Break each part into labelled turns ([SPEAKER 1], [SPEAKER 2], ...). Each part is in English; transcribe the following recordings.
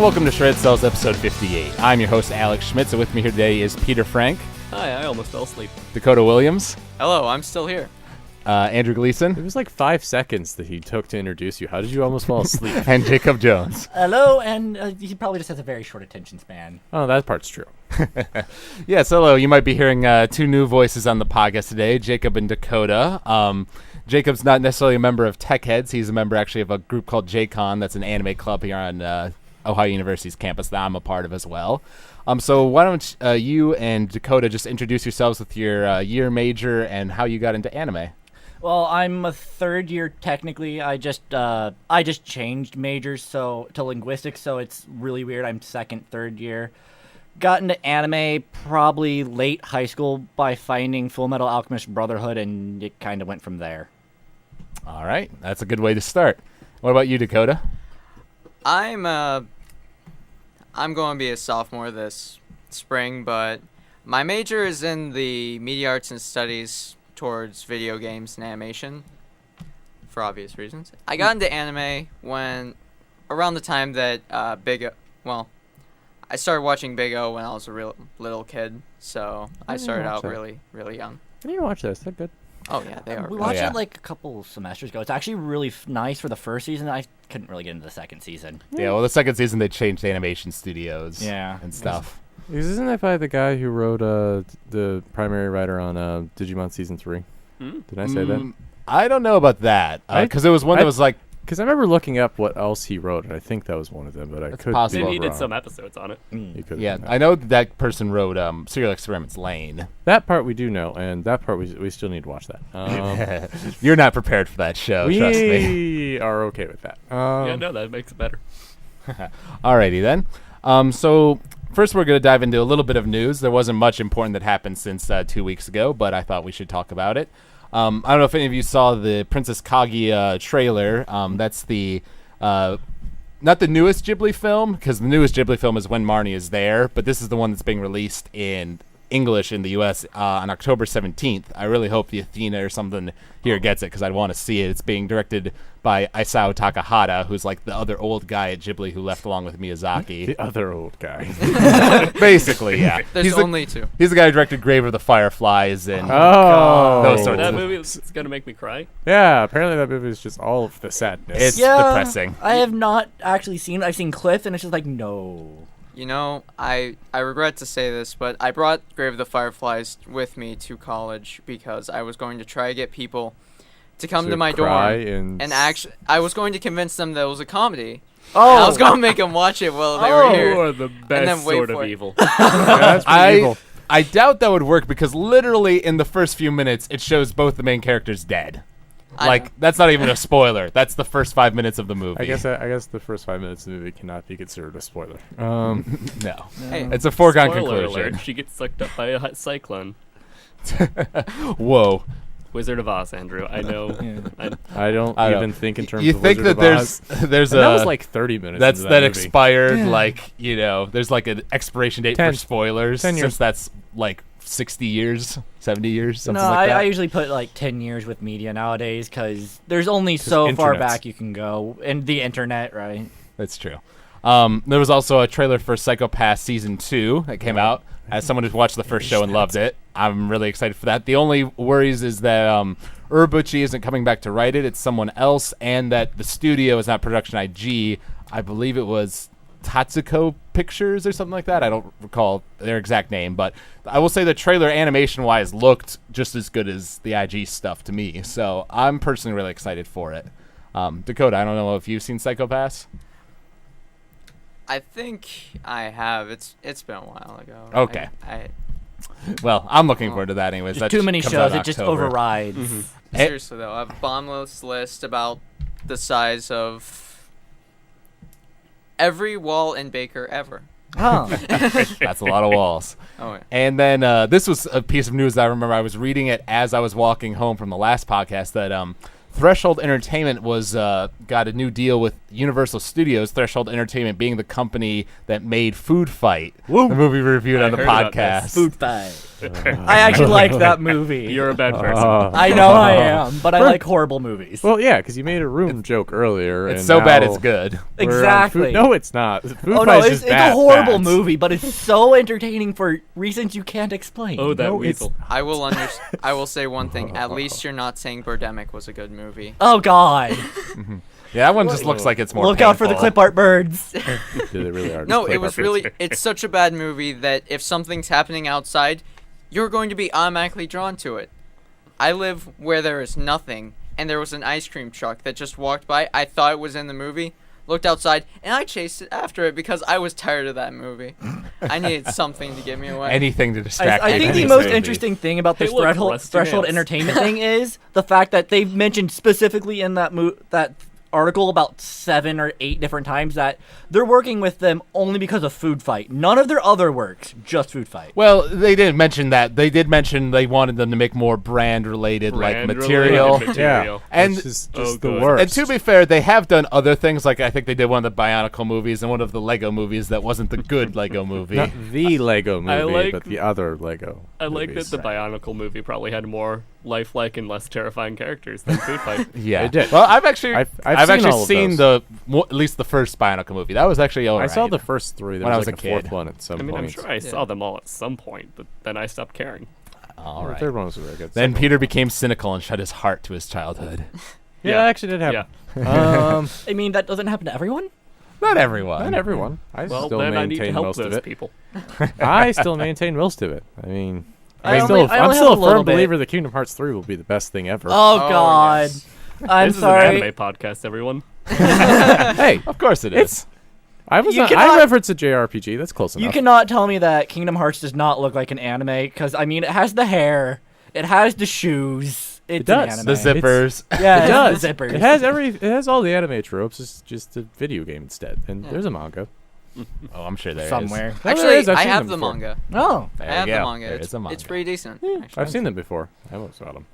[SPEAKER 1] and welcome to Cels episode 58. I'm your host, Alex Schmitz, and with me here today is Peter Frank.
[SPEAKER 2] Hi, I almost fell asleep.
[SPEAKER 1] Dakota Williams.
[SPEAKER 3] Hello, I'm still here.
[SPEAKER 1] Andrew Gleason.
[SPEAKER 4] It was like 5 seconds that he took to introduce you. How did you almost fall asleep?
[SPEAKER 1] And Jacob Jones.
[SPEAKER 5] Hello, and he probably just has a very short attention span.
[SPEAKER 4] Oh, that part's true.
[SPEAKER 1] Yes, hello. You might be hearing two new voices on the podcast today, Jacob and Dakota. Jacob's not necessarily a member of Tech Heads. He's a member actually of a group called JCon. That's an anime club here on Ohio University's campus that I'm a part of as well. So why don't you and Dakota just introduce yourselves with your year major and how you got into anime?
[SPEAKER 5] Well, I'm a third year technically. I just changed majors to linguistics, so it's really weird. I'm third year. Got into anime probably late high school by finding Full Metal Alchemist Brotherhood, and it kind of went from there.
[SPEAKER 1] All right, that's a good way to start. What about you, Dakota?
[SPEAKER 3] I'm going to be a sophomore this spring, but my major is in the Media Arts and Studies towards video games and animation, for obvious reasons. I got into anime around the time that I started watching Big O when I was a real little kid, so I started out really, really young.
[SPEAKER 4] I didn't even watch that. Is that good?
[SPEAKER 3] Oh yeah, they are.
[SPEAKER 5] We watched it like a couple semesters ago. It's actually really nice for the first season. I couldn't really get into the second season.
[SPEAKER 1] Yeah, well, the second season they changed animation studios and stuff.
[SPEAKER 4] Isn't that by the guy who wrote the primary writer on Digimon Season 3? Did I say that?
[SPEAKER 1] I don't know about that, because it was one that was like...
[SPEAKER 4] Because I remember looking up what else he wrote, and I think that was one of them, but I could
[SPEAKER 1] possible.
[SPEAKER 4] be
[SPEAKER 2] Maybe he
[SPEAKER 4] wrong.
[SPEAKER 2] did some episodes on it.
[SPEAKER 1] Yeah, I know that person wrote Serial Experiments Lane.
[SPEAKER 4] That part we do know, and that part we still need to watch that.
[SPEAKER 1] You're not prepared for that show, trust me.
[SPEAKER 4] We are okay with that.
[SPEAKER 2] Yeah, no, that makes it better.
[SPEAKER 1] Alrighty then. So first we're going to dive into a little bit of news. There wasn't much important that happened since 2 weeks ago, but I thought we should talk about it. I don't know if any of you saw the Princess Kaguya trailer. That's the not the newest Ghibli film, because the newest Ghibli film is When Marnie Is There, but this is the one that's being released in English in the U.S. On October 17th. I really hope the Athena or something here gets it, because I'd want to see it. It's being directed by Isao Takahata, who's like the other old guy at Ghibli who left along with Miyazaki.
[SPEAKER 4] The other old guy.
[SPEAKER 1] Basically, yeah.
[SPEAKER 3] There's only two.
[SPEAKER 1] He's the guy who directed Grave of the Fireflies and
[SPEAKER 4] those sorts
[SPEAKER 2] That
[SPEAKER 4] of...
[SPEAKER 2] movie is going to make me cry.
[SPEAKER 4] Yeah, apparently that movie is just all of the sadness.
[SPEAKER 1] It's depressing.
[SPEAKER 5] I have not actually seen it. I've seen clips, and it's just like, no.
[SPEAKER 3] You know, I regret to say this, but I brought Grave of the Fireflies with me to college because I was going to try to get people to come to my dorm and actually I was going to convince them that it was a comedy.
[SPEAKER 5] Oh,
[SPEAKER 3] And I was going to make them watch it while they were here.
[SPEAKER 2] You are the best
[SPEAKER 3] then wait
[SPEAKER 2] sort
[SPEAKER 3] for
[SPEAKER 2] of
[SPEAKER 3] it.
[SPEAKER 2] evil.
[SPEAKER 4] That's pretty evil.
[SPEAKER 1] I doubt that would work because literally in the first few minutes it shows both the main characters dead. That's not even a spoiler. That's the first 5 minutes of the movie.
[SPEAKER 4] I guess the first 5 minutes of the movie cannot be considered a spoiler.
[SPEAKER 1] No.
[SPEAKER 3] Hey,
[SPEAKER 1] It's a foregone
[SPEAKER 2] Spoiler
[SPEAKER 1] conclusion.
[SPEAKER 2] alert, she gets sucked up by a cyclone.
[SPEAKER 1] Whoa.
[SPEAKER 2] Wizard of Oz, Andrew. I know.
[SPEAKER 4] I don't
[SPEAKER 1] I
[SPEAKER 4] even
[SPEAKER 1] know.
[SPEAKER 4] think in terms
[SPEAKER 1] You
[SPEAKER 4] of
[SPEAKER 1] think
[SPEAKER 4] Wizard
[SPEAKER 1] that
[SPEAKER 4] of Oz.
[SPEAKER 1] there's
[SPEAKER 4] And
[SPEAKER 1] a
[SPEAKER 4] that was like 30 minutes
[SPEAKER 1] that's
[SPEAKER 4] into
[SPEAKER 1] that
[SPEAKER 4] movie.
[SPEAKER 1] expired there's like an expiration date
[SPEAKER 4] 10.
[SPEAKER 1] for spoilers
[SPEAKER 4] 10 years.
[SPEAKER 1] since that's like 60 years, 70 years, something
[SPEAKER 5] no,
[SPEAKER 1] like that.
[SPEAKER 5] I usually put like 10 years with media nowadays because there's only so far back you can go. And the internet, right?
[SPEAKER 1] That's true. There was also a trailer for Psycho Pass Season 2 that came out. As someone who's watched the first show and loved it, I'm really excited for that. The only worries is that Urbuchi isn't coming back to write it. It's someone else, and that the studio is not Production IG. I believe it was Tatsuko Pictures or something like that. I don't recall their exact name, but I will say the trailer animation-wise looked just as good as the IG stuff to me. So I'm personally really excited for it. Dakota, I don't know if you've seen Psycho Pass.
[SPEAKER 3] I think I have. It's been a while ago.
[SPEAKER 1] Okay. Well, I'm looking forward to that anyways.
[SPEAKER 5] There's
[SPEAKER 1] That
[SPEAKER 5] too many
[SPEAKER 1] comes
[SPEAKER 5] shows.
[SPEAKER 1] out
[SPEAKER 5] It just
[SPEAKER 1] October.
[SPEAKER 5] overrides.
[SPEAKER 3] Seriously though, I have a bombless list about the size of every wall in Baker ever.
[SPEAKER 5] Huh.
[SPEAKER 1] That's a lot of walls.
[SPEAKER 3] Oh yeah.
[SPEAKER 1] And then this was a piece of news that I remember. I was reading it as I was walking home from the last podcast that Threshold Entertainment was got a new deal with Universal Studios. Threshold Entertainment being the company that made Food Fight, the movie we reviewed on the
[SPEAKER 2] heard about
[SPEAKER 1] podcast.
[SPEAKER 2] this.
[SPEAKER 5] Food fight. I actually like that movie.
[SPEAKER 2] You're a bad person.
[SPEAKER 5] I know I am, but I like horrible movies.
[SPEAKER 4] Well, yeah, because you made a room joke earlier.
[SPEAKER 1] It's
[SPEAKER 4] and
[SPEAKER 1] so bad
[SPEAKER 4] now
[SPEAKER 1] it's good.
[SPEAKER 4] we're on
[SPEAKER 5] Exactly.
[SPEAKER 4] Food. No, it's not. Food
[SPEAKER 5] Oh no,
[SPEAKER 4] Fight's
[SPEAKER 5] it's
[SPEAKER 4] just
[SPEAKER 5] a
[SPEAKER 4] bad
[SPEAKER 5] horrible
[SPEAKER 4] bats.
[SPEAKER 5] movie, but it's so entertaining for reasons you can't explain.
[SPEAKER 2] Oh, that
[SPEAKER 4] No, it's-
[SPEAKER 2] weasel.
[SPEAKER 3] I will say one thing. At least you're not saying Birdemic was a good movie.
[SPEAKER 5] Oh God!
[SPEAKER 1] Yeah, that one just looks like it's more
[SPEAKER 5] Look out for the
[SPEAKER 1] painful.
[SPEAKER 5] clip art birds.
[SPEAKER 4] Yeah, they really are.
[SPEAKER 3] No,
[SPEAKER 4] Just
[SPEAKER 3] it
[SPEAKER 4] clip
[SPEAKER 3] was
[SPEAKER 4] art
[SPEAKER 3] really.
[SPEAKER 4] bits.
[SPEAKER 3] It's such a bad movie that if something's happening outside, you're going to be automatically drawn to it. I live where there is nothing, and there was an ice cream truck that just walked by. I thought it was in the movie, looked outside, and I chased it after it because I was tired of that movie. I needed something to get me away.
[SPEAKER 1] Anything to distract
[SPEAKER 5] I
[SPEAKER 1] me
[SPEAKER 5] think
[SPEAKER 1] from
[SPEAKER 5] the
[SPEAKER 1] these
[SPEAKER 5] most
[SPEAKER 1] movies.
[SPEAKER 5] interesting thing about this
[SPEAKER 2] Hey, look,
[SPEAKER 5] threshold,
[SPEAKER 2] Rusty
[SPEAKER 5] threshold
[SPEAKER 2] Nails.
[SPEAKER 5] entertainment thing is the fact that they've mentioned specifically in that article about 7 or 8 different times that they're working with them only because of Food Fight. None of their other works, just Food Fight.
[SPEAKER 1] Well, they didn't mention that. They did mention they wanted them to make more brand-related like
[SPEAKER 2] Brand-related
[SPEAKER 1] material.
[SPEAKER 2] material.
[SPEAKER 1] And-
[SPEAKER 4] Which is
[SPEAKER 2] Oh,
[SPEAKER 4] just the
[SPEAKER 2] good.
[SPEAKER 4] worst.
[SPEAKER 1] And to be fair, they have done other things. Like I think they did one of the Bionicle movies and one of the Lego movies that wasn't the good Lego movie.
[SPEAKER 4] Not the Lego movie,
[SPEAKER 2] like-
[SPEAKER 4] but the other Lego.
[SPEAKER 2] I like that
[SPEAKER 4] movies.
[SPEAKER 2] the Bionicle movie probably had more lifelike and less terrifying characters than Food Fight.
[SPEAKER 1] Yeah,
[SPEAKER 4] They did.
[SPEAKER 1] Well, I've actually,
[SPEAKER 4] I've
[SPEAKER 1] actually
[SPEAKER 4] seen all of
[SPEAKER 1] seen
[SPEAKER 4] those.
[SPEAKER 1] at least the first Bionicle movie. That was actually
[SPEAKER 4] I
[SPEAKER 1] alright.
[SPEAKER 4] saw the first 3. There
[SPEAKER 1] When I
[SPEAKER 4] was
[SPEAKER 1] was
[SPEAKER 4] like
[SPEAKER 1] a
[SPEAKER 4] a fourth
[SPEAKER 1] kid.
[SPEAKER 4] one at some
[SPEAKER 2] I mean,
[SPEAKER 4] point.
[SPEAKER 2] I'm sure I saw them all at some point, but then I stopped caring.
[SPEAKER 1] All
[SPEAKER 4] The
[SPEAKER 1] right.
[SPEAKER 4] third one was really good.
[SPEAKER 1] Then
[SPEAKER 4] Second
[SPEAKER 1] Peter
[SPEAKER 4] one-
[SPEAKER 1] became cynical and shut his heart to his childhood.
[SPEAKER 4] Yeah,
[SPEAKER 2] Yeah.
[SPEAKER 4] that actually did happen.
[SPEAKER 2] Yeah.
[SPEAKER 5] I mean, that doesn't happen to everyone.
[SPEAKER 1] Not everyone.
[SPEAKER 4] Not everyone. I
[SPEAKER 2] Well,
[SPEAKER 4] still
[SPEAKER 2] then I need to
[SPEAKER 4] maintain
[SPEAKER 2] help
[SPEAKER 4] most of
[SPEAKER 2] those
[SPEAKER 4] it.
[SPEAKER 2] people.
[SPEAKER 4] I still maintain most of it. I mean,
[SPEAKER 5] I
[SPEAKER 4] I'm
[SPEAKER 5] only-
[SPEAKER 4] still,
[SPEAKER 5] I
[SPEAKER 4] I'm
[SPEAKER 5] only
[SPEAKER 4] still
[SPEAKER 5] have
[SPEAKER 4] a
[SPEAKER 5] a little
[SPEAKER 4] firm
[SPEAKER 5] bit.
[SPEAKER 4] believer that Kingdom Hearts 3 will be the best thing ever.
[SPEAKER 5] Oh God!
[SPEAKER 3] yes.
[SPEAKER 5] I'm
[SPEAKER 2] This is
[SPEAKER 5] sorry.
[SPEAKER 2] an anime podcast, everyone.
[SPEAKER 4] Hey,
[SPEAKER 1] Of course it is.
[SPEAKER 4] I was
[SPEAKER 5] You
[SPEAKER 4] I
[SPEAKER 5] cannot-
[SPEAKER 4] referenced a JRPG. That's close enough.
[SPEAKER 5] You cannot tell me that Kingdom Hearts does not look like an anime, because I mean, it has the hair, it has the shoes, it's
[SPEAKER 4] does.
[SPEAKER 5] an
[SPEAKER 1] The
[SPEAKER 5] anime.
[SPEAKER 1] zippers.
[SPEAKER 5] Yeah,
[SPEAKER 4] It does.
[SPEAKER 5] The zippers.
[SPEAKER 4] It has it has all the anime tropes. It's just a video game instead. And there's a manga.
[SPEAKER 1] Oh, I'm sure there is.
[SPEAKER 5] somewhere.
[SPEAKER 4] there
[SPEAKER 3] Actually,
[SPEAKER 4] is. I've
[SPEAKER 3] I
[SPEAKER 4] seen
[SPEAKER 3] have
[SPEAKER 4] them
[SPEAKER 3] the
[SPEAKER 4] before.
[SPEAKER 3] manga.
[SPEAKER 5] Oh,
[SPEAKER 1] There
[SPEAKER 3] I have
[SPEAKER 1] you
[SPEAKER 3] the
[SPEAKER 1] go.
[SPEAKER 3] manga.
[SPEAKER 1] There
[SPEAKER 3] It's,
[SPEAKER 1] is a manga.
[SPEAKER 3] it's pretty decent. actually.
[SPEAKER 4] I've seen them before. I almost got them.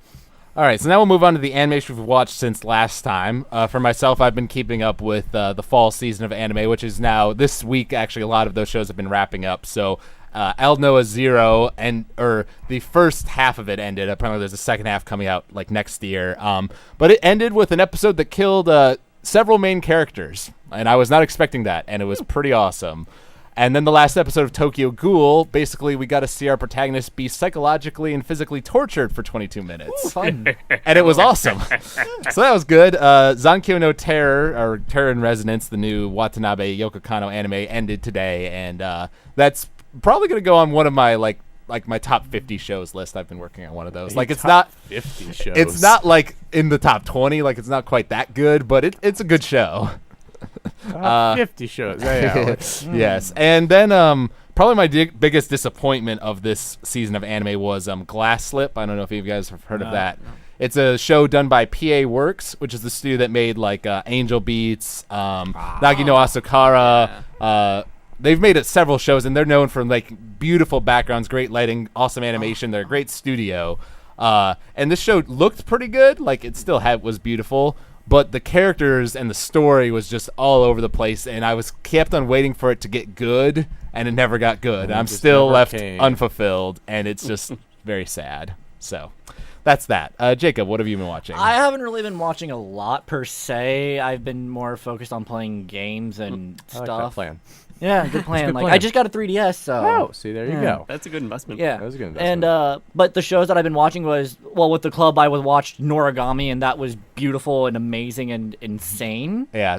[SPEAKER 1] All right, so now we'll move on to the animation we've watched since last time. For myself, I've been keeping up with the fall season of anime, which is now this week. Actually, a lot of those shows have been wrapping up. So, El Noah Zero the first half of it ended. Apparently, there's a second half coming out like next year. But it ended with an episode that killed several main characters, and I was not expecting that, and it was pretty awesome. And then the last episode of Tokyo Ghoul, basically we got to see our protagonist be psychologically and physically tortured for 22 minutes.
[SPEAKER 5] fun.
[SPEAKER 1] And it was awesome. So that was good. Zankyo no Terror, or Terror in Resonance, the new Watanabe Yoko Kanno anime, ended today. And that's probably going to go on one of my like my top 50 shows list. I've been working on one of those. Like it's not
[SPEAKER 4] 50 shows.
[SPEAKER 1] it's not like in the top 20, like it's not quite that good, but it's a good show.
[SPEAKER 4] 50 shows. Yeah, yeah.
[SPEAKER 1] Yes, and then probably my biggest disappointment of this season of anime was Glass Slip. I don't know if you guys have heard of that. It's a show done by PA Works, which is the studio that made like Angel Beats, Nagi no Asukara. They've made several shows, and they're known for like beautiful backgrounds, great lighting, awesome animation. They're a great studio, and this show looked pretty good. Like it still was beautiful. But the characters and the story was just all over the place, and I kept on waiting for it to get good, and it never got good.
[SPEAKER 4] And it
[SPEAKER 1] I'm
[SPEAKER 4] just
[SPEAKER 1] still
[SPEAKER 4] never
[SPEAKER 1] left
[SPEAKER 4] came.
[SPEAKER 1] unfulfilled, and it's just very sad. So that's that. Jacob, what have you been watching?
[SPEAKER 5] I haven't really been watching a lot per se. I've been more focused on playing games and
[SPEAKER 4] I like that
[SPEAKER 5] stuff.
[SPEAKER 4] plan.
[SPEAKER 5] Yeah, good plan.
[SPEAKER 4] good
[SPEAKER 5] Like
[SPEAKER 4] plan.
[SPEAKER 5] I just got a 3DS, so
[SPEAKER 4] Oh, see, there you
[SPEAKER 5] Yeah.
[SPEAKER 4] go.
[SPEAKER 2] That's a good investment.
[SPEAKER 5] yeah.
[SPEAKER 4] That was a good
[SPEAKER 5] And
[SPEAKER 4] investment.
[SPEAKER 5] but the shows that I've been watching was with the club I watched Noragami, and that was beautiful and amazing and insane.
[SPEAKER 1] Yeah,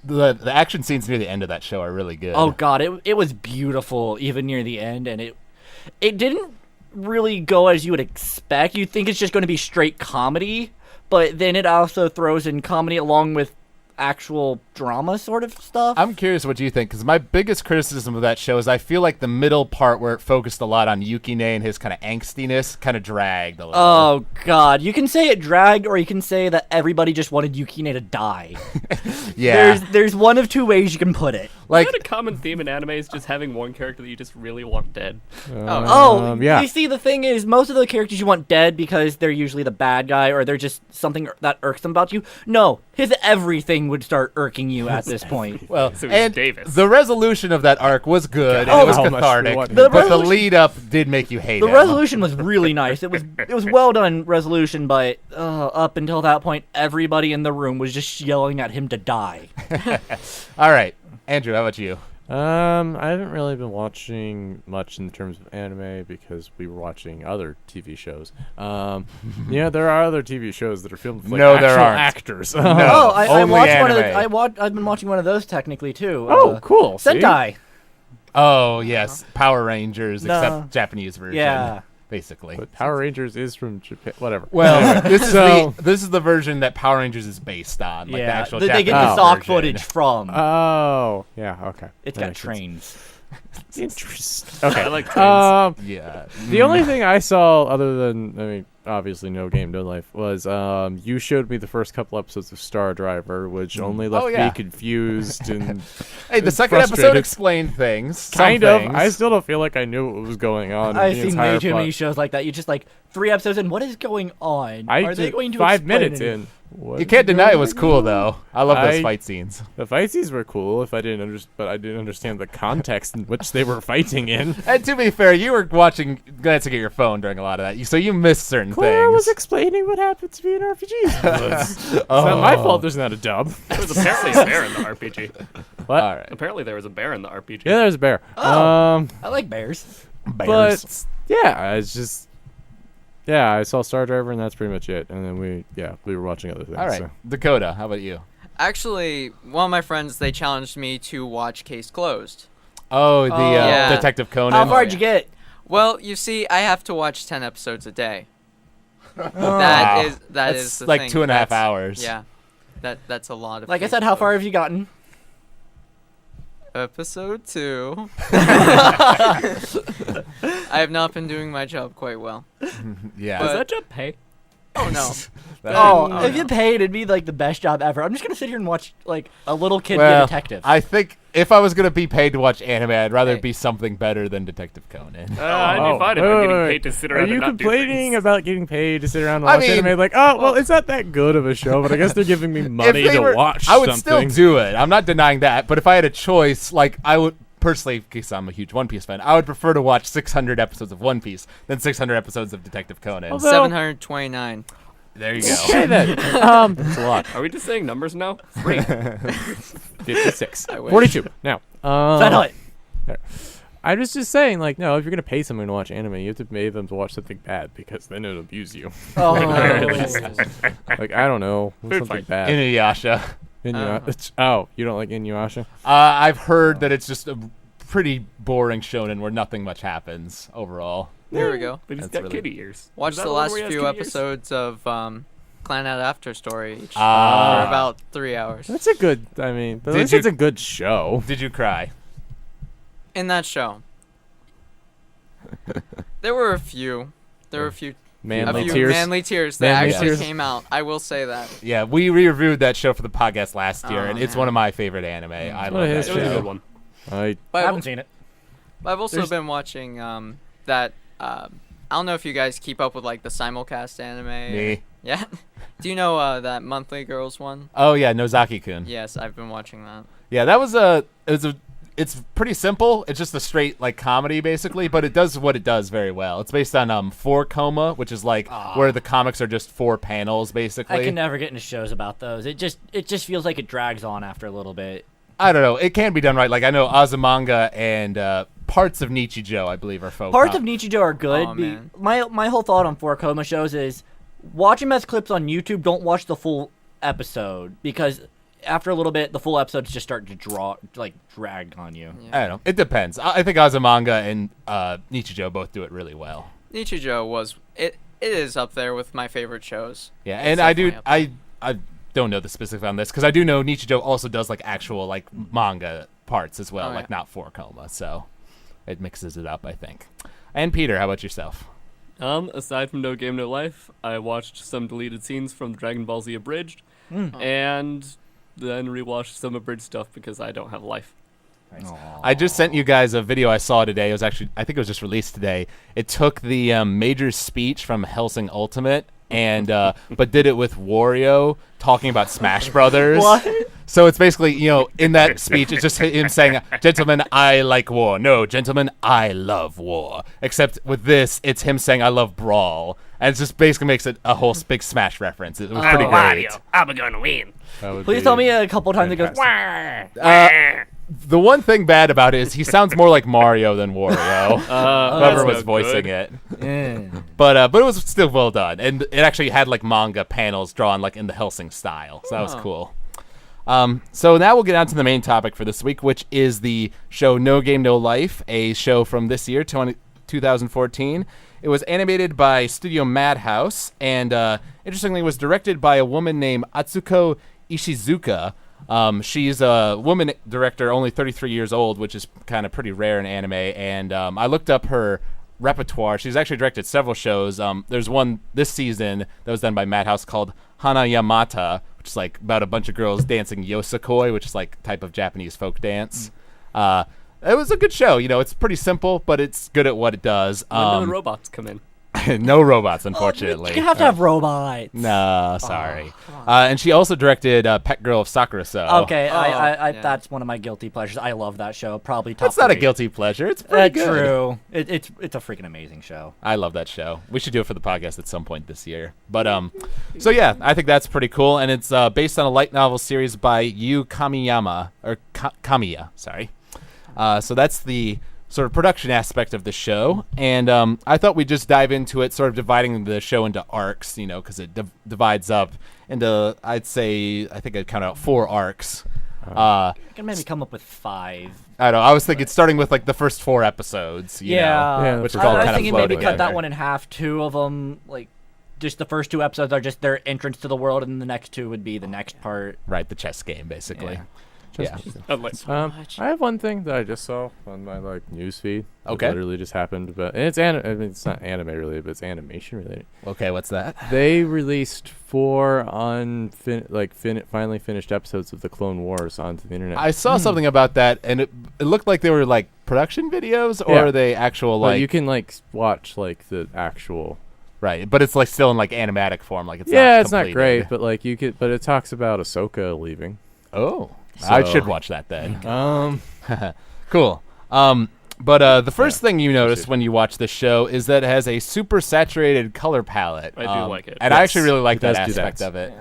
[SPEAKER 1] the action scenes near the end of that show are really good.
[SPEAKER 5] Oh god, it was beautiful even near the end, and it didn't really go as you would expect. You'd think it's just going to be straight comedy, but then it also throws in comedy along with actual drama sort of stuff.
[SPEAKER 1] I'm curious what you think, because my biggest criticism of that show is I feel like the middle part where it focused a lot on Yukine and his kind of angstiness kind of dragged a little.
[SPEAKER 5] Oh god, you can say it dragged, or you can say that everybody just wanted Yukine to die.
[SPEAKER 1] Yeah.
[SPEAKER 5] There's one of two ways you can put it.
[SPEAKER 1] Like,
[SPEAKER 2] Is that a common theme in anime is just having one character that you just really want dead?
[SPEAKER 4] Yeah.
[SPEAKER 5] You see, the thing is, most of the characters you want dead because they're usually the bad guy or they're just something that irks them about you. No, his everything would start irking you at this point.
[SPEAKER 1] well,
[SPEAKER 2] So he's
[SPEAKER 1] and
[SPEAKER 2] Davis.
[SPEAKER 1] the resolution of that arc was good.
[SPEAKER 4] God,
[SPEAKER 1] and it was
[SPEAKER 4] how much we
[SPEAKER 1] cathartic,
[SPEAKER 4] wanted
[SPEAKER 1] but
[SPEAKER 5] him.
[SPEAKER 1] the
[SPEAKER 5] resolution-
[SPEAKER 1] lead up did make you hate
[SPEAKER 5] The
[SPEAKER 1] him.
[SPEAKER 5] resolution was really nice. It was well done resolution, but up until that point, everybody in the room was just yelling at him to die.
[SPEAKER 1] All right, Andrew, how about you?
[SPEAKER 4] I haven't really been watching much in terms of anime because we were watching other TV shows. Yeah, there are other TV shows that are filmed with like,
[SPEAKER 1] No, there
[SPEAKER 4] actual
[SPEAKER 1] aren't.
[SPEAKER 4] actors.
[SPEAKER 1] No.
[SPEAKER 5] Oh, I
[SPEAKER 1] only
[SPEAKER 5] watched one of
[SPEAKER 1] anime.
[SPEAKER 5] the. I've been watching one of those technically too.
[SPEAKER 4] Oh, cool. See?
[SPEAKER 5] Sentai.
[SPEAKER 1] Oh yes, Power Rangers,
[SPEAKER 5] No.
[SPEAKER 1] except Japanese version.
[SPEAKER 5] Yeah.
[SPEAKER 1] Basically.
[SPEAKER 4] But Power Rangers is from Japan. Whatever.
[SPEAKER 1] Well, this is
[SPEAKER 4] So-
[SPEAKER 1] this is the version that Power Rangers is based on, like the
[SPEAKER 5] Yeah,
[SPEAKER 1] actual
[SPEAKER 5] they get the
[SPEAKER 1] Japanese
[SPEAKER 5] stock
[SPEAKER 1] version.
[SPEAKER 5] footage from.
[SPEAKER 4] Oh, yeah. Okay.
[SPEAKER 5] It's
[SPEAKER 4] That
[SPEAKER 5] got
[SPEAKER 4] makes sense.
[SPEAKER 5] trains.
[SPEAKER 4] Interesting. Okay.
[SPEAKER 2] I like trains.
[SPEAKER 1] Yeah.
[SPEAKER 4] The only thing I saw, other than, I mean, obviously no game, no life, was you showed me the first couple episodes of Star Driver, which only left
[SPEAKER 1] Oh, yeah.
[SPEAKER 4] me confused and
[SPEAKER 1] Hey, the
[SPEAKER 4] and
[SPEAKER 1] second episode
[SPEAKER 4] frustrated.
[SPEAKER 1] explained things. some
[SPEAKER 4] kind of.
[SPEAKER 1] things.
[SPEAKER 4] I still don't feel like I knew what was going on. in
[SPEAKER 5] I've
[SPEAKER 4] the
[SPEAKER 5] seen
[SPEAKER 4] entire
[SPEAKER 5] way too
[SPEAKER 4] plot.
[SPEAKER 5] many shows like that. You just like 3 episodes in. What is going on?
[SPEAKER 4] I
[SPEAKER 5] Are they
[SPEAKER 4] did
[SPEAKER 5] going to
[SPEAKER 4] 5
[SPEAKER 5] explain
[SPEAKER 4] minutes
[SPEAKER 5] it?
[SPEAKER 4] in. What
[SPEAKER 1] You can't
[SPEAKER 4] is
[SPEAKER 1] deny it was
[SPEAKER 4] going
[SPEAKER 1] cool
[SPEAKER 4] on?
[SPEAKER 1] though. I love those
[SPEAKER 4] I-
[SPEAKER 1] fight scenes.
[SPEAKER 4] The fight scenes were cool if I didn't but I didn't understand the context in which they were fighting in.
[SPEAKER 1] And to be fair, you were glancing at your phone during a lot of that, so you missed certain
[SPEAKER 4] Claire
[SPEAKER 1] things.
[SPEAKER 4] was explaining what happens to me in RPGs. It's not my fault there's not a dub.
[SPEAKER 2] There was apparently a bear in the RPG.
[SPEAKER 4] What?
[SPEAKER 1] All right.
[SPEAKER 2] Apparently there was a bear in the RPG.
[SPEAKER 4] Yeah, there's a bear.
[SPEAKER 5] Oh. I like bears.
[SPEAKER 1] Bears.
[SPEAKER 4] But yeah, it's just I saw Star Driver and that's pretty much it. And then we were watching other things.
[SPEAKER 1] All right,
[SPEAKER 4] so.
[SPEAKER 1] Dakota, how about you?
[SPEAKER 3] Actually, one of my friends, they challenged me to watch Case Closed.
[SPEAKER 1] Oh, the
[SPEAKER 3] Yeah.
[SPEAKER 1] Detective Conan.
[SPEAKER 5] How far'd you get?
[SPEAKER 3] Well, you see, I have to watch 10 episodes a day.
[SPEAKER 1] Wow.
[SPEAKER 3] That is
[SPEAKER 1] That's
[SPEAKER 3] the
[SPEAKER 1] like
[SPEAKER 3] thing.
[SPEAKER 1] 2.5
[SPEAKER 3] That's-
[SPEAKER 1] hours.
[SPEAKER 3] Yeah. That's a lot of
[SPEAKER 5] Like I
[SPEAKER 3] Case
[SPEAKER 5] said, how far
[SPEAKER 3] Closed.
[SPEAKER 5] have you gotten?
[SPEAKER 3] Episode 2. I have not been doing my job quite well.
[SPEAKER 1] Yeah.
[SPEAKER 2] Does
[SPEAKER 3] But-
[SPEAKER 2] that job pay?
[SPEAKER 3] Oh no.
[SPEAKER 1] That's-
[SPEAKER 5] Oh,
[SPEAKER 3] Oh,
[SPEAKER 5] if
[SPEAKER 3] no.
[SPEAKER 5] you paid, it'd be like the best job ever. I'm just gonna sit here and watch like a little kid be
[SPEAKER 1] well,
[SPEAKER 5] a detective.
[SPEAKER 1] I think if I was gonna be paid to watch anime, I'd rather it
[SPEAKER 3] Hey.
[SPEAKER 1] be something better than Detective Conan.
[SPEAKER 2] I'd
[SPEAKER 4] Oh,
[SPEAKER 2] be fine if
[SPEAKER 4] wait,
[SPEAKER 2] I'm
[SPEAKER 4] wait,
[SPEAKER 2] getting
[SPEAKER 4] wait.
[SPEAKER 2] paid to sit
[SPEAKER 4] Are
[SPEAKER 2] around
[SPEAKER 4] you
[SPEAKER 2] and not do
[SPEAKER 4] complaining
[SPEAKER 2] things.
[SPEAKER 4] about getting paid to sit around and
[SPEAKER 1] I
[SPEAKER 4] watch
[SPEAKER 1] mean-
[SPEAKER 4] anime? Like, oh, well, it's not that good of a show, but I guess they're giving me money
[SPEAKER 1] If they
[SPEAKER 4] to
[SPEAKER 1] were-
[SPEAKER 4] watch
[SPEAKER 1] I would
[SPEAKER 4] something.
[SPEAKER 1] still do it. I'm not denying that. But if I had a choice, like I would personally, because I'm a huge One Piece fan, I would prefer to watch 600 episodes of One Piece than 600 episodes of Detective Conan.
[SPEAKER 4] Although-
[SPEAKER 3] 729.
[SPEAKER 1] There you go.
[SPEAKER 4] Okay, then. That's a lot.
[SPEAKER 2] Are we just saying numbers now? 3.
[SPEAKER 4] 56.
[SPEAKER 3] I wish.
[SPEAKER 4] 42. Now,
[SPEAKER 5] That hut.
[SPEAKER 4] I was just saying, like, no, if you're going to pay someone to watch anime, you have to pay them to watch something bad because then it'll abuse you.
[SPEAKER 5] Oh.
[SPEAKER 4] Like, I don't know.
[SPEAKER 2] Food
[SPEAKER 4] Something
[SPEAKER 2] fight.
[SPEAKER 4] bad.
[SPEAKER 1] Inuyasha.
[SPEAKER 4] Oh, you don't like Inuyasha?
[SPEAKER 1] I've heard that it's just a pretty boring shonen where nothing much happens overall.
[SPEAKER 3] There we go.
[SPEAKER 2] But he's
[SPEAKER 1] That's
[SPEAKER 2] got
[SPEAKER 1] really-
[SPEAKER 2] kitty ears.
[SPEAKER 3] Watch
[SPEAKER 2] Is that
[SPEAKER 3] the
[SPEAKER 2] one
[SPEAKER 3] last
[SPEAKER 2] where he has
[SPEAKER 3] few
[SPEAKER 2] kitty ears?
[SPEAKER 3] episodes of Clan Out After Story each
[SPEAKER 1] Ah.
[SPEAKER 3] for about 3 hours.
[SPEAKER 4] That's a good, I mean, at
[SPEAKER 1] Did
[SPEAKER 4] least
[SPEAKER 1] you-
[SPEAKER 4] it's a good show.
[SPEAKER 1] Did you cry?
[SPEAKER 3] In that show. There were a few. There were a few
[SPEAKER 4] Manly tears.
[SPEAKER 3] manly tears that
[SPEAKER 4] Manly
[SPEAKER 3] actually
[SPEAKER 4] tears.
[SPEAKER 3] came out. I will say that.
[SPEAKER 1] Yeah, we reviewed that show for the podcast last year,
[SPEAKER 3] Oh,
[SPEAKER 1] and it's
[SPEAKER 3] man.
[SPEAKER 1] one of my favorite anime. I
[SPEAKER 4] What
[SPEAKER 1] love
[SPEAKER 4] a
[SPEAKER 1] that
[SPEAKER 2] It was a
[SPEAKER 4] show.
[SPEAKER 2] good one.
[SPEAKER 4] I
[SPEAKER 3] But
[SPEAKER 5] I
[SPEAKER 3] I've,
[SPEAKER 5] haven't seen it.
[SPEAKER 3] I've also
[SPEAKER 5] There's-
[SPEAKER 3] been watching that. I don't know if you guys keep up with like the simulcast anime.
[SPEAKER 1] Me.
[SPEAKER 3] Yeah. Do you know that Monthly Girls one?
[SPEAKER 1] Oh yeah, Nozaki-kun.
[SPEAKER 3] Yes, I've been watching that.
[SPEAKER 1] Yeah, that was it's pretty simple. It's just a straight like comedy basically, but it does what it does very well. It's based on 4 Coma, which is like where the comics are just 4 panels basically.
[SPEAKER 5] I can never get into shows about those. It just feels like it drags on after a little bit.
[SPEAKER 1] I don't know. It can be done right. Like I know Azumanga and parts of Nichijou, I believe, are folk.
[SPEAKER 5] Parts of Nichijou are good.
[SPEAKER 3] Aw, man.
[SPEAKER 5] My whole thought on 4 Coma shows is watch them as clips on YouTube. Don't watch the full episode because after a little bit, the full episodes just start to drag on you.
[SPEAKER 3] Yeah.
[SPEAKER 1] I don't know. It depends. I think Azumanga and Nichijou both do it really well.
[SPEAKER 3] Nichijou was it. It is up there with my favorite shows.
[SPEAKER 1] Yeah,
[SPEAKER 3] It's
[SPEAKER 1] and I do.
[SPEAKER 3] definitely
[SPEAKER 1] I don't know the specifics on this because I do know Nichijou also does like actual like manga parts as well,
[SPEAKER 3] Oh,
[SPEAKER 1] like
[SPEAKER 3] yeah.
[SPEAKER 1] not 4 Coma. So it mixes it up, I think. And Peter, how about yourself?
[SPEAKER 2] Aside from No Game No Life, I watched some deleted scenes from Dragon Ball Z Abridged, and then rewatched some abridged stuff because I don't have life.
[SPEAKER 1] I just sent you guys a video I saw today. It was actually, I think it was just released today. It took the Major's speech from Hellsing Ultimate and but did it with Wario talking about Smash Brothers.
[SPEAKER 5] What?
[SPEAKER 1] So it's basically, in that speech, it's just him saying, "Gentlemen, I like war. No, gentlemen, I love war." Except with this, it's him saying, "I love brawl," and it just basically makes it a whole big Smash reference. It was pretty great.
[SPEAKER 2] I'm gonna win.
[SPEAKER 5] Please tell me a couple times it goes.
[SPEAKER 1] The one thing bad about it is he sounds more like Mario than Wario. Whoever was voicing it. But it was still well done, and it actually had like manga panels drawn like in the Hellsing style, so that was cool. So now we'll get on to the main topic for this week, which is the show No Game No Life, a show from this year, 2014. It was animated by Studio Madhouse, and interestingly, was directed by a woman named Atsuko Ishizuka. She's a woman director, only 33 years old, which is kind of pretty rare in anime. And I looked up her repertoire. She's actually directed several shows. There's one this season that was done by Madhouse called Hana Yamata, which is like about a bunch of girls dancing yosakoi, which is like type of Japanese folk dance. It was a good show. It's pretty simple, but it's good at what it does.
[SPEAKER 2] When do the robots come in?
[SPEAKER 1] No robots, unfortunately.
[SPEAKER 5] You have to have robots.
[SPEAKER 1] No, sorry. And she also directed Pet Girl of Sakura-so.
[SPEAKER 5] Okay, I
[SPEAKER 3] yeah.
[SPEAKER 5] that's one of my guilty pleasures. I love that show. Probably top.
[SPEAKER 1] That's not a
[SPEAKER 5] 3.
[SPEAKER 1] guilty pleasure. It's pretty good.
[SPEAKER 5] True. It's a freaking amazing show.
[SPEAKER 1] I love that show. We should do it for the podcast at some point this year. But so yeah, I think that's pretty cool, and it's based on a light novel series by Yu Kamiyama or Kamiya. Sorry. So that's the sort of production aspect of the show, and I thought we'd just dive into it, sort of dividing the show into arcs, because it divides up into, I think I'd count out 4 arcs.
[SPEAKER 5] I can maybe come up with 5.
[SPEAKER 1] I don't know. I was thinking starting with like the first 4 episodes,
[SPEAKER 5] Yeah.
[SPEAKER 1] which is
[SPEAKER 4] I
[SPEAKER 1] all
[SPEAKER 5] I
[SPEAKER 1] kind of
[SPEAKER 5] think you
[SPEAKER 1] flow
[SPEAKER 5] maybe
[SPEAKER 1] together.
[SPEAKER 5] cut that one in half. 2 of them, like, just the first 2 episodes are just their entrance to the world, and the next 2 would be the next part.
[SPEAKER 1] Right, the chess game, basically. Yeah.
[SPEAKER 2] Unless
[SPEAKER 4] I have one thing that I just saw on my news feed.
[SPEAKER 1] Okay.
[SPEAKER 4] It literally just happened, but and it's not anime related, but it's animation related.
[SPEAKER 1] Okay, what's that?
[SPEAKER 4] They released 4 finally finished episodes of the Clone Wars onto the internet.
[SPEAKER 1] I saw something about that, and it looked like they were like production videos, or
[SPEAKER 4] Yeah.
[SPEAKER 1] are they actual
[SPEAKER 4] Well,
[SPEAKER 1] like?
[SPEAKER 4] you can watch the actual.
[SPEAKER 1] Right, but it's like still in like animatic form, like it's
[SPEAKER 4] Yeah,
[SPEAKER 1] not
[SPEAKER 4] it's not
[SPEAKER 1] completed.
[SPEAKER 4] great, but you could. But it talks about Ahsoka leaving.
[SPEAKER 1] Oh, I
[SPEAKER 4] So-
[SPEAKER 1] should watch that then. Cool. But the first thing you notice when you watch this show is that it has a super saturated color palette.
[SPEAKER 2] I do like it.
[SPEAKER 1] and I
[SPEAKER 4] Yes,
[SPEAKER 1] actually really like
[SPEAKER 4] it
[SPEAKER 1] that
[SPEAKER 4] does do
[SPEAKER 1] aspect
[SPEAKER 4] that.
[SPEAKER 1] of it.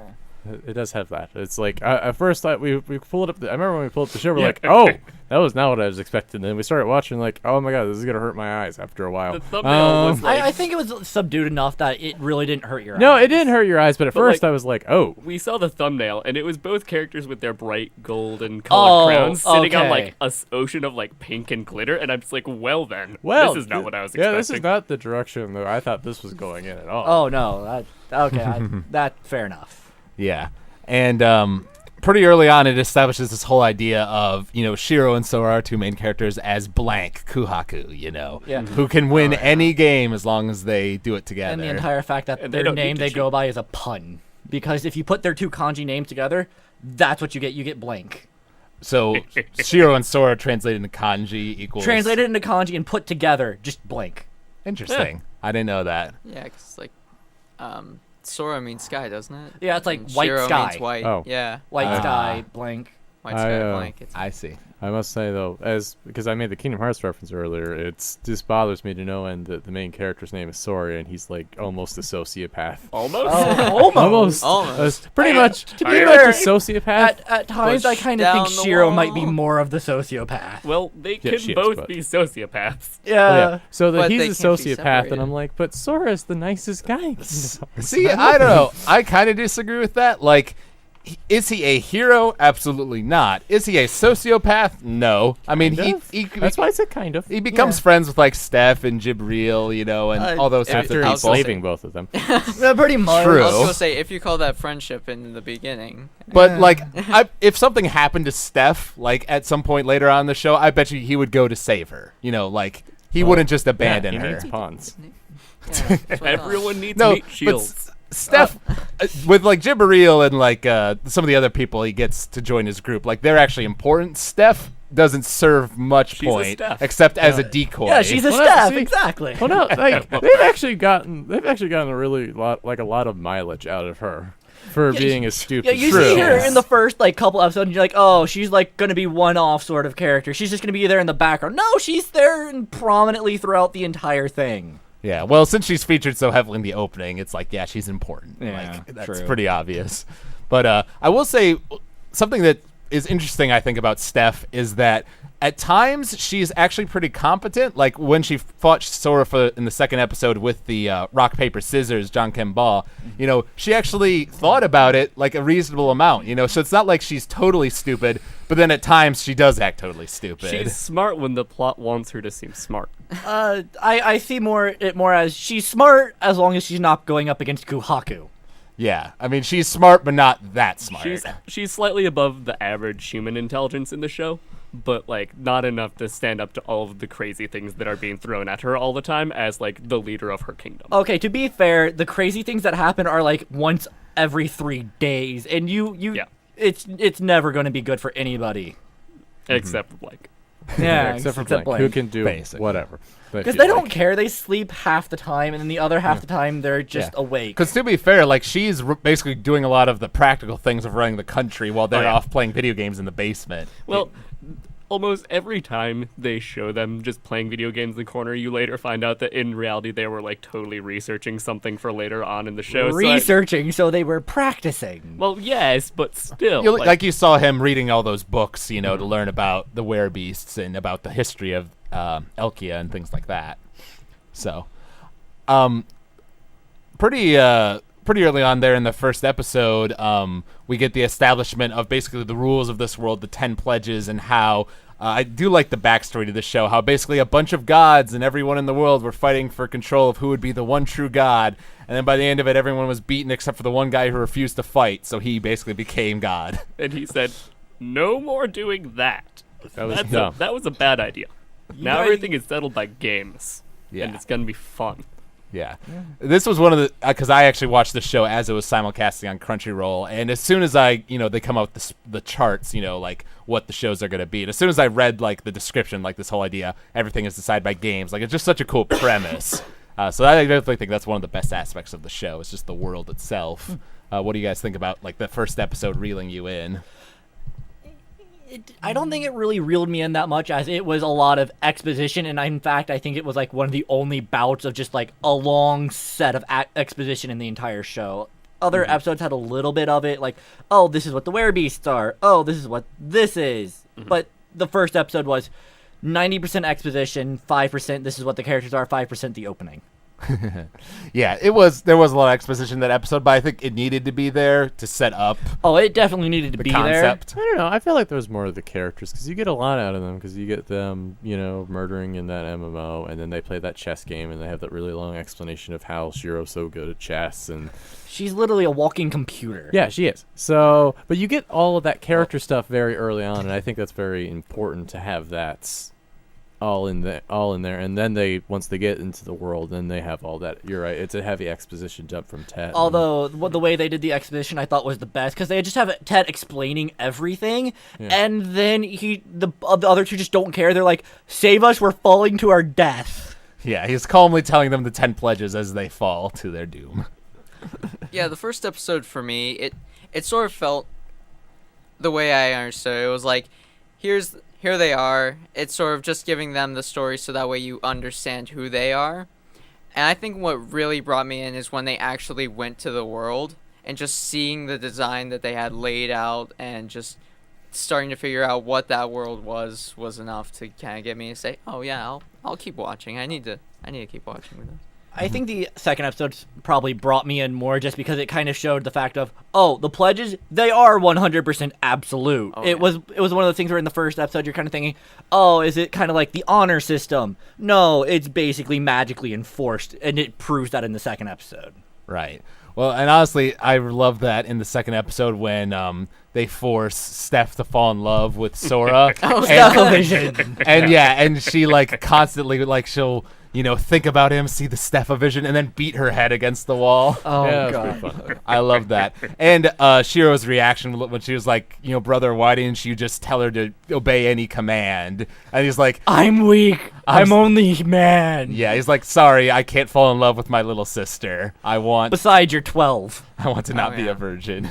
[SPEAKER 4] It does have that. It's like at first we pulled up. I remember when we pulled up the show, we're like, oh, that was not what I was expecting. And then we started watching, like, oh my god, this is gonna hurt my eyes after a while.
[SPEAKER 2] the thumbnail was like,
[SPEAKER 5] I think it was subdued enough that it really didn't hurt your
[SPEAKER 4] No,
[SPEAKER 5] eyes.
[SPEAKER 4] it didn't hurt your eyes, but at
[SPEAKER 2] But,
[SPEAKER 4] first
[SPEAKER 2] like-
[SPEAKER 4] I was like, oh,
[SPEAKER 2] we saw the thumbnail, and it was both characters with their bright gold and colored crowns sitting on
[SPEAKER 5] okay.
[SPEAKER 2] like a ocean of like pink and glitter, and I'm just like, well then,
[SPEAKER 4] well,
[SPEAKER 2] this is not what I was expecting.
[SPEAKER 4] Yeah, this is not the direction that I thought this was going in at all.
[SPEAKER 5] Oh no. That fair enough.
[SPEAKER 1] Yeah, and pretty early on, it establishes this whole idea of Shiro and Sora, our 2 main characters, as blank Kuhaku.
[SPEAKER 5] Yeah.
[SPEAKER 1] Who can win any game as long as they do it together.
[SPEAKER 5] And the entire fact that
[SPEAKER 2] And they
[SPEAKER 5] their
[SPEAKER 2] don't need
[SPEAKER 5] name
[SPEAKER 2] to
[SPEAKER 5] they
[SPEAKER 2] cheat.
[SPEAKER 5] go by is a pun. Because if you put their 2 kanji names together, that's what you get. You get blank.
[SPEAKER 1] So Shiro and Sora translated into kanji equals
[SPEAKER 5] Translated into kanji and put together, just blank.
[SPEAKER 1] Interesting. I didn't know that.
[SPEAKER 3] Yeah, because Sora means sky, doesn't it?
[SPEAKER 5] Yeah, it's like
[SPEAKER 3] And
[SPEAKER 5] white
[SPEAKER 3] Shiro
[SPEAKER 5] sky.
[SPEAKER 3] means white.
[SPEAKER 4] Oh.
[SPEAKER 3] Yeah,
[SPEAKER 5] White
[SPEAKER 1] Ah.
[SPEAKER 5] sky, blank.
[SPEAKER 3] white sky
[SPEAKER 4] I,
[SPEAKER 3] blank. It's
[SPEAKER 1] I see.
[SPEAKER 4] I must say though, because I made the Kingdom Hearts reference earlier, it just bothers me to no end that the main character's name is Sora and he's like almost a sociopath.
[SPEAKER 2] Almost.
[SPEAKER 5] Almost.
[SPEAKER 3] Almost.
[SPEAKER 4] Pretty much
[SPEAKER 5] To be
[SPEAKER 2] Are you-
[SPEAKER 4] a
[SPEAKER 5] fair,
[SPEAKER 4] sociopath.
[SPEAKER 5] at times I
[SPEAKER 3] Push
[SPEAKER 5] kind of think
[SPEAKER 3] down the
[SPEAKER 5] Shiro might be
[SPEAKER 3] wall.
[SPEAKER 5] more of the sociopath.
[SPEAKER 2] Well, they
[SPEAKER 4] Yeah,
[SPEAKER 2] can
[SPEAKER 4] she is,
[SPEAKER 2] both
[SPEAKER 4] but-
[SPEAKER 2] be sociopaths.
[SPEAKER 5] Yeah.
[SPEAKER 4] So that
[SPEAKER 3] But they
[SPEAKER 4] he's a
[SPEAKER 3] can't be
[SPEAKER 4] sociopath, and
[SPEAKER 3] separated.
[SPEAKER 4] I'm like, but Sora's the nicest guy.
[SPEAKER 1] See, I don't know. I kind of disagree with that. Like, is he a hero? Absolutely not. Is he a sociopath? No. I mean,
[SPEAKER 4] Kind of.
[SPEAKER 1] he
[SPEAKER 4] That's why I said kind of.
[SPEAKER 1] he becomes friends with like Steph and Jibril, and all those sorts
[SPEAKER 4] After
[SPEAKER 1] of
[SPEAKER 3] I
[SPEAKER 1] people.
[SPEAKER 3] was gonna
[SPEAKER 4] enslaving both of them.
[SPEAKER 5] Pretty much.
[SPEAKER 1] True.
[SPEAKER 3] I was gonna say if you call that friendship in the beginning.
[SPEAKER 1] But like, if something happened to Steph, like at some point later on in the show, I bet you he would go to save her. Like he wouldn't just abandon
[SPEAKER 4] he
[SPEAKER 1] her.
[SPEAKER 4] needs pawns.
[SPEAKER 3] Yeah, that's what I thought.
[SPEAKER 2] Everyone needs
[SPEAKER 1] No,
[SPEAKER 2] meat
[SPEAKER 1] but
[SPEAKER 2] shields.
[SPEAKER 1] Steph, with like Jibril and like some of the other people he gets to join his group, like they're actually important. Steph doesn't serve much
[SPEAKER 2] She's a
[SPEAKER 1] point
[SPEAKER 2] staff.
[SPEAKER 1] except as a decoy.
[SPEAKER 5] Yeah, she's a
[SPEAKER 4] Well, no,
[SPEAKER 5] staff,
[SPEAKER 4] see-
[SPEAKER 5] exactly.
[SPEAKER 4] Well, no, like they've actually gotten a really lot of mileage out of her for being a stupid.
[SPEAKER 5] Yeah, you
[SPEAKER 1] True.
[SPEAKER 5] see her
[SPEAKER 1] Yes.
[SPEAKER 5] in the first like couple episodes, and you're like, oh, she's like gonna be one-off sort of character. She's just gonna be there in the background. No, she's there and prominently throughout the entire thing.
[SPEAKER 1] Yeah, well, since she's featured so heavily in the opening, it's like, yeah, she's important.
[SPEAKER 5] Yeah,
[SPEAKER 1] like, that's
[SPEAKER 5] true.
[SPEAKER 1] pretty obvious. But I will say something that is interesting, I think, about Steph is that at times she's actually pretty competent. Like when she fought Sora in the second episode with the rock, paper, scissors, John Ken Ball, she actually thought about it like a reasonable amount, so it's not like she's totally stupid, but then at times she does act totally stupid.
[SPEAKER 2] She's smart when the plot wants her to seem smart.
[SPEAKER 5] I see it more as she's smart as long as she's not going up against Kuhaku.
[SPEAKER 1] Yeah, I mean, she's smart, but not that smart.
[SPEAKER 2] She's slightly above the average human intelligence in the show, but like not enough to stand up to all of the crazy things that are being thrown at her all the time as like the leader of her kingdom.
[SPEAKER 5] Okay, to be fair, the crazy things that happen are like once every 3 days, and
[SPEAKER 2] Yeah.
[SPEAKER 5] it's never going to be good for anybody.
[SPEAKER 2] Except Blake.
[SPEAKER 5] Yeah,
[SPEAKER 4] except for Blank, who can do
[SPEAKER 1] Basically.
[SPEAKER 4] whatever.
[SPEAKER 5] because they don't care. They sleep half the time, and then the other half the time they're just
[SPEAKER 1] Yeah.
[SPEAKER 5] awake.
[SPEAKER 1] Because to be fair, like she's basically doing a lot of the practical things of running the country while they're
[SPEAKER 2] yeah.
[SPEAKER 1] off playing video games in the basement.
[SPEAKER 2] Well, almost every time they show them just playing video games in the corner, you later find out that in reality they were like totally researching something for later on in the show.
[SPEAKER 5] Researching, so they were practicing.
[SPEAKER 2] Well, yes, but still.
[SPEAKER 1] Like you saw him reading all those books, to learn about the werebeasts and about the history of Elkia and things like that. So, pretty early on there in the first episode, we get the establishment of basically the rules of this world, the 10 pledges, and how I do like the backstory to this show, how basically a bunch of gods and everyone in the world were fighting for control of who would be the one true god, and then by the end of it, everyone was beaten except for the one guy who refused to fight, so he basically became god.
[SPEAKER 2] And he said, no more doing that.
[SPEAKER 4] That was dumb.
[SPEAKER 2] That was a bad idea. Now
[SPEAKER 5] know,
[SPEAKER 2] everything is settled by games.
[SPEAKER 1] Yeah.
[SPEAKER 2] And it's going to be fun.
[SPEAKER 1] Yeah. This was one of the, because I actually watched the show as it was simulcasting on Crunchyroll, and as soon as they come out with the charts, like what the shows are going to be, and as soon as I read like the description, like this whole idea, everything is decided by games, like it's just such a cool premise. So I definitely think that's one of the best aspects of the show. It's just the world itself. What do you guys think about like the first episode reeling you in?
[SPEAKER 5] I don't think it really reeled me in that much, as it was a lot of exposition, and in fact, I think it was like one of the only bouts of just like a long set of exposition in the entire show. Other episodes had a little bit of it, like, oh, this is what the werebeasts are. Oh, this is what this is. But the first episode was 90% exposition, 5% this is what the characters are, 5% the opening.
[SPEAKER 1] Yeah, there was a lot of exposition in that episode, but I think it needed to be there to set up
[SPEAKER 5] Oh, it definitely needed to
[SPEAKER 1] the
[SPEAKER 5] be
[SPEAKER 1] concept.
[SPEAKER 4] I don't know. I feel like there was more of the characters because you get a lot out of them because you get them, murdering in that MMO, and then they play that chess game, and they have that really long explanation of how Shiro's so good at chess, and
[SPEAKER 5] there. She's literally a walking computer.
[SPEAKER 4] yeah, she is. So, but you get all of that character stuff very early on, and I think that's very important to have that all in there, and then once they get into the world, then they have all that. You're right, it's a heavy exposition jump from Tet.
[SPEAKER 5] Although the way they did the exposition, I thought was the best, because they just have Ted explaining everything, and then the other two just don't care. They're like, "Save us! We're falling to our death."
[SPEAKER 1] Yeah, he's calmly telling them the 10 pledges as they fall to their doom.
[SPEAKER 3] Yeah, the first episode for me, it sort of felt the way I understood it. It was like, here they are. It's sort of just giving them the story so that way you understand who they are. And I think what really brought me in is when they actually went to the world and just seeing the design that they had laid out and just starting to figure out what that world was enough to kind of get me to say, oh yeah, I'll keep watching. I need to keep watching with this.
[SPEAKER 5] I think the second episode probably brought me in more just because it kind of showed the fact of, oh, the pledges, they are 100% absolute.
[SPEAKER 3] Oh,
[SPEAKER 5] it was one of those things where in the first episode you're kind of thinking, oh, is it kind of like the honor system? No, it's basically magically enforced, and it proves that in the second episode.
[SPEAKER 1] Right. Well, and honestly, I love that in the second episode when they force Steph to fall in love with Sora.
[SPEAKER 5] Television.
[SPEAKER 1] And yeah, and she like constantly like she'll think about him, see the Stepha vision, and then beat her head against the wall.
[SPEAKER 5] Oh
[SPEAKER 4] Yeah,
[SPEAKER 5] god.
[SPEAKER 4] pretty fun.
[SPEAKER 1] I love that. And Shiro's reaction when she was like, brother, why didn't you just tell her to obey any command? And he's like,
[SPEAKER 5] I'm weak. I'm only man.
[SPEAKER 1] yeah, he's like, sorry, I can't fall in love with my little sister. I want
[SPEAKER 5] Besides, you're 12.
[SPEAKER 1] to not be
[SPEAKER 3] yeah.
[SPEAKER 1] a virgin.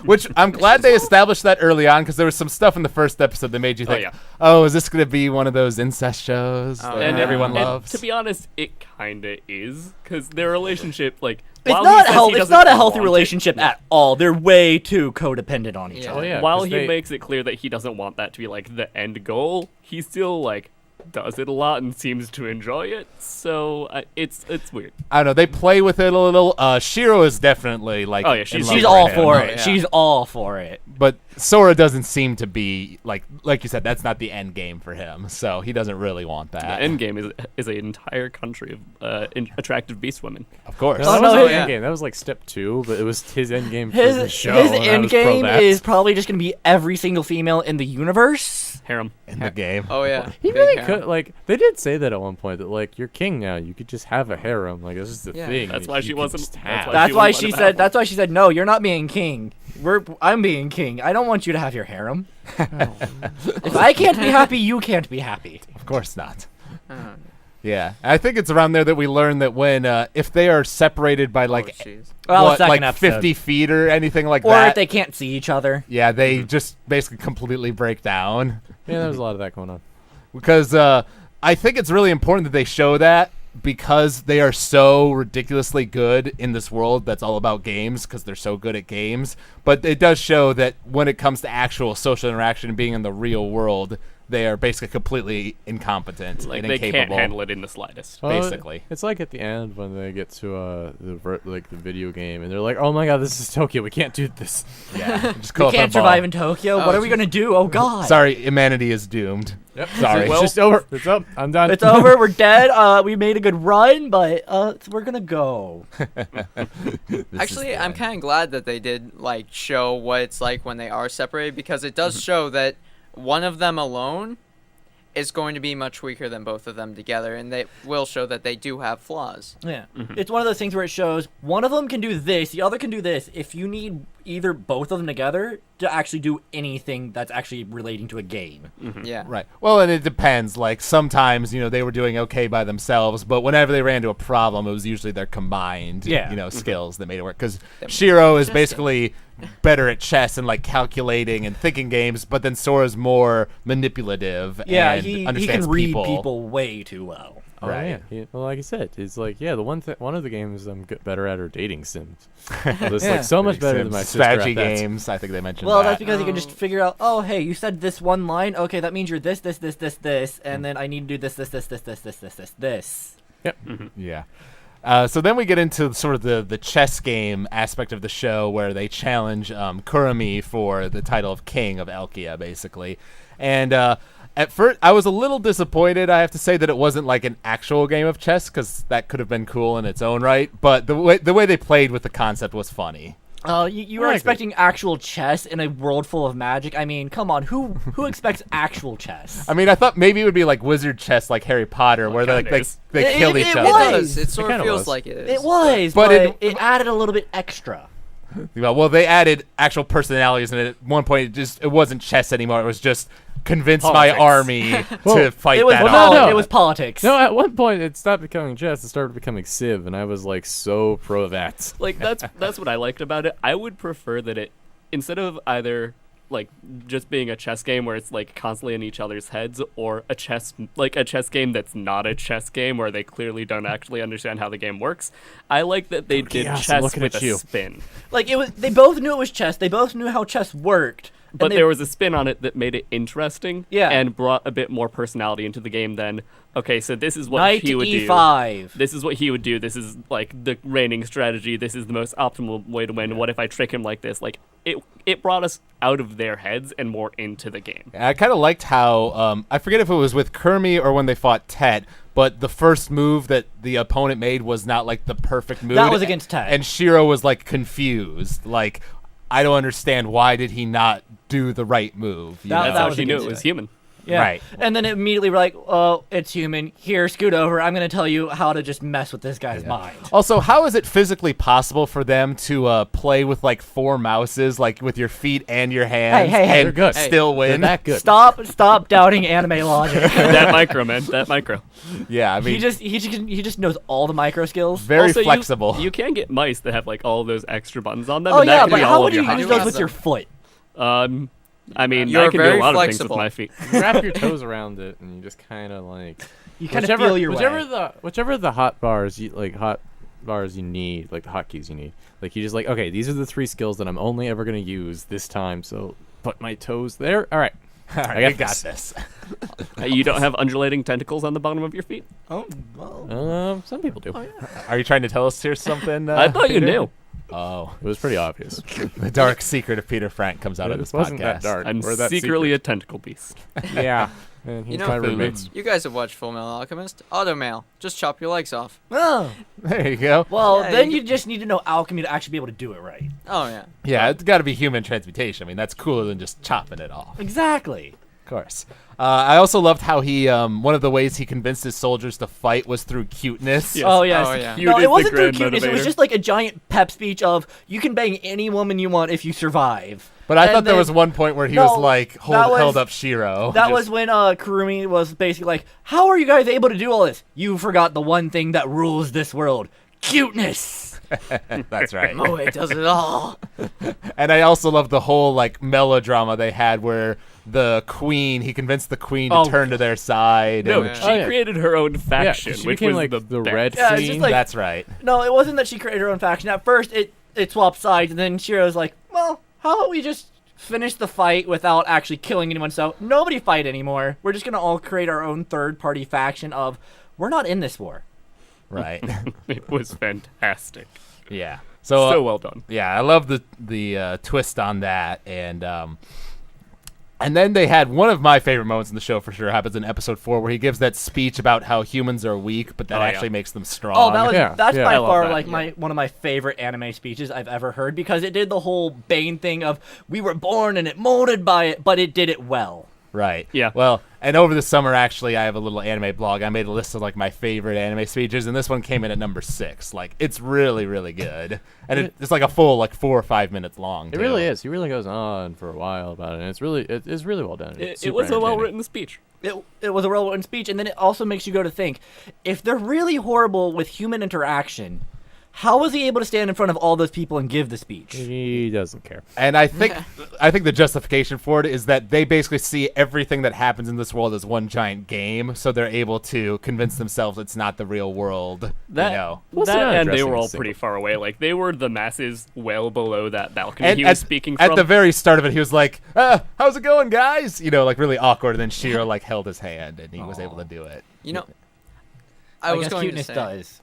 [SPEAKER 1] Which I'm glad they established that early on, because there was some stuff in the first episode that made you think, is this going to be one of those incest shows that
[SPEAKER 3] yeah.
[SPEAKER 1] everyone
[SPEAKER 2] And
[SPEAKER 1] loves?
[SPEAKER 2] to be honest, it kind of is, because their relationship, like,
[SPEAKER 5] It's
[SPEAKER 2] while
[SPEAKER 5] not
[SPEAKER 2] he says
[SPEAKER 5] healthy.
[SPEAKER 2] he
[SPEAKER 5] It's not a
[SPEAKER 2] doesn't
[SPEAKER 5] healthy
[SPEAKER 2] want it-
[SPEAKER 5] relationship at all. They're way too codependent on each
[SPEAKER 3] Yeah.
[SPEAKER 5] other.
[SPEAKER 4] Oh, yeah.
[SPEAKER 2] While
[SPEAKER 4] 'cause
[SPEAKER 2] he
[SPEAKER 4] they-
[SPEAKER 2] makes it clear that he doesn't want that to be like the end goal, he still like does it a lot and seems to enjoy it. So it's weird.
[SPEAKER 1] I don't know. They play with it a little. Shiro is definitely like.
[SPEAKER 2] Oh, yeah,
[SPEAKER 1] in
[SPEAKER 2] she's
[SPEAKER 1] love
[SPEAKER 5] She's
[SPEAKER 1] with
[SPEAKER 5] all
[SPEAKER 1] him.
[SPEAKER 5] for
[SPEAKER 3] Oh,
[SPEAKER 5] it.
[SPEAKER 3] yeah.
[SPEAKER 5] She's all for it.
[SPEAKER 1] But Sora doesn't seem to be like you said. That's not the end game for him. So he doesn't really want
[SPEAKER 2] The
[SPEAKER 1] that.
[SPEAKER 2] end game is an entire country of attractive beast women.
[SPEAKER 1] Of course.
[SPEAKER 4] No,
[SPEAKER 5] Oh,
[SPEAKER 4] that
[SPEAKER 5] no,
[SPEAKER 4] was
[SPEAKER 5] his-
[SPEAKER 4] the end game. That was like step 2, but it was his end game for
[SPEAKER 5] His
[SPEAKER 4] the show.
[SPEAKER 5] his
[SPEAKER 4] and I
[SPEAKER 5] end
[SPEAKER 4] was pro
[SPEAKER 5] game
[SPEAKER 4] that.
[SPEAKER 5] is probably just gonna be every single female in the universe.
[SPEAKER 2] Harem.
[SPEAKER 1] in the game.
[SPEAKER 3] Oh yeah.
[SPEAKER 4] He
[SPEAKER 3] Big
[SPEAKER 4] really
[SPEAKER 3] harem.
[SPEAKER 4] could. Like, they did say that at one point that like you're king now. You could just have a harem. Like, this is the
[SPEAKER 3] Yeah.
[SPEAKER 4] thing.
[SPEAKER 2] That's
[SPEAKER 4] that
[SPEAKER 2] why
[SPEAKER 4] you
[SPEAKER 2] she
[SPEAKER 4] could
[SPEAKER 2] wasn't-
[SPEAKER 4] just
[SPEAKER 2] that's
[SPEAKER 4] have.
[SPEAKER 2] why
[SPEAKER 5] That's
[SPEAKER 2] she
[SPEAKER 5] why
[SPEAKER 2] wouldn't
[SPEAKER 5] she
[SPEAKER 2] let him
[SPEAKER 5] said.
[SPEAKER 2] have
[SPEAKER 5] That's why she said, "No, you're not being king. I'm being king. I don't want you to have your harem. If I can't be happy, you can't be happy."
[SPEAKER 1] Of course not.
[SPEAKER 3] Oh,
[SPEAKER 1] Yeah, I think it's around there that we learn that when if they are separated by like
[SPEAKER 3] jeez.
[SPEAKER 5] Well,
[SPEAKER 1] what,
[SPEAKER 5] second
[SPEAKER 1] like
[SPEAKER 5] episode.
[SPEAKER 1] 50 feet or anything like
[SPEAKER 5] Or
[SPEAKER 1] that.
[SPEAKER 5] if they can't see each other.
[SPEAKER 1] Yeah, they just basically completely break down.
[SPEAKER 4] Yeah, there was a lot of that going on.
[SPEAKER 1] Because I think it's really important that they show that, because they are so ridiculously good in this world that's all about games, because they're so good at games. But it does show that when it comes to actual social interaction and being in the real world, they are basically completely incompetent
[SPEAKER 2] Like
[SPEAKER 1] and
[SPEAKER 2] they
[SPEAKER 1] incapable.
[SPEAKER 2] can't handle it in the slightest.
[SPEAKER 4] Well,
[SPEAKER 1] Basically.
[SPEAKER 4] it's like at the end when they get to the video game and they're like, "Oh my god, this is Tokyo. We can't do this."
[SPEAKER 1] Yeah, just
[SPEAKER 5] We
[SPEAKER 1] call
[SPEAKER 5] can't survive in Tokyo. What are we
[SPEAKER 3] jeez.
[SPEAKER 5] gonna do? Oh god.
[SPEAKER 1] Sorry, humanity is doomed.
[SPEAKER 4] Yep.
[SPEAKER 1] Sorry.
[SPEAKER 4] It's just over. It's up. I'm done.
[SPEAKER 5] It's over. We're dead. We made a good run, but we're gonna go.
[SPEAKER 3] Actually, I'm kind of glad that they did like show what it's like when they are separated, because it does show that one of them alone is going to be much weaker than both of them together, and they will show that they do have flaws.
[SPEAKER 5] Yeah. It's one of those things where it shows one of them can do this, the other can do this. If you need either both of them together to actually do anything that's actually relating to a game.
[SPEAKER 3] Yeah.
[SPEAKER 1] Right. Well, and it depends. Like sometimes, they were doing okay by themselves, but whenever they ran into a problem, it was usually their combined, skills that made it work. Because Shiro is basically better at chess and like calculating and thinking games, but then Sora's more manipulative.
[SPEAKER 5] Yeah,
[SPEAKER 1] and
[SPEAKER 5] he
[SPEAKER 1] understands
[SPEAKER 5] can read people way too well.
[SPEAKER 4] Oh,
[SPEAKER 1] Right.
[SPEAKER 4] yeah. Well, like I said, it's like, yeah, one of the games I'm better at are dating sims. It's like so much better than my sister
[SPEAKER 1] strategy
[SPEAKER 4] at that.
[SPEAKER 1] games. I think they mentioned
[SPEAKER 5] Well,
[SPEAKER 1] that.
[SPEAKER 5] that's because you can just figure out, oh, hey, you said this one line. Okay, that means you're this, and then I need to do this.
[SPEAKER 1] Yeah. So then we get into sort of the chess game aspect of the show, where they challenge Kurumi for the title of king of Elkia, basically. And at first, I was a little disappointed, I have to say, that it wasn't like an actual game of chess, because that could have been cool in its own right. But the way they played with the concept was funny.
[SPEAKER 5] You were expecting actual chess in a world full of magic. I mean, come on, who expects actual chess?
[SPEAKER 1] I mean, I thought maybe it would be like wizard chess, like Harry Potter, where they
[SPEAKER 2] kinda is.
[SPEAKER 1] kill
[SPEAKER 5] It
[SPEAKER 1] each
[SPEAKER 5] was.
[SPEAKER 1] other.
[SPEAKER 3] It does. It sort of
[SPEAKER 4] kinda
[SPEAKER 3] feels
[SPEAKER 4] was.
[SPEAKER 3] like it is.
[SPEAKER 5] It was,
[SPEAKER 1] But
[SPEAKER 5] but
[SPEAKER 1] it-
[SPEAKER 5] it added a little bit extra.
[SPEAKER 1] Well, they added actual personalities, and at one point it wasn't chess anymore. It was just convince my
[SPEAKER 2] Politics.
[SPEAKER 1] army to fight
[SPEAKER 5] It was
[SPEAKER 1] that
[SPEAKER 4] Well, no,
[SPEAKER 1] off.
[SPEAKER 4] no.
[SPEAKER 5] It was politics.
[SPEAKER 4] No, at one point it stopped becoming chess. It started becoming Civ, and I was like so pro that.
[SPEAKER 2] Like that's what I liked about it. I would prefer that it, instead of either like just being a chess game where it's like constantly in each other's heads, or a chess game that's not a chess game where they clearly don't actually understand how the game works. I like that they did
[SPEAKER 4] chaos, I'm
[SPEAKER 2] chess
[SPEAKER 4] looking
[SPEAKER 2] with
[SPEAKER 4] at
[SPEAKER 2] a
[SPEAKER 4] you.
[SPEAKER 2] spin.
[SPEAKER 5] Like it was. They both knew it was chess. They both knew how chess worked. and
[SPEAKER 2] But
[SPEAKER 5] they-
[SPEAKER 2] there was a spin on it that made it interesting,
[SPEAKER 5] Yeah.
[SPEAKER 2] and brought a bit more personality into the game than, okay, so this is what
[SPEAKER 5] Knight
[SPEAKER 2] he would do.
[SPEAKER 5] E5.
[SPEAKER 2] This is what he would do. This is like the reigning strategy. This is the most optimal way to win. What if I trick him like this? Like it brought us out of their heads and more into the game.
[SPEAKER 1] I kind of liked how I forget if it was with Kermie or when they fought Tet, but the first move that the opponent made was not like the perfect move.
[SPEAKER 5] That was against Tet.
[SPEAKER 1] and Shiro was like confused, like I don't understand, why did he not do the right move? you
[SPEAKER 5] That-
[SPEAKER 1] know?
[SPEAKER 2] That's
[SPEAKER 5] that
[SPEAKER 2] how
[SPEAKER 5] was
[SPEAKER 2] she knew
[SPEAKER 5] against
[SPEAKER 2] it was
[SPEAKER 5] it.
[SPEAKER 2] human.
[SPEAKER 5] Yeah.
[SPEAKER 1] Right.
[SPEAKER 5] And then immediately we're like, oh, it's human. Here, scoot over. I'm going to tell you how to just mess with this guy's mind.
[SPEAKER 1] Also, how is it physically possible for them to play with like 4 mouses, like with your feet and your hands,
[SPEAKER 5] hey,
[SPEAKER 1] and
[SPEAKER 4] they're good.
[SPEAKER 1] still win?
[SPEAKER 4] They're that good.
[SPEAKER 5] Stop doubting anime logic.
[SPEAKER 2] That micro, man. That micro.
[SPEAKER 1] Yeah, I mean,
[SPEAKER 5] he just knows all the micro skills.
[SPEAKER 1] very
[SPEAKER 2] Also,
[SPEAKER 1] flexible.
[SPEAKER 2] You can get mice that have like all those extra buttons on them.
[SPEAKER 5] Oh
[SPEAKER 2] and that
[SPEAKER 5] yeah,
[SPEAKER 2] can
[SPEAKER 5] but
[SPEAKER 2] be
[SPEAKER 5] how
[SPEAKER 2] all
[SPEAKER 5] would
[SPEAKER 2] of
[SPEAKER 5] you
[SPEAKER 2] your
[SPEAKER 5] use
[SPEAKER 3] do
[SPEAKER 5] those
[SPEAKER 3] have
[SPEAKER 5] with
[SPEAKER 3] them.
[SPEAKER 5] your foot?
[SPEAKER 2] I mean,
[SPEAKER 3] You're
[SPEAKER 2] I can do
[SPEAKER 3] very
[SPEAKER 2] a lot
[SPEAKER 3] flexible.
[SPEAKER 2] of things with my feet.
[SPEAKER 4] You wrap your toes around it, and you just kind of like
[SPEAKER 5] You kind of feel your way.
[SPEAKER 4] whichever the hot bars you need, like the hotkeys you need. Like you just like, okay, these are the 3 skills that I'm only ever gonna use this time. So put my toes there. All right,
[SPEAKER 1] All right,
[SPEAKER 4] I
[SPEAKER 1] we got
[SPEAKER 4] got
[SPEAKER 1] this.
[SPEAKER 2] You don't have undulating tentacles on the bottom of your feet?
[SPEAKER 5] Oh, well.
[SPEAKER 4] some people do.
[SPEAKER 1] Are you trying to tell us here something?
[SPEAKER 2] I thought you
[SPEAKER 1] Peter?
[SPEAKER 2] knew.
[SPEAKER 1] Oh,
[SPEAKER 4] It was pretty obvious.
[SPEAKER 1] the dark secret of Peter Frank comes out of
[SPEAKER 4] It
[SPEAKER 1] this
[SPEAKER 4] wasn't
[SPEAKER 1] podcast.
[SPEAKER 4] that dark.
[SPEAKER 2] I'm
[SPEAKER 4] or that
[SPEAKER 2] secretly a tentacle beast.
[SPEAKER 4] secret. Yeah. And he's
[SPEAKER 3] know,
[SPEAKER 4] my
[SPEAKER 3] food.
[SPEAKER 4] roommates.
[SPEAKER 3] You guys have watched Full Metal Alchemist. Automail. Just chop your legs off.
[SPEAKER 5] Oh.
[SPEAKER 1] There you go.
[SPEAKER 5] Well,
[SPEAKER 3] Yeah,
[SPEAKER 5] then
[SPEAKER 3] you
[SPEAKER 5] you just need to know alchemy to actually be able to do it right.
[SPEAKER 3] Oh, yeah.
[SPEAKER 1] Yeah, it's got to be human transmutation. I mean, that's cooler than just chopping it off.
[SPEAKER 5] Exactly.
[SPEAKER 1] Of course. I also loved how he, one of the ways he convinced his soldiers to fight was through cuteness.
[SPEAKER 2] Yes.
[SPEAKER 5] Oh yes.
[SPEAKER 3] Oh, yeah.
[SPEAKER 2] Cute
[SPEAKER 5] No,
[SPEAKER 2] is
[SPEAKER 5] it
[SPEAKER 2] the
[SPEAKER 5] wasn't through
[SPEAKER 2] grand
[SPEAKER 5] cuteness. It was
[SPEAKER 2] motivator.
[SPEAKER 5] just like a giant pep speech of you can bang any woman you want if you survive.
[SPEAKER 1] But I
[SPEAKER 5] And
[SPEAKER 1] thought there
[SPEAKER 5] then-
[SPEAKER 1] was one point where he
[SPEAKER 5] No,
[SPEAKER 1] was like
[SPEAKER 5] that was-
[SPEAKER 1] held up Shiro.
[SPEAKER 5] That was when Kurumi was basically like, "How are you guys able to do all this? You forgot the one thing that rules this world: cuteness."
[SPEAKER 1] That's right.
[SPEAKER 3] Moe does it all.
[SPEAKER 1] And I also love the whole like melodrama they had where the queen, he convinced the queen to
[SPEAKER 5] Oh,
[SPEAKER 1] turn to their side.
[SPEAKER 2] No,
[SPEAKER 1] and-
[SPEAKER 2] she
[SPEAKER 4] Oh, yeah.
[SPEAKER 2] created her own faction,
[SPEAKER 4] she
[SPEAKER 2] which
[SPEAKER 4] became
[SPEAKER 2] was
[SPEAKER 4] like
[SPEAKER 2] the
[SPEAKER 4] the
[SPEAKER 2] best.
[SPEAKER 4] red
[SPEAKER 5] Yeah, it's just
[SPEAKER 4] queen.
[SPEAKER 5] like-
[SPEAKER 1] that's right.
[SPEAKER 5] No, it wasn't that she created her own faction. At first, it swapped sides, and then Shiro was like, "Well, how about we just finish the fight without actually killing anyone? So nobody fight anymore. We're just gonna all create our own third-party faction of we're not in this war."
[SPEAKER 1] Right.
[SPEAKER 2] It was fantastic.
[SPEAKER 1] Yeah. So,
[SPEAKER 2] So well done.
[SPEAKER 1] yeah, I love the twist on that, and then they had one of my favorite moments in the show for sure happens in episode 4 where he gives that speech about how humans are weak, but that
[SPEAKER 2] Oh, yeah.
[SPEAKER 1] actually makes them strong.
[SPEAKER 5] Oh, that was that's
[SPEAKER 4] yeah.
[SPEAKER 5] by
[SPEAKER 2] I love
[SPEAKER 5] far
[SPEAKER 2] that,
[SPEAKER 5] like
[SPEAKER 2] yeah.
[SPEAKER 5] one of my favorite anime speeches I've ever heard because it did the whole Bane thing of we were born and it molded by it, but it did it well.
[SPEAKER 1] Right.
[SPEAKER 2] Yeah.
[SPEAKER 1] Well, and over the summer, actually, I have a little anime blog. I made a list of like my favorite anime speeches, and this one came in at number 6. Like, it's really, really good, and it's like a full like 4 or 5 minutes long.
[SPEAKER 4] It
[SPEAKER 1] too.
[SPEAKER 4] really is. He really goes on for a while about it, and it's really well done. It's
[SPEAKER 2] It
[SPEAKER 4] super
[SPEAKER 2] was a
[SPEAKER 4] entertaining.
[SPEAKER 2] well-written speech.
[SPEAKER 5] It was a well-written speech, and then it also makes you go to think, if they're really horrible with human interaction, how was he able to stand in front of all those people and give the speech?
[SPEAKER 4] He doesn't care.
[SPEAKER 1] And I think the justification for it is that they basically see everything that happens in this world as one giant game, so they're able to convince themselves it's not the real world.
[SPEAKER 2] That,
[SPEAKER 1] you know.
[SPEAKER 4] Plus,
[SPEAKER 2] that
[SPEAKER 4] they're not
[SPEAKER 2] and they
[SPEAKER 4] addressing
[SPEAKER 2] were
[SPEAKER 4] a
[SPEAKER 2] all
[SPEAKER 4] single-
[SPEAKER 2] pretty far away. Like, they were the masses well below that balcony
[SPEAKER 1] And
[SPEAKER 2] he was speaking
[SPEAKER 1] at
[SPEAKER 2] from.
[SPEAKER 1] the very start of it, he was like, "How's it going, guys?" You know, like really awkward. And then Shiro like held his hand, and he was able to do it.
[SPEAKER 3] You know, I was
[SPEAKER 5] guess
[SPEAKER 3] going to
[SPEAKER 5] cuteness
[SPEAKER 3] say,
[SPEAKER 5] does.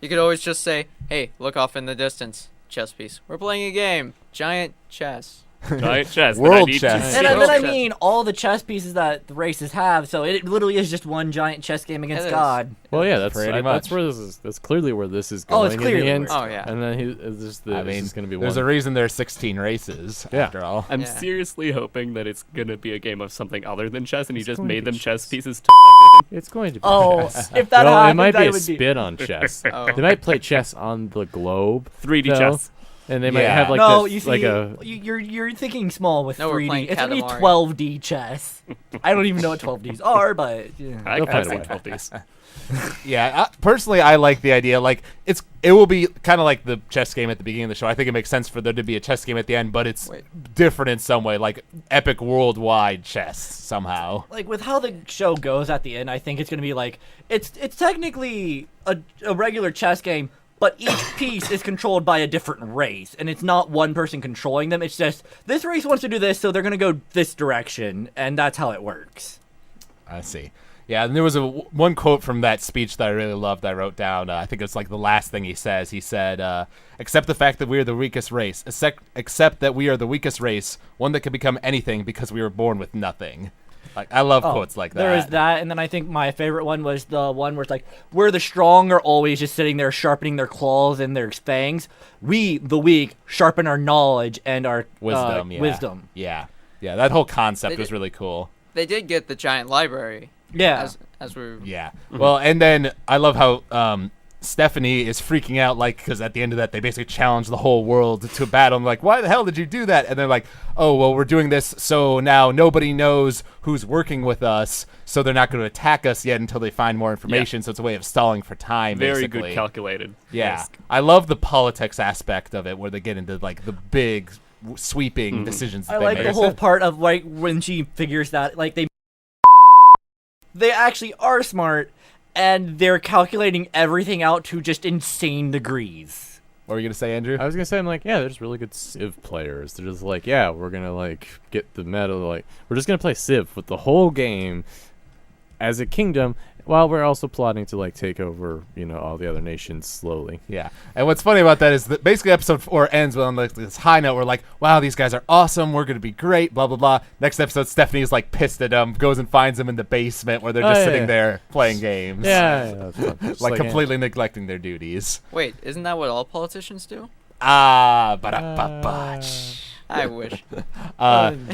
[SPEAKER 3] you could always just say, hey, look off in the distance. Chess piece. We're playing a game. Giant chess.
[SPEAKER 2] Giant chest.
[SPEAKER 1] World
[SPEAKER 2] that I need to
[SPEAKER 1] chess.
[SPEAKER 2] see.
[SPEAKER 5] And
[SPEAKER 3] World
[SPEAKER 5] then I
[SPEAKER 3] chess.
[SPEAKER 5] mean all the chess pieces that the races have, so it literally is just one giant chess game against
[SPEAKER 3] It is.
[SPEAKER 5] God.
[SPEAKER 4] Well, yeah, that's
[SPEAKER 1] Pretty
[SPEAKER 4] that's
[SPEAKER 1] much.
[SPEAKER 4] where this is. That's clearly where this is
[SPEAKER 5] Oh,
[SPEAKER 4] going.
[SPEAKER 5] it's
[SPEAKER 4] in
[SPEAKER 5] clearly
[SPEAKER 4] the end.
[SPEAKER 5] where
[SPEAKER 3] Oh, yeah.
[SPEAKER 4] And then this
[SPEAKER 1] I mean,
[SPEAKER 4] is going to be
[SPEAKER 1] there's
[SPEAKER 4] one.
[SPEAKER 1] a reason there's 16 races.
[SPEAKER 4] Yeah.
[SPEAKER 1] After all.
[SPEAKER 2] I'm
[SPEAKER 3] Yeah.
[SPEAKER 2] seriously hoping that it's gonna be a game of something other than chess, and he just
[SPEAKER 4] going to
[SPEAKER 2] made
[SPEAKER 4] be
[SPEAKER 2] them chess
[SPEAKER 4] chess.
[SPEAKER 2] pieces. To
[SPEAKER 4] It's going to be.
[SPEAKER 5] Oh,
[SPEAKER 4] chess.
[SPEAKER 5] if that
[SPEAKER 4] well,
[SPEAKER 5] happens,
[SPEAKER 4] it might
[SPEAKER 5] that
[SPEAKER 4] be a
[SPEAKER 5] would be.
[SPEAKER 4] spin on chess.
[SPEAKER 3] Oh.
[SPEAKER 4] They might play chess on the globe,
[SPEAKER 2] 3D
[SPEAKER 4] though,
[SPEAKER 2] chess.
[SPEAKER 4] and they might
[SPEAKER 1] Yeah.
[SPEAKER 4] have like
[SPEAKER 5] No,
[SPEAKER 4] this,
[SPEAKER 5] you see,
[SPEAKER 4] like a.
[SPEAKER 5] you're thinking small with
[SPEAKER 3] No, we're
[SPEAKER 5] 3D.
[SPEAKER 3] playing
[SPEAKER 5] It's only
[SPEAKER 3] Katamari.
[SPEAKER 5] 12D chess. I don't even know what 12Ds are, but yeah.
[SPEAKER 2] I
[SPEAKER 4] They'll
[SPEAKER 2] I've
[SPEAKER 4] find a
[SPEAKER 2] seen
[SPEAKER 4] way.
[SPEAKER 2] 12Ds.
[SPEAKER 1] Yeah, personally, I like the idea. Like, it will be kind of like the chess game at the beginning of the show. I think it makes sense for there to be a chess game at the end, but it's
[SPEAKER 3] Wait.
[SPEAKER 1] different in some way, like epic worldwide chess somehow.
[SPEAKER 5] Like with how the show goes at the end, I think it's gonna be like it's technically a regular chess game, but each piece is controlled by a different race, and it's not one person controlling them. It's just this race wants to do this, so they're gonna go this direction, and that's how it works.
[SPEAKER 1] I see. Yeah, and there was one quote from that speech that I really loved. I wrote down. I think it's like the last thing he says. He said, "Accept the fact that we are the weakest race. Accept that we are the weakest race, one that can become anything because we were born with nothing." Like, I love quotes like that.
[SPEAKER 5] There is that, and then I think my favorite one was the one where it's like, we're the strong are always just sitting there sharpening their claws and their fangs. We, the weak, sharpen our knowledge and our
[SPEAKER 1] Wisdom. Yeah.
[SPEAKER 5] wisdom.
[SPEAKER 1] Yeah. Yeah. That whole concept
[SPEAKER 3] They
[SPEAKER 1] was
[SPEAKER 3] did-
[SPEAKER 1] really cool.
[SPEAKER 3] they did get the giant library.
[SPEAKER 5] Yeah.
[SPEAKER 3] As we.
[SPEAKER 1] Yeah. Well, and then I love how Stephanie is freaking out, like, because at the end of that, they basically challenge the whole world to battle. I'm like, why the hell did you do that? And they're like, oh, well, we're doing this so now nobody knows who's working with us, so they're not going to attack us yet until they find more information. So it's a way of stalling for time,
[SPEAKER 2] Very
[SPEAKER 1] basically.
[SPEAKER 2] good calculated.
[SPEAKER 1] Yeah.
[SPEAKER 2] risk.
[SPEAKER 1] I love the politics aspect of it, where they get into, like, the big, sweeping decisions that
[SPEAKER 5] I
[SPEAKER 1] they
[SPEAKER 5] like
[SPEAKER 1] make.
[SPEAKER 5] the whole part of like when she figures that like they actually are smart and they're calculating everything out to just insane degrees.
[SPEAKER 1] What were you going to say, Andrew?
[SPEAKER 4] I was gonna say, I'm like, yeah, there's really good Civ players. They're just like, yeah, we're gonna like get the meta, like we're just gonna play Civ with the whole game as a kingdom, while we're also plotting to like take over, all the other nations slowly.
[SPEAKER 1] Yeah, and what's funny about that is that basically episode 4 ends on like this high note. We're like, wow, these guys are awesome. We're going to be great, blah, blah, blah. Next episode, Stephanie's like pissed at them, goes and finds them in the basement where they're just
[SPEAKER 4] Oh,
[SPEAKER 1] sitting
[SPEAKER 4] yeah.
[SPEAKER 1] there playing games.
[SPEAKER 4] Yeah, that's fun. Just
[SPEAKER 1] Like completely neglecting their duties.
[SPEAKER 3] Wait, isn't that what all politicians do?
[SPEAKER 1] Ba-da-ba-ba.
[SPEAKER 3] I wish.
[SPEAKER 1] And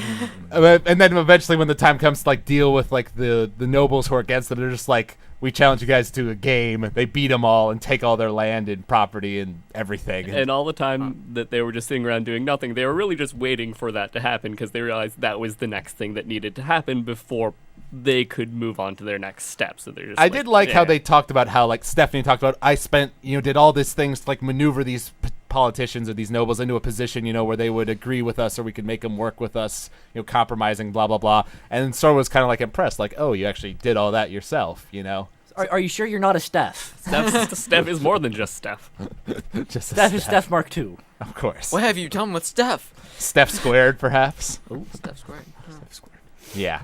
[SPEAKER 1] then eventually when the time comes to like deal with like the nobles who are against them, they're just like, we challenge you guys to a game. They beat them all and take all their land and property and everything.
[SPEAKER 2] And all the time that they were just sitting around doing nothing, they were really just waiting for that to happen because they realized that was the next thing that needed to happen before they could move on to their next step. So they're just.
[SPEAKER 1] I did like how
[SPEAKER 2] yeah.
[SPEAKER 1] they talked about how like Stephanie talked about I spent did all these things to like maneuver these politicians or these nobles into a position where they would agree with us or we could make them work with us, compromising, blah blah blah. And Sora was kind of like impressed, like, oh, you actually did all that yourself,
[SPEAKER 5] Are you sure you're not a Steph?
[SPEAKER 2] Steph is more than just Steph.
[SPEAKER 1] Just a
[SPEAKER 5] Steph is Steph Mark II.
[SPEAKER 1] of course.
[SPEAKER 3] What have you done with Steph?
[SPEAKER 1] Steph squared, perhaps.
[SPEAKER 3] Oh, Steph squared.
[SPEAKER 1] Yeah.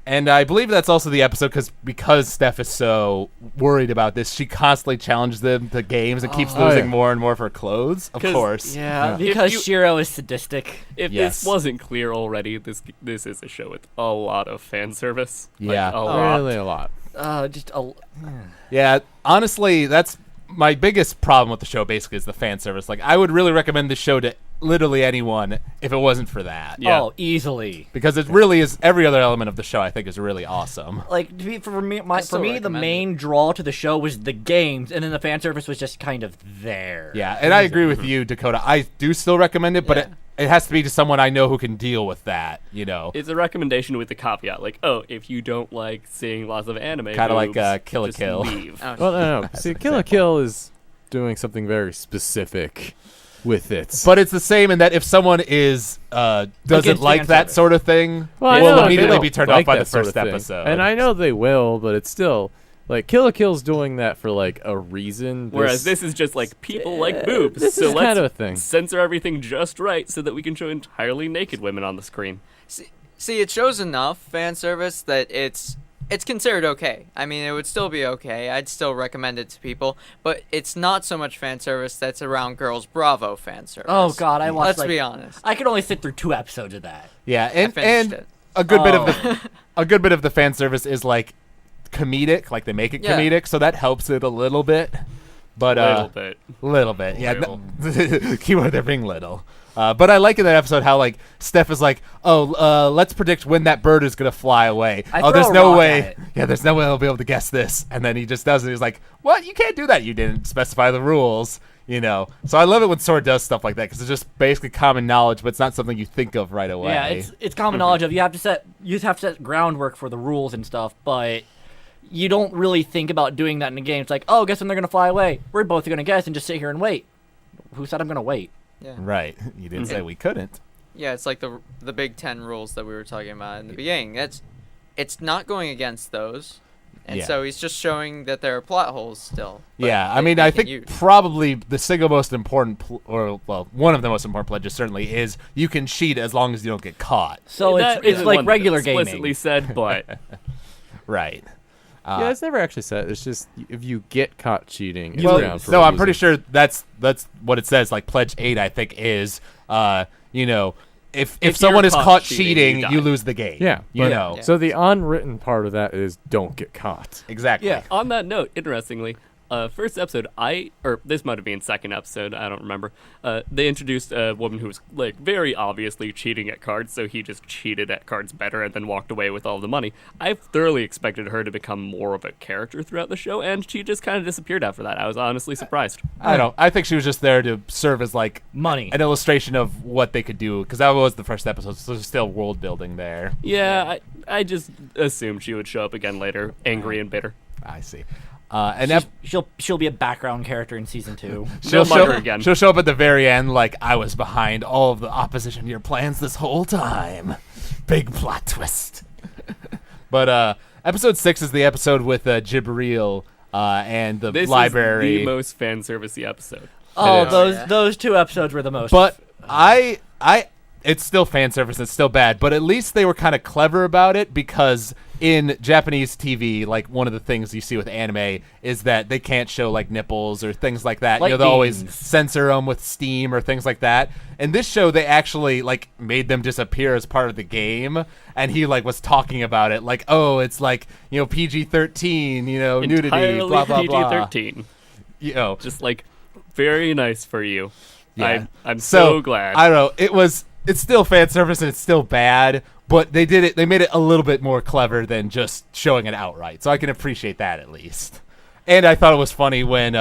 [SPEAKER 1] And I believe that's also the episode because Steph is so worried about this, she constantly challenges them to games and keeps losing more and more of her clothes. Of
[SPEAKER 2] 'Cause-
[SPEAKER 1] course.
[SPEAKER 5] Yeah,
[SPEAKER 2] If
[SPEAKER 5] because
[SPEAKER 2] you-
[SPEAKER 5] Shiro is sadistic.
[SPEAKER 2] If
[SPEAKER 1] Yes.
[SPEAKER 2] this wasn't clear already, this is a show with a lot of fan service. Like,
[SPEAKER 1] Yeah.
[SPEAKER 2] a lot.
[SPEAKER 4] Really a lot.
[SPEAKER 5] Just a.
[SPEAKER 1] Yeah, honestly, that's my biggest problem with the show. Basically, is the fan service. Like, I would really recommend this show to literally anyone if it wasn't for that.
[SPEAKER 2] Yeah.
[SPEAKER 5] Oh, easily.
[SPEAKER 1] Because it really is. Every other element of the show, I think, is really awesome.
[SPEAKER 5] Like to be, for me,
[SPEAKER 3] I still
[SPEAKER 5] the
[SPEAKER 3] recommend
[SPEAKER 5] main draw to the show was the games, and then the fan service was just kind of there.
[SPEAKER 1] Yeah, and I agree with you, Dakota. I do still recommend it, but
[SPEAKER 3] Yeah.
[SPEAKER 1] it has to be to someone I know who can deal with that.
[SPEAKER 2] It's a recommendation with the caveat, like, oh, if you don't like seeing lots of anime,
[SPEAKER 1] Kinda like,
[SPEAKER 2] boobs,
[SPEAKER 1] Kill a
[SPEAKER 2] just
[SPEAKER 1] Kill.
[SPEAKER 2] leave.
[SPEAKER 3] Oh,
[SPEAKER 4] Well, no. See, Kill a Kill is doing something very specific with it.
[SPEAKER 1] But it's the same in that if someone is doesn't
[SPEAKER 5] Against
[SPEAKER 1] like
[SPEAKER 5] fan
[SPEAKER 1] that
[SPEAKER 5] service.
[SPEAKER 1] sort of thing,
[SPEAKER 4] Well, I
[SPEAKER 1] it
[SPEAKER 4] know
[SPEAKER 1] will
[SPEAKER 4] they
[SPEAKER 1] immediately
[SPEAKER 4] don't
[SPEAKER 1] be turned
[SPEAKER 4] like
[SPEAKER 1] off by the
[SPEAKER 4] that sort
[SPEAKER 1] first
[SPEAKER 4] of thing.
[SPEAKER 1] episode.
[SPEAKER 4] And I know they will, but it's still like Kill a Kill's doing that for like a reason.
[SPEAKER 2] Whereas this is just like people like boobs,
[SPEAKER 4] this
[SPEAKER 2] so
[SPEAKER 4] is
[SPEAKER 2] let's
[SPEAKER 4] kind of a thing.
[SPEAKER 2] censor everything just right so that we can show entirely naked women on the screen.
[SPEAKER 3] See, it shows enough fan service that it's considered okay. I mean, it would still be okay. I'd still recommend it to people, but it's not so much fan service that's around Girls Bravo fan service.
[SPEAKER 5] Oh God, I watched.
[SPEAKER 3] Let's be honest.
[SPEAKER 5] I could only sit through 2 episodes of that.
[SPEAKER 1] yeah, and
[SPEAKER 3] finished it.
[SPEAKER 1] a good bit of
[SPEAKER 5] Oh.
[SPEAKER 1] the fan service is like comedic, like they make it
[SPEAKER 3] Yeah.
[SPEAKER 1] comedic, so that helps it a little bit. But
[SPEAKER 2] Little bit.
[SPEAKER 1] yeah.
[SPEAKER 2] Little.
[SPEAKER 1] Keyword there being little. But I like in that episode how like Steph is like, oh, let's predict when that bird is gonna fly away.
[SPEAKER 5] I
[SPEAKER 1] Oh,
[SPEAKER 5] throw
[SPEAKER 1] there's
[SPEAKER 5] a
[SPEAKER 1] no
[SPEAKER 5] rock
[SPEAKER 1] way.
[SPEAKER 5] at it.
[SPEAKER 1] Yeah, there's no way I'll be able to guess this. And then he just does it. He's like, what? You can't do that. You didn't specify the rules. So I love it when Sora does stuff like that because it's just basically common knowledge, but it's not something you think of right away.
[SPEAKER 5] Yeah, it's common knowledge of you have to set groundwork for the rules and stuff, but you don't really think about doing that in a game. It's like, oh, guess when they're gonna fly away? We're both gonna guess and just sit here and wait. Who said I'm gonna wait?
[SPEAKER 3] Yeah.
[SPEAKER 1] Right. You didn't say we couldn't.
[SPEAKER 3] Yeah, it's like the Big 10 rules that we were talking about in the beginning. It's not going against those, and
[SPEAKER 1] Yeah.
[SPEAKER 3] so he's just showing that there are plot holes still. but
[SPEAKER 1] Yeah, I
[SPEAKER 3] that
[SPEAKER 1] mean,
[SPEAKER 3] they
[SPEAKER 1] I
[SPEAKER 3] can
[SPEAKER 1] think
[SPEAKER 3] use.
[SPEAKER 1] probably the single most important, one of the most important pledges certainly is you can cheat as long as you don't get caught.
[SPEAKER 5] So
[SPEAKER 2] That
[SPEAKER 5] it's
[SPEAKER 2] isn't
[SPEAKER 5] like
[SPEAKER 2] one
[SPEAKER 5] regular
[SPEAKER 2] explicitly
[SPEAKER 5] gaming.
[SPEAKER 2] said, but
[SPEAKER 1] Right.
[SPEAKER 4] Yeah, it's never actually said. It's just if you get caught cheating, it's
[SPEAKER 1] Well,
[SPEAKER 4] ground for
[SPEAKER 1] no, I'm
[SPEAKER 4] losing.
[SPEAKER 1] pretty sure that's what it says. Like Pledge 8, I think is, if
[SPEAKER 2] If
[SPEAKER 1] someone
[SPEAKER 2] you're
[SPEAKER 1] is
[SPEAKER 2] caught
[SPEAKER 1] caught
[SPEAKER 2] cheating,
[SPEAKER 1] cheating,
[SPEAKER 2] you
[SPEAKER 1] you
[SPEAKER 2] die.
[SPEAKER 1] lose the game.
[SPEAKER 4] Yeah,
[SPEAKER 1] you
[SPEAKER 4] but-
[SPEAKER 1] know
[SPEAKER 3] Yeah.
[SPEAKER 4] So the unwritten part of that is don't get caught.
[SPEAKER 1] exactly.
[SPEAKER 5] Yeah.
[SPEAKER 2] on that note, interestingly, first episode, or this might have been second episode, I don't remember. They introduced a woman who was like very obviously cheating at cards, so he just cheated at cards better and then walked away with all the money. I thoroughly expected her to become more of a character throughout the show, and she just kind of disappeared after that. I was honestly surprised.
[SPEAKER 1] I think she was just there to serve as like
[SPEAKER 5] Money.
[SPEAKER 1] an illustration of what they could do, because that was the first episode, so there's still world building there.
[SPEAKER 2] Yeah, I just assumed she would show up again later, angry and bitter.
[SPEAKER 1] I see. And
[SPEAKER 5] She'll be a background character in season 2.
[SPEAKER 2] She'll mug her again.
[SPEAKER 1] She'll show up at the very end like, I was behind all of the opposition to your plans this whole time. Big plot twist. But episode 6 is the episode with Jibril and the
[SPEAKER 2] This
[SPEAKER 1] library.
[SPEAKER 2] is the most fan servicey episode.
[SPEAKER 5] Oh,
[SPEAKER 1] It is.
[SPEAKER 5] those 2 episodes were the most.
[SPEAKER 1] But it's still fan service. It's still bad, but at least they were kind of clever about it, because in Japanese TV, like one of the things you see with anime is that they can't show like nipples or things like that.
[SPEAKER 5] Like
[SPEAKER 1] they'll always
[SPEAKER 5] beans.
[SPEAKER 1] censor them with steam or things like that. In this show, they actually like made them disappear as part of the game, and he like was talking about it, like, oh, it's like PG-13, nudity,
[SPEAKER 2] Entirely
[SPEAKER 1] blah blah blah.
[SPEAKER 2] PG-13.
[SPEAKER 1] You
[SPEAKER 2] Just like very nice for you.
[SPEAKER 1] Yeah.
[SPEAKER 2] I'm so glad.
[SPEAKER 1] I don't know. It's still fan service and it's still bad, but they made it a little bit more clever than just showing it outright. So I can appreciate that at least. And I thought it was funny when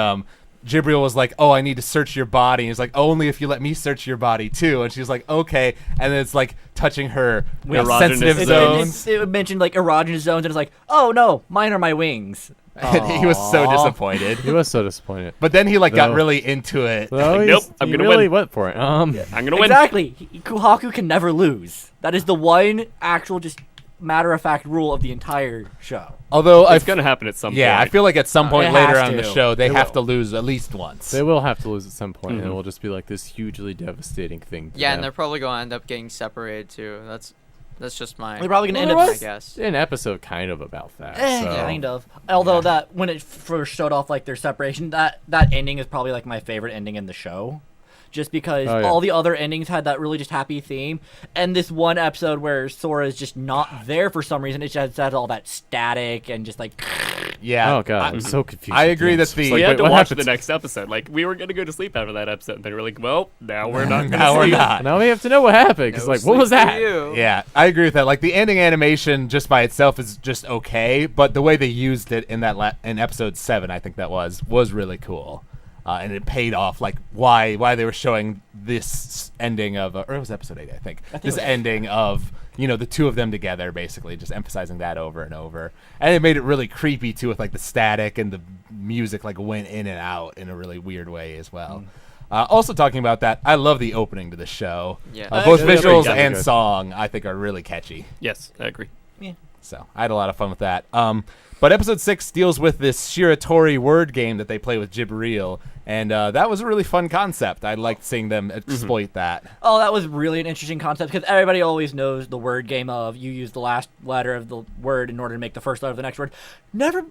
[SPEAKER 1] Jibril was like, "Oh, I need to search your body." And he's like, "Only if you let me search your body too." And she's like, "Okay." And then it's like touching her
[SPEAKER 2] Erogenous
[SPEAKER 1] sensitive
[SPEAKER 2] zones.
[SPEAKER 1] zones.
[SPEAKER 5] It mentioned like erogenous zones, and it's like, oh no, mine are my wings.
[SPEAKER 1] And he was so
[SPEAKER 5] Aw.
[SPEAKER 1] disappointed.
[SPEAKER 4] He was so disappointed.
[SPEAKER 1] But then he like got
[SPEAKER 4] No.
[SPEAKER 1] really into it.
[SPEAKER 4] Well,
[SPEAKER 2] Nope,
[SPEAKER 4] he's-
[SPEAKER 2] I'm
[SPEAKER 4] he
[SPEAKER 2] gonna
[SPEAKER 4] really
[SPEAKER 2] win.
[SPEAKER 4] went for it.
[SPEAKER 2] I'm gonna win.
[SPEAKER 5] Exactly. Kuhaku can never lose. That is the one actual, just matter of fact rule of the entire show.
[SPEAKER 1] Although
[SPEAKER 2] It's gonna happen at some point.
[SPEAKER 1] I feel like at some point
[SPEAKER 5] It
[SPEAKER 1] later
[SPEAKER 5] has
[SPEAKER 1] on in the
[SPEAKER 5] to.
[SPEAKER 1] show they
[SPEAKER 5] It
[SPEAKER 1] have
[SPEAKER 5] will.
[SPEAKER 1] to lose at least once.
[SPEAKER 4] They will have to lose at some point, and
[SPEAKER 2] Mhm.
[SPEAKER 4] it will just be like this hugely devastating thing. to
[SPEAKER 3] Yeah, and
[SPEAKER 4] them.
[SPEAKER 3] they're probably going to end up getting separated too. That's just my.
[SPEAKER 5] They're probably gonna
[SPEAKER 4] Well,
[SPEAKER 5] end up.
[SPEAKER 3] I guess.
[SPEAKER 4] an episode kind of about that.
[SPEAKER 5] Eh,
[SPEAKER 4] so.
[SPEAKER 5] kind of. Although that when it first showed off like their separation, that ending is probably like my favorite ending in the show, just because
[SPEAKER 4] Oh, yeah.
[SPEAKER 5] all the other endings had that really just happy theme, and this one episode where Sora is just not there for some reason, it just has all that static and just like.
[SPEAKER 1] Yeah.
[SPEAKER 4] Oh god, I'm so confused.
[SPEAKER 1] I
[SPEAKER 4] at
[SPEAKER 1] agree
[SPEAKER 4] the end.
[SPEAKER 1] that
[SPEAKER 4] It's
[SPEAKER 1] the-
[SPEAKER 4] just
[SPEAKER 2] We
[SPEAKER 4] like,
[SPEAKER 2] had
[SPEAKER 4] wait,
[SPEAKER 2] to
[SPEAKER 4] what
[SPEAKER 2] watch
[SPEAKER 4] happens?
[SPEAKER 2] the next episode. Like, we were going to go to sleep after that episode, and they were like, well, now we're not going to
[SPEAKER 1] Now we're
[SPEAKER 2] sleep.
[SPEAKER 1] not.
[SPEAKER 4] Now we have to know what happened. Because
[SPEAKER 3] No
[SPEAKER 4] like, what was
[SPEAKER 3] sleep for
[SPEAKER 4] that?
[SPEAKER 3] you.
[SPEAKER 1] Yeah, I agree with that. Like the ending animation just by itself is just okay, but the way they used it in that in episode 7, I think that was really cool, and it paid off. Like why they were showing this ending of, or it was episode 8, I think.
[SPEAKER 5] think
[SPEAKER 1] This
[SPEAKER 5] it was
[SPEAKER 1] ending of the two of them together, basically just emphasizing that over and over, and it made it really creepy too, with like the static and the music like went in and out in a really weird way as well. Also talking about that, I love the opening to the show.
[SPEAKER 3] Yeah.
[SPEAKER 1] Both
[SPEAKER 4] Actually,
[SPEAKER 1] visuals
[SPEAKER 4] that's
[SPEAKER 1] and
[SPEAKER 4] good.
[SPEAKER 1] song I think are really catchy.
[SPEAKER 2] Yes, I agree.
[SPEAKER 1] So I had a lot of fun with that. But episode 6 deals with this Shiratori word game that they play with Jibril, and that was a really fun concept. I liked seeing them exploit that.
[SPEAKER 5] Oh, that was really an interesting concept because everybody always knows the word game of you use the last letter of the word in order to make the first letter of the next word. Never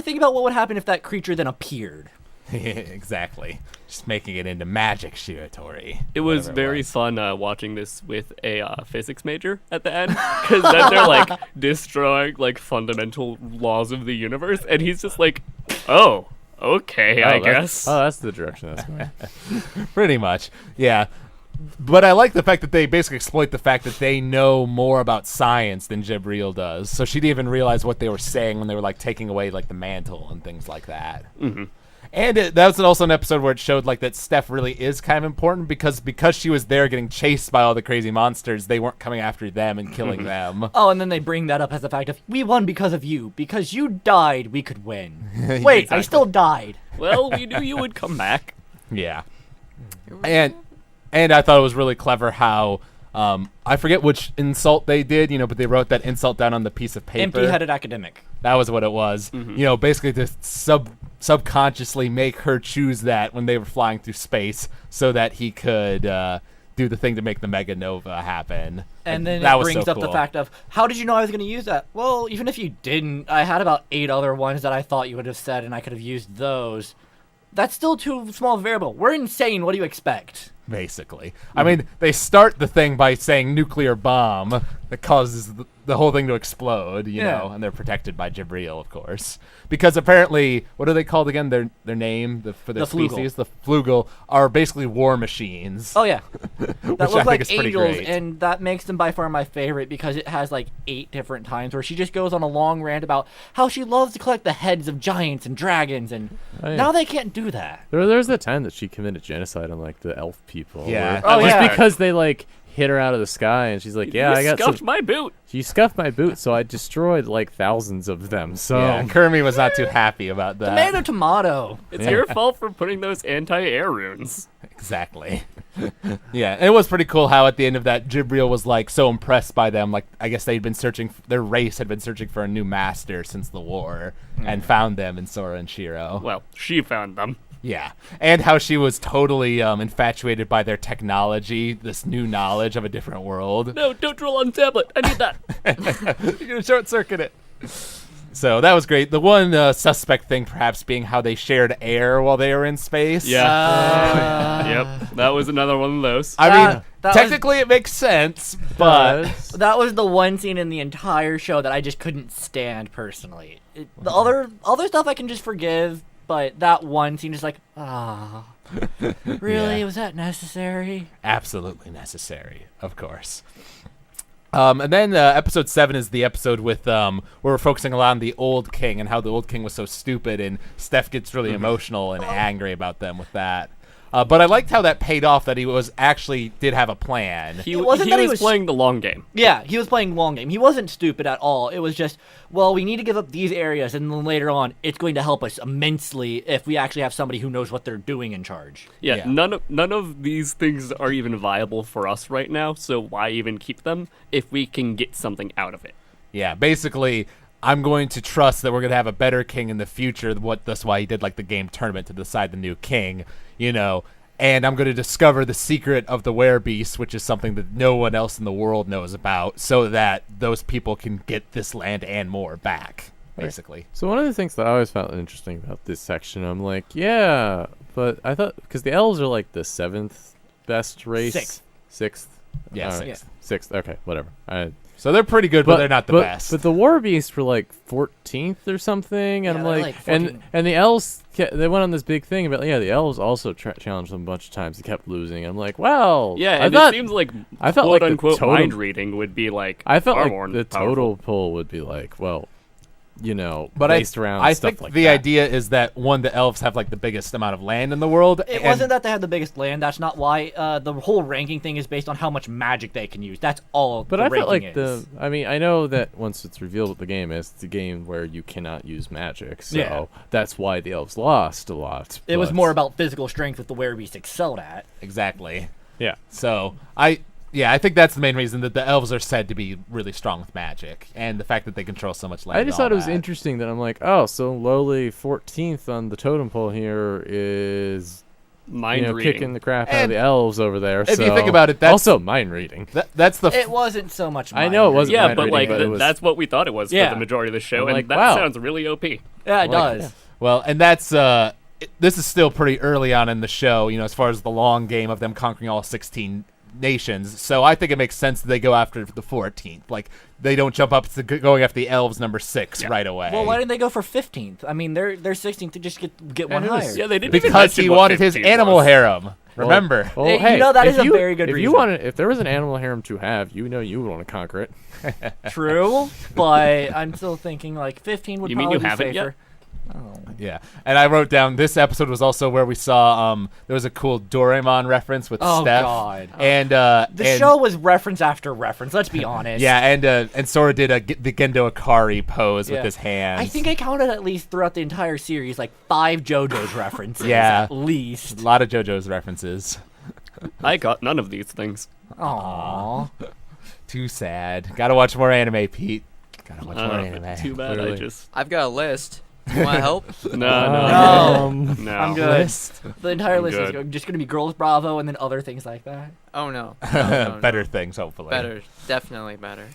[SPEAKER 5] think about what would happen if that creature then appeared.
[SPEAKER 1] Exactly. Just making it into magic Shiratori.
[SPEAKER 2] It was
[SPEAKER 1] whatever
[SPEAKER 2] very
[SPEAKER 1] was.
[SPEAKER 2] fun watching this with a physics major at the end, because then they're like destroying like fundamental laws of the universe, and he's just like, "Oh, okay, I guess."
[SPEAKER 4] Oh, that's the direction that's going.
[SPEAKER 1] Pretty much. Yeah. But I like the fact that they basically exploit the fact that they know more about science than Jibril does. So she didn't even realize what they were saying when they were like taking away like the mantle and things like that.
[SPEAKER 2] Mm-hmm.
[SPEAKER 1] And that was also an episode where it showed like that Steph really is kind of important because she was there getting chased by all the crazy monsters, they weren't coming after them and killing them.
[SPEAKER 5] Oh, and then they bring that up as the fact of we won because of you. Because you died, we could win. Wait,
[SPEAKER 1] Exactly.
[SPEAKER 5] I still died.
[SPEAKER 2] Well, we knew you would come back.
[SPEAKER 1] Yeah. And I thought it was really clever how I forget which insult they did, but they wrote that insult down on the piece of paper.
[SPEAKER 5] Empty-headed academic.
[SPEAKER 1] That was what it was. Basically to subconsciously make her choose that when they were flying through space so that he could do the thing to make the mega nova happen.
[SPEAKER 5] And then
[SPEAKER 1] that
[SPEAKER 5] it
[SPEAKER 1] was
[SPEAKER 5] brings
[SPEAKER 1] so
[SPEAKER 5] up the
[SPEAKER 1] cool.
[SPEAKER 5] fact of, how did you know I was going to use that? Well, even if you didn't, I had about 8 other ones that I thought you would have said, and I could have used those. That's still too small a variable. We're insane. What do you expect?
[SPEAKER 1] basically. I mean, they start the thing by saying nuclear bomb that causes the whole thing to explode, you know, and they're protected by Jibril, of course. Because apparently, what are they called again? Their name for their species? The Flugel are basically war machines.
[SPEAKER 5] Oh yeah, that
[SPEAKER 1] Which
[SPEAKER 5] look
[SPEAKER 1] I think
[SPEAKER 5] like
[SPEAKER 1] is pretty
[SPEAKER 5] angels,
[SPEAKER 1] great.
[SPEAKER 5] and that makes them by far my favorite because it has like 8 different times where she just goes on a long rant about how she loves to collect the heads of giants and dragons, and
[SPEAKER 4] Oh, yeah.
[SPEAKER 5] now they can't do that.
[SPEAKER 4] There's the time that she committed genocide on like the elf people.
[SPEAKER 1] Yeah.
[SPEAKER 4] where-
[SPEAKER 5] Oh,
[SPEAKER 4] just
[SPEAKER 5] yeah.
[SPEAKER 4] because they like hit her out of the sky, and she's like, "Yeah,
[SPEAKER 2] You
[SPEAKER 4] I got
[SPEAKER 2] scuffed
[SPEAKER 4] some."
[SPEAKER 2] my boot.
[SPEAKER 4] You scuffed my boot, so I destroyed like thousands of them. So
[SPEAKER 1] Yeah, Kermie was not too happy about that.
[SPEAKER 5] Tomato, tomato.
[SPEAKER 2] It's
[SPEAKER 4] Yeah.
[SPEAKER 2] your fault for putting those anti-air runes.
[SPEAKER 1] Exactly. Yeah, and it was pretty cool how at the end of that, Jibril was like so impressed by them. Like, I guess they'd been searching, their race had been searching for a new master since the war, and found them in Sora and Shiro.
[SPEAKER 2] Well, she found them.
[SPEAKER 1] Yeah, and how she was totally infatuated by their technology, this new knowledge of a different world.
[SPEAKER 2] No, don't drill on tablet. I need that.
[SPEAKER 1] You're gonna short circuit it. So that was great. The one suspect thing, perhaps, being how they shared air while they were in space.
[SPEAKER 2] Yep. That was another one of those.
[SPEAKER 1] I mean,
[SPEAKER 5] that was-
[SPEAKER 1] technically it makes sense, but
[SPEAKER 5] That was the one scene in the entire show that I just couldn't stand personally. The other stuff I can just forgive, but that one scene is like, really?
[SPEAKER 1] Yeah.
[SPEAKER 5] Was that necessary?
[SPEAKER 1] absolutely necessary, of course. And then episode 7 is the episode with where we're focusing a lot on the old king and how the old king was so stupid, and Steph gets really emotional and angry about them with that. But I liked how that paid off, that he was actually did have a plan.
[SPEAKER 2] He
[SPEAKER 5] It wasn't
[SPEAKER 2] was
[SPEAKER 5] that he was-
[SPEAKER 2] playing the long game.
[SPEAKER 5] Yeah, he was playing long game. He wasn't stupid at all. It was just, well, we need to give up these areas, and then later on, it's going to help us immensely if we actually have somebody who knows what they're doing in charge.
[SPEAKER 2] Yeah,
[SPEAKER 1] Yeah.
[SPEAKER 2] none of these things are even viable for us right now, so why even keep them if we can get something out of it?
[SPEAKER 1] Yeah, basically, I'm going to trust that we're going to have a better king in the future. That's why he did like the game tournament to decide the new king, you know. And I'm going to discover the secret of the werebeast, which is something that no one else in the world knows about, so that those people can get this land and more back, basically.
[SPEAKER 4] So one of the things that I always found interesting about this section, I'm like, yeah, but I thought because the elves are like the 7th best race,
[SPEAKER 5] Sixth.
[SPEAKER 1] Yeah,
[SPEAKER 4] All right.
[SPEAKER 1] sixth.
[SPEAKER 4] 6th. Okay, whatever.
[SPEAKER 1] So they're pretty good, but they're not the best.
[SPEAKER 4] But the war beasts were like 14th or something, and
[SPEAKER 5] Yeah,
[SPEAKER 4] I'm
[SPEAKER 5] they're
[SPEAKER 4] like,
[SPEAKER 5] like
[SPEAKER 4] and
[SPEAKER 5] 14.
[SPEAKER 4] and the elves they went on this big thing about the elves also challenged them a bunch of times. They kept losing. I'm like, well,
[SPEAKER 2] Yeah,
[SPEAKER 4] I
[SPEAKER 2] and
[SPEAKER 4] thought,
[SPEAKER 2] it seems like
[SPEAKER 4] I felt
[SPEAKER 2] quote
[SPEAKER 4] like the
[SPEAKER 2] unquote
[SPEAKER 4] totem-
[SPEAKER 2] mind reading would be like
[SPEAKER 4] I felt
[SPEAKER 2] far
[SPEAKER 4] like
[SPEAKER 2] more
[SPEAKER 4] the
[SPEAKER 2] powerful.
[SPEAKER 4] total pull would be like, well,
[SPEAKER 1] But
[SPEAKER 4] based around
[SPEAKER 1] I
[SPEAKER 4] stuff
[SPEAKER 1] think
[SPEAKER 4] like
[SPEAKER 1] the
[SPEAKER 4] that.
[SPEAKER 1] idea is that, one, the elves have like the biggest amount of land in the world.
[SPEAKER 5] It
[SPEAKER 1] and-
[SPEAKER 5] wasn't that they had the biggest land. That's not why. The whole ranking thing is based on how much magic they can use. That's all.
[SPEAKER 4] But
[SPEAKER 5] the
[SPEAKER 4] I felt
[SPEAKER 5] ranking
[SPEAKER 4] like
[SPEAKER 5] is.
[SPEAKER 4] I mean, I know that once it's revealed what the game is, it's a game where you cannot use magic. So
[SPEAKER 5] Yeah.
[SPEAKER 4] that's why the elves lost a lot.
[SPEAKER 5] It was
[SPEAKER 4] but-
[SPEAKER 5] more about physical strength, with the werebeast excelled at.
[SPEAKER 1] Exactly.
[SPEAKER 4] Yeah.
[SPEAKER 1] So I think that's the main reason that the elves are said to be really strong with magic, and the fact that they control so much land.
[SPEAKER 4] I just
[SPEAKER 1] and all
[SPEAKER 4] thought it was
[SPEAKER 1] that.
[SPEAKER 4] interesting that I'm like, oh, so lowly 14th on the totem pole here is
[SPEAKER 2] Mind reading.
[SPEAKER 4] kicking the crap out of
[SPEAKER 1] And
[SPEAKER 4] the elves over there.
[SPEAKER 1] if you
[SPEAKER 4] so-
[SPEAKER 1] think about it, that's-
[SPEAKER 4] also mind reading.
[SPEAKER 1] That's the
[SPEAKER 5] It wasn't so much.
[SPEAKER 4] I know it wasn't
[SPEAKER 2] Yeah,
[SPEAKER 4] mind
[SPEAKER 2] but
[SPEAKER 4] reading,
[SPEAKER 2] like
[SPEAKER 4] but it was-
[SPEAKER 2] that's what we thought it was
[SPEAKER 5] Yeah.
[SPEAKER 2] for the majority of the show,
[SPEAKER 4] I'm
[SPEAKER 2] and
[SPEAKER 4] like,
[SPEAKER 2] that
[SPEAKER 4] wow.
[SPEAKER 2] sounds really OP.
[SPEAKER 5] Yeah, it
[SPEAKER 4] Like,
[SPEAKER 5] does.
[SPEAKER 1] well, and that's this is still pretty early on in the show, as far as the long game of them conquering all 16 nations. So I think it makes sense that they go after the 14th. Like, they don't jump up to going after the elves number 6 right away.
[SPEAKER 5] Well, why didn't they go for 15th? I mean, they're 16th to just get one
[SPEAKER 4] it was-
[SPEAKER 5] higher.
[SPEAKER 2] Yeah, they didn't even
[SPEAKER 1] because
[SPEAKER 2] mention
[SPEAKER 1] he
[SPEAKER 2] what
[SPEAKER 1] wanted his
[SPEAKER 2] 15
[SPEAKER 1] animal
[SPEAKER 2] was.
[SPEAKER 1] harem. Remember?
[SPEAKER 4] Well,
[SPEAKER 5] Hey,
[SPEAKER 4] hey,
[SPEAKER 5] you know, that
[SPEAKER 4] if
[SPEAKER 5] is a
[SPEAKER 4] you-
[SPEAKER 5] very good
[SPEAKER 4] if
[SPEAKER 5] reason.
[SPEAKER 4] you wanted, if there was an animal harem to have, you would want to conquer it.
[SPEAKER 5] True, but I'm still thinking like 15 would
[SPEAKER 2] You mean
[SPEAKER 5] probably
[SPEAKER 2] you
[SPEAKER 5] be
[SPEAKER 2] haven't yet?
[SPEAKER 5] safer. Oh.
[SPEAKER 1] Yeah, and I wrote down this episode was also where we saw there was a cool Doraemon reference with
[SPEAKER 5] Oh,
[SPEAKER 1] Steph.
[SPEAKER 5] God.
[SPEAKER 1] And
[SPEAKER 5] The
[SPEAKER 1] and-
[SPEAKER 5] show was reference after reference. Let's be honest.
[SPEAKER 1] Yeah, and Sora did the Gendo Akari pose
[SPEAKER 5] Yeah.
[SPEAKER 1] with his hands.
[SPEAKER 5] I think I counted at least throughout the entire series like 5 JoJo's references.
[SPEAKER 1] Yeah.
[SPEAKER 5] At least.
[SPEAKER 1] a lot of JoJo's references.
[SPEAKER 2] I got none of these things.
[SPEAKER 5] Aww.
[SPEAKER 1] Too sad. Gotta watch more anime, Pete. Gotta watch more
[SPEAKER 2] Uh,
[SPEAKER 1] anime.
[SPEAKER 2] too bad.
[SPEAKER 4] Clearly.
[SPEAKER 2] I just
[SPEAKER 3] I've got a list. You want help?
[SPEAKER 2] no.
[SPEAKER 5] I'm good.
[SPEAKER 1] List.
[SPEAKER 5] The entire
[SPEAKER 2] I'm
[SPEAKER 5] list is
[SPEAKER 2] good.
[SPEAKER 5] just going to be Girls Bravo and then other things like that.
[SPEAKER 3] Oh no. No.
[SPEAKER 1] Better things, hopefully.
[SPEAKER 3] Better. Definitely better.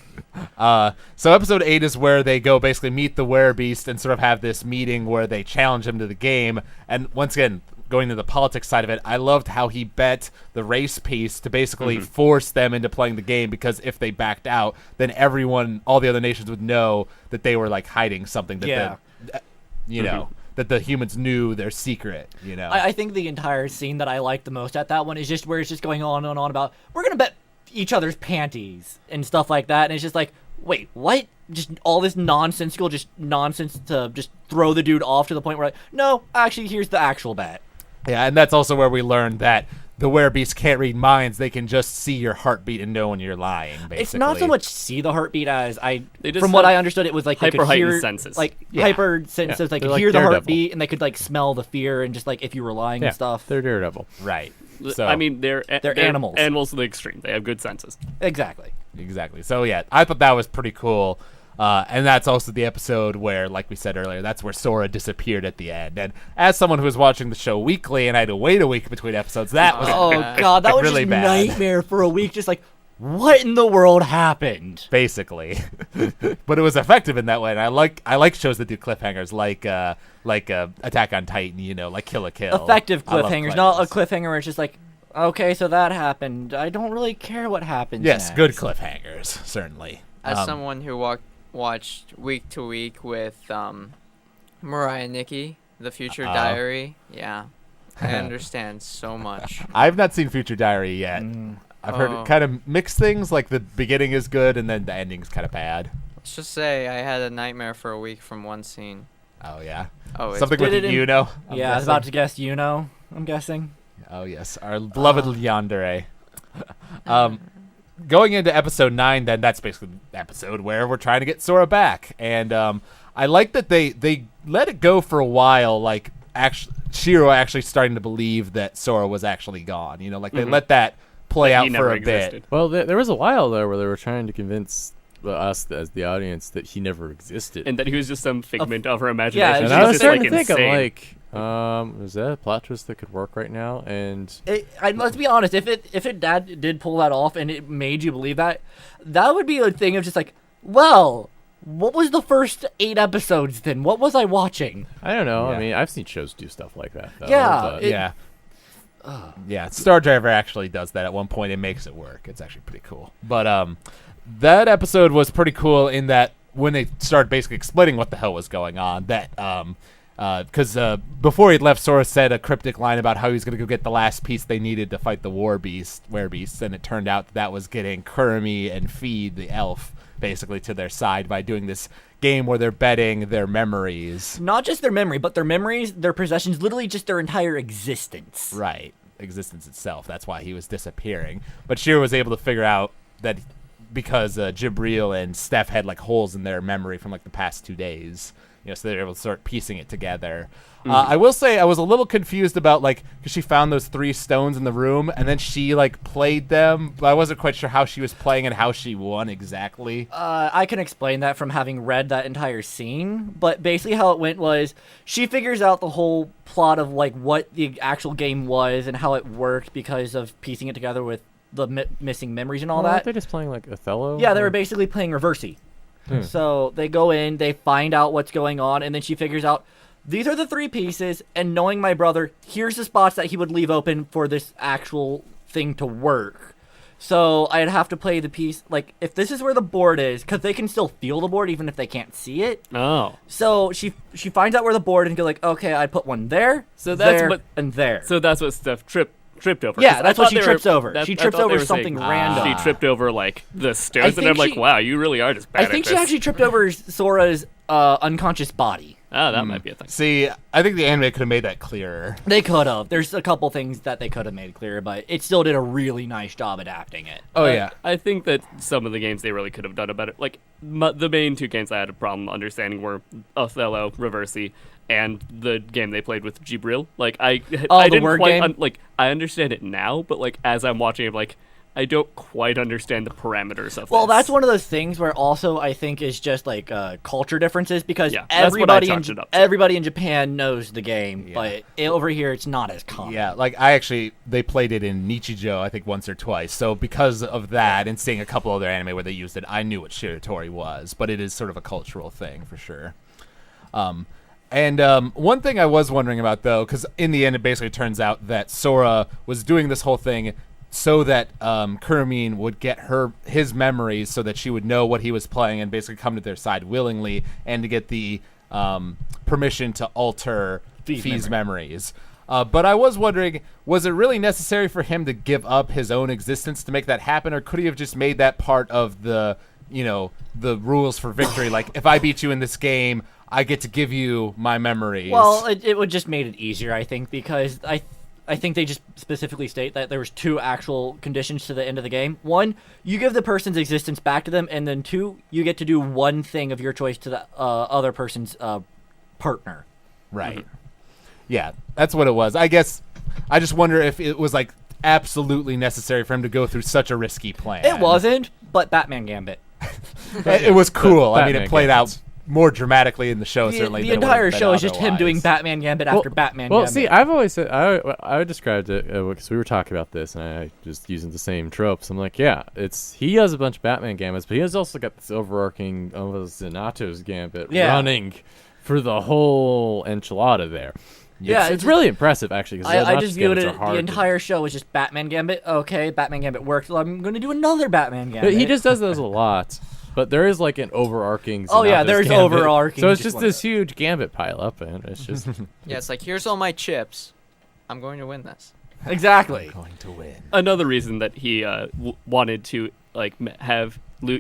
[SPEAKER 1] So episode 8 is where they go basically meet the werebeast and sort of have this meeting where they challenge him to the game. And once again, going to the politics side of it, I loved how he bet the race piece to basically force them into playing the game, because if they backed out, then all the other nations would know that they were like hiding something that that the humans knew their secret,
[SPEAKER 5] I think the entire scene that I liked the most at that one is just where it's just going on and on about, we're going to bet each other's panties and stuff like that. And it's just like, wait, what? Just all this nonsensical, nonsense to just throw the dude off to the point where, like, no, actually, here's the actual bet.
[SPEAKER 1] Yeah, and that's also where we learned that the werebeasts can't read minds. They can just see your heartbeat and know when you're lying, basically.
[SPEAKER 5] It's not so much see the heartbeat as
[SPEAKER 2] just
[SPEAKER 5] from what I understood, it was like they could
[SPEAKER 2] hyper-heightened
[SPEAKER 5] hear,
[SPEAKER 2] senses.
[SPEAKER 5] Hyper senses, like,
[SPEAKER 4] They're
[SPEAKER 5] could
[SPEAKER 4] like
[SPEAKER 5] hear the
[SPEAKER 4] Daredevil.
[SPEAKER 5] heartbeat, and they could, like, smell the fear, and just, like, if you were lying and stuff.
[SPEAKER 4] They're Daredevil.
[SPEAKER 1] Right. So,
[SPEAKER 2] I mean, they're
[SPEAKER 5] animals.
[SPEAKER 2] Animals to the extreme. They have good senses.
[SPEAKER 5] Exactly.
[SPEAKER 1] So, yeah, I thought that was pretty cool. And that's also the episode where, like we said earlier, that's where Sora disappeared at the end. And as someone who was watching the show weekly and I had to wait a week between episodes, that was
[SPEAKER 5] God, that was
[SPEAKER 1] really
[SPEAKER 5] just
[SPEAKER 1] bad.
[SPEAKER 5] nightmare for a week. Just like, what in the world happened?
[SPEAKER 1] Basically. But it was effective in that way. And I like shows that do cliffhangers, like Attack on Titan, like Kill la Kill.
[SPEAKER 5] Effective
[SPEAKER 1] I love
[SPEAKER 5] cliffhangers, not a
[SPEAKER 1] cliffhangers.
[SPEAKER 5] cliffhanger where it's just like, okay, so that happened. I don't really care what happens.
[SPEAKER 1] Yes,
[SPEAKER 5] next.
[SPEAKER 1] good cliffhangers, certainly.
[SPEAKER 3] As someone who watched week to week with Mariah Nikki, The Future Diary, yeah, I understand so much.
[SPEAKER 1] I've not seen Future Diary yet. I've heard kind of mixed things, like the beginning is good and then the ending's kind of bad.
[SPEAKER 3] Let's just say I had a nightmare for a week from one scene.
[SPEAKER 1] Oh, yeah.
[SPEAKER 3] Oh, it's
[SPEAKER 1] Something with
[SPEAKER 5] Did it in-
[SPEAKER 1] Yuno. I'm
[SPEAKER 5] Yeah, I was
[SPEAKER 1] guessing.
[SPEAKER 5] about to guess I'm guessing.
[SPEAKER 1] Oh, yes. Our beloved Yandere. Going into episode 9, then, that's basically the episode where we're trying to get Sora back. And I like that they let it go for a while, like Shiro actually starting to believe that Sora was actually gone. They let that play out
[SPEAKER 2] He
[SPEAKER 1] for
[SPEAKER 2] never
[SPEAKER 1] a
[SPEAKER 2] existed.
[SPEAKER 1] bit.
[SPEAKER 4] Well, there was a while there where they were trying to convince us as the audience that he never existed.
[SPEAKER 2] And that he was just some figment of her
[SPEAKER 5] Yeah,
[SPEAKER 2] imagination.
[SPEAKER 4] And
[SPEAKER 5] it's
[SPEAKER 4] I
[SPEAKER 2] She's
[SPEAKER 4] was
[SPEAKER 2] just,
[SPEAKER 4] starting
[SPEAKER 2] like,
[SPEAKER 4] to think, I'm
[SPEAKER 2] insane.
[SPEAKER 4] like, is that a plot twist that could work right now? And
[SPEAKER 5] Let's be honest. If it did pull that off and it made you believe that would be a thing of just like, well, what was the first 8 episodes then? What was I watching?
[SPEAKER 4] I don't know.
[SPEAKER 1] Yeah.
[SPEAKER 4] I mean, I've seen shows do stuff like that, though.
[SPEAKER 5] Yeah,
[SPEAKER 4] but-
[SPEAKER 5] it-
[SPEAKER 1] Yeah, Star Driver actually does that at one point. It makes it work. It's actually pretty cool. But that episode was pretty cool in that when they started basically explaining what the hell was going on, that because before he'd left, Sora said a cryptic line about how he was going to go get the last piece they needed to fight the werebeasts, and it turned out that was getting Kurumi and Feed, the elf, basically to their side by doing this game where they're betting their memories.
[SPEAKER 5] Not just their memory, but their memories, their possessions, literally just their entire existence.
[SPEAKER 1] Right. Existence itself. That's why he was disappearing. But Shiro was able to figure out that because Jibril and Steph had like holes in their memory from like the past 2 days, so they were able to start piecing it together. I will say I was a little confused about because she found those 3 stones in the room and then she like played them, but I wasn't quite sure how she was playing and how she won exactly.
[SPEAKER 5] I can explain that from having read that entire scene, but basically how it went was she figures out the whole plot of like what the actual game was and how it worked because of piecing it together with the missing memories and all
[SPEAKER 4] Well,
[SPEAKER 5] that.
[SPEAKER 4] aren't they just playing like Othello?
[SPEAKER 5] Yeah, they were basically playing Reversey. So they go in, they find out what's going on, and then she figures out these are the 3 pieces, and knowing my brother, here's the spots that he would leave open for this actual thing to work. So I'd have to play the piece, like, if this is where the board is, because they can still feel the board even if they can't see it.
[SPEAKER 2] Oh.
[SPEAKER 5] So she finds out where the board is and go like, okay, I put one there,
[SPEAKER 2] So that's
[SPEAKER 5] there,
[SPEAKER 2] what-
[SPEAKER 5] and there.
[SPEAKER 2] So that's what Steph tripped over.
[SPEAKER 5] Yeah,
[SPEAKER 2] 'Cause I
[SPEAKER 5] that's what
[SPEAKER 2] thought
[SPEAKER 5] she
[SPEAKER 2] they were-
[SPEAKER 5] trips over.
[SPEAKER 2] that-
[SPEAKER 5] She
[SPEAKER 2] I
[SPEAKER 5] trips
[SPEAKER 2] thought they
[SPEAKER 5] over
[SPEAKER 2] were saying
[SPEAKER 5] something random.
[SPEAKER 2] She tripped over like the stairs, and
[SPEAKER 5] think
[SPEAKER 2] I'm like,
[SPEAKER 5] she-
[SPEAKER 2] wow, you really are just bad
[SPEAKER 5] I think
[SPEAKER 2] at
[SPEAKER 5] she
[SPEAKER 2] this.
[SPEAKER 5] actually tripped over Sora's unconscious body.
[SPEAKER 2] Oh, that might be a thing.
[SPEAKER 1] See, I think the anime could have made that clearer.
[SPEAKER 5] They could have. There's a couple things that they could have made clearer, but it still did a really nice job adapting it.
[SPEAKER 1] Oh, yeah.
[SPEAKER 2] I think that some of the games they really could have done a better. Like the main 2 games I had a problem understanding were Othello, Reversey, and the game they played with Jibril. Like I
[SPEAKER 5] the
[SPEAKER 2] didn't
[SPEAKER 5] word
[SPEAKER 2] quite
[SPEAKER 5] game?
[SPEAKER 2] I understand it now, but like as I'm watching it, like I don't quite understand the parameters of
[SPEAKER 5] Well,
[SPEAKER 2] this.
[SPEAKER 5] that's one of those things where also I think is just like culture differences because
[SPEAKER 2] Yeah, that's what I chalked it up to.
[SPEAKER 5] everybody in Japan knows the game,
[SPEAKER 1] Yeah.
[SPEAKER 5] but over here it's not as common.
[SPEAKER 1] Yeah, they played it in Nichijou, I think, once or twice. So because of that and seeing a couple other anime where they used it, I knew what Shiratori was. But it is sort of a cultural thing for sure. And one thing I was wondering about, though, because in the end it basically turns out that Sora was doing this whole thing so that Kermine would get his memories so that she would know what he was playing and basically come to their side willingly and to get the permission to alter Fee's memories. But I was wondering, was it really necessary for him to give up his own existence to make that happen, or could he have just made that part of the rules for victory? Like, if I beat you in this game, I get to give you my memories.
[SPEAKER 5] Well, it would just made it easier, I think, because I think they just specifically state that there was 2 actual conditions to the end of the game. 1, you give the person's existence back to them, and then 2, you get to do one thing of your choice to the other person's partner.
[SPEAKER 1] Right. Mm-hmm. Yeah, that's what it was. I guess I just wonder if it was like absolutely necessary for him to go through such a risky plan.
[SPEAKER 5] It wasn't, but Batman Gambit.
[SPEAKER 1] It was cool. I mean, it played
[SPEAKER 4] Gambit.
[SPEAKER 1] out more dramatically in the show, certainly.
[SPEAKER 5] The
[SPEAKER 1] than it would
[SPEAKER 5] entire
[SPEAKER 1] have been
[SPEAKER 5] show is just him
[SPEAKER 1] otherwise.
[SPEAKER 5] doing Batman Gambit after Batman
[SPEAKER 4] Well,
[SPEAKER 5] Gambit.
[SPEAKER 4] see, I've always said I described it because we were talking about this, and I just using the same tropes. I'm like, yeah, he has a bunch of Batman gambits, but he has also got this overarching almost Zanato's gambit running for the whole enchilada there.
[SPEAKER 5] Yeah,
[SPEAKER 4] it's really impressive actually. Because
[SPEAKER 5] I just viewed it. The entire show was just Batman Gambit. Okay, Batman Gambit worked. Well, I'm going to do another Batman Gambit.
[SPEAKER 4] But he just does those a lot. But there is like an overarching.
[SPEAKER 5] Oh yeah, there's
[SPEAKER 4] gambit.
[SPEAKER 5] overarching.
[SPEAKER 4] So it's just this huge gambit pile up, and it's just.
[SPEAKER 3] Yeah, it's like, here's all my chips. I'm going to win this.
[SPEAKER 5] Exactly.
[SPEAKER 1] Going to win.
[SPEAKER 2] Another reason that he wanted to like have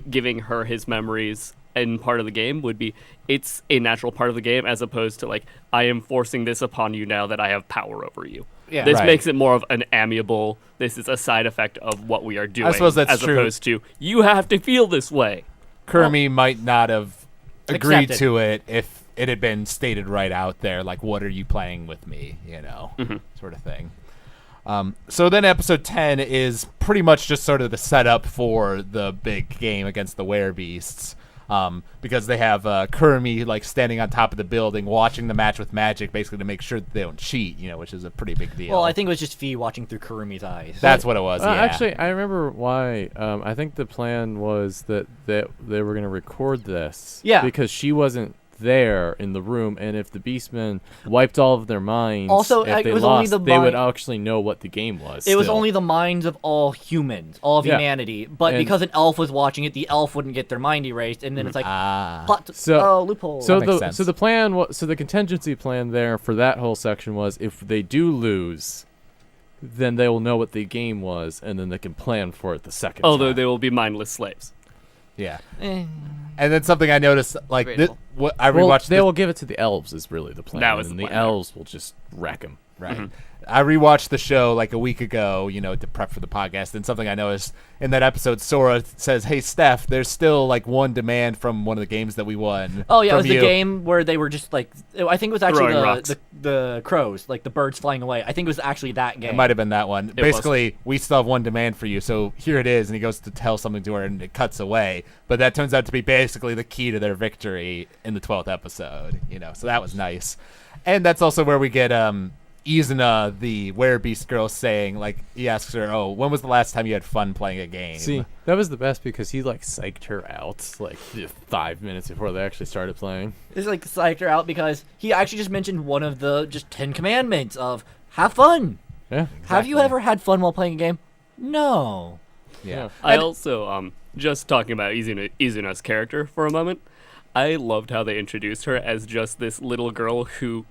[SPEAKER 2] giving her his memories in part of the game would be it's a natural part of the game, as opposed to like, I am forcing this upon you now that I have power over you.
[SPEAKER 5] Yeah.
[SPEAKER 2] This
[SPEAKER 1] Right.
[SPEAKER 2] makes it more of an amiable, this is a side effect of what we are doing.
[SPEAKER 1] suppose that's
[SPEAKER 2] as
[SPEAKER 1] true.
[SPEAKER 2] opposed to, you have to feel this way.
[SPEAKER 1] Kermie might not have agreed
[SPEAKER 5] Accepted.
[SPEAKER 1] to it if it had been stated right out there, like, what are you playing with me, sort of thing. So then episode 10 is pretty much just sort of the setup for the big game against the werebeasts. Because they have Kermie like standing on top of the building watching the match with Magic, basically to make sure that they don't cheat, which is a pretty big deal.
[SPEAKER 5] Well, I think it was just Fee watching through Kurumi's eyes.
[SPEAKER 1] that's what it was. Yeah.
[SPEAKER 4] Actually, I remember why. I think the plan was that they were going to record this.
[SPEAKER 5] Yeah.
[SPEAKER 4] Because she wasn't there in the room, and if the Beastmen wiped all of their minds,
[SPEAKER 5] Also,
[SPEAKER 4] if
[SPEAKER 5] it
[SPEAKER 4] they
[SPEAKER 5] was only
[SPEAKER 4] lost,
[SPEAKER 5] the
[SPEAKER 4] they would
[SPEAKER 5] mind-
[SPEAKER 4] actually know what the game was.
[SPEAKER 5] It was
[SPEAKER 4] still.
[SPEAKER 5] only the minds of all humans, all of
[SPEAKER 4] Yeah.
[SPEAKER 5] humanity. But
[SPEAKER 4] And-
[SPEAKER 5] because an elf was watching it, the elf wouldn't get their mind erased, and then it's like plot. Loophole.
[SPEAKER 4] So
[SPEAKER 1] That makes sense.
[SPEAKER 4] the plan was, so the contingency plan there for that whole section was, if they do lose, then they will know what the game was, and then they can plan for it the second
[SPEAKER 2] Although
[SPEAKER 4] time.
[SPEAKER 2] they will be mindless slaves.
[SPEAKER 1] Yeah. And then something I noticed, like,
[SPEAKER 3] Debatable.
[SPEAKER 1] I
[SPEAKER 4] Well,
[SPEAKER 1] rewatched
[SPEAKER 4] they
[SPEAKER 1] this-
[SPEAKER 4] will give it to the elves is really the plan.
[SPEAKER 2] That was
[SPEAKER 4] and
[SPEAKER 2] the
[SPEAKER 4] the
[SPEAKER 2] plan, yeah.
[SPEAKER 4] elves will just wreck them.
[SPEAKER 1] Right. I rewatched the show like a week ago, to prep for the podcast, and something I noticed in that episode, Sora says, "Hey, Steph, there's still like one demand from one of the games that we won."
[SPEAKER 5] Oh yeah, it
[SPEAKER 1] from
[SPEAKER 5] was the
[SPEAKER 1] you."
[SPEAKER 5] game where they were just like, I think it was actually
[SPEAKER 2] Throwing rocks.
[SPEAKER 5] the crows, like the birds flying away. I think it was actually that game.
[SPEAKER 1] It might have been that one.
[SPEAKER 2] was.
[SPEAKER 1] Basically, we still have one demand for you, so here it is. And he goes to tell something to her, and it cuts away. But that turns out to be basically the key to their victory in the 12th episode. So that was nice. And that's also where we get Izuna, the werebeast girl, saying, like, he asks her, "Oh, when was the last time you had fun playing a game?"
[SPEAKER 4] See, that was the best because he like psyched her out like 5 minutes before they actually started playing.
[SPEAKER 5] It's like psyched her out because he actually just mentioned one of the just 10 commandments of have fun.
[SPEAKER 4] Yeah.
[SPEAKER 5] Have you ever had fun while playing a game? No.
[SPEAKER 1] Yeah.
[SPEAKER 2] I also, just talking about Izuna's character for a moment, I loved how they introduced her as just this little girl who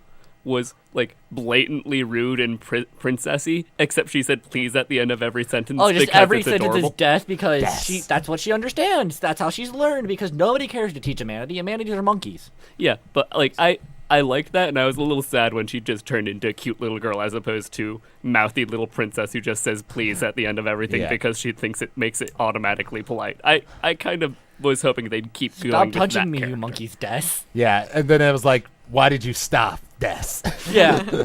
[SPEAKER 2] was, like, blatantly rude and princessy, except she said please at the end of every sentence.
[SPEAKER 5] Oh, just
[SPEAKER 2] because
[SPEAKER 5] every
[SPEAKER 2] it's
[SPEAKER 5] sentence
[SPEAKER 2] adorable.
[SPEAKER 5] is death because
[SPEAKER 1] Death.
[SPEAKER 5] that's what she understands. That's how she's learned because nobody cares to teach humanity. Humanities are monkeys.
[SPEAKER 2] Yeah, but, like, I liked that, and I was a little sad when she just turned into a cute little girl as opposed to mouthy little princess who just says please at the end of everything
[SPEAKER 1] Yeah.
[SPEAKER 2] because she thinks it makes it automatically polite. I kind of was hoping they'd keep going
[SPEAKER 5] Stop
[SPEAKER 2] with
[SPEAKER 5] touching
[SPEAKER 2] that
[SPEAKER 5] me, you
[SPEAKER 2] character.
[SPEAKER 5] monkey's death.
[SPEAKER 1] Yeah. And then it was like, why did you stop, Des?
[SPEAKER 5] Yeah.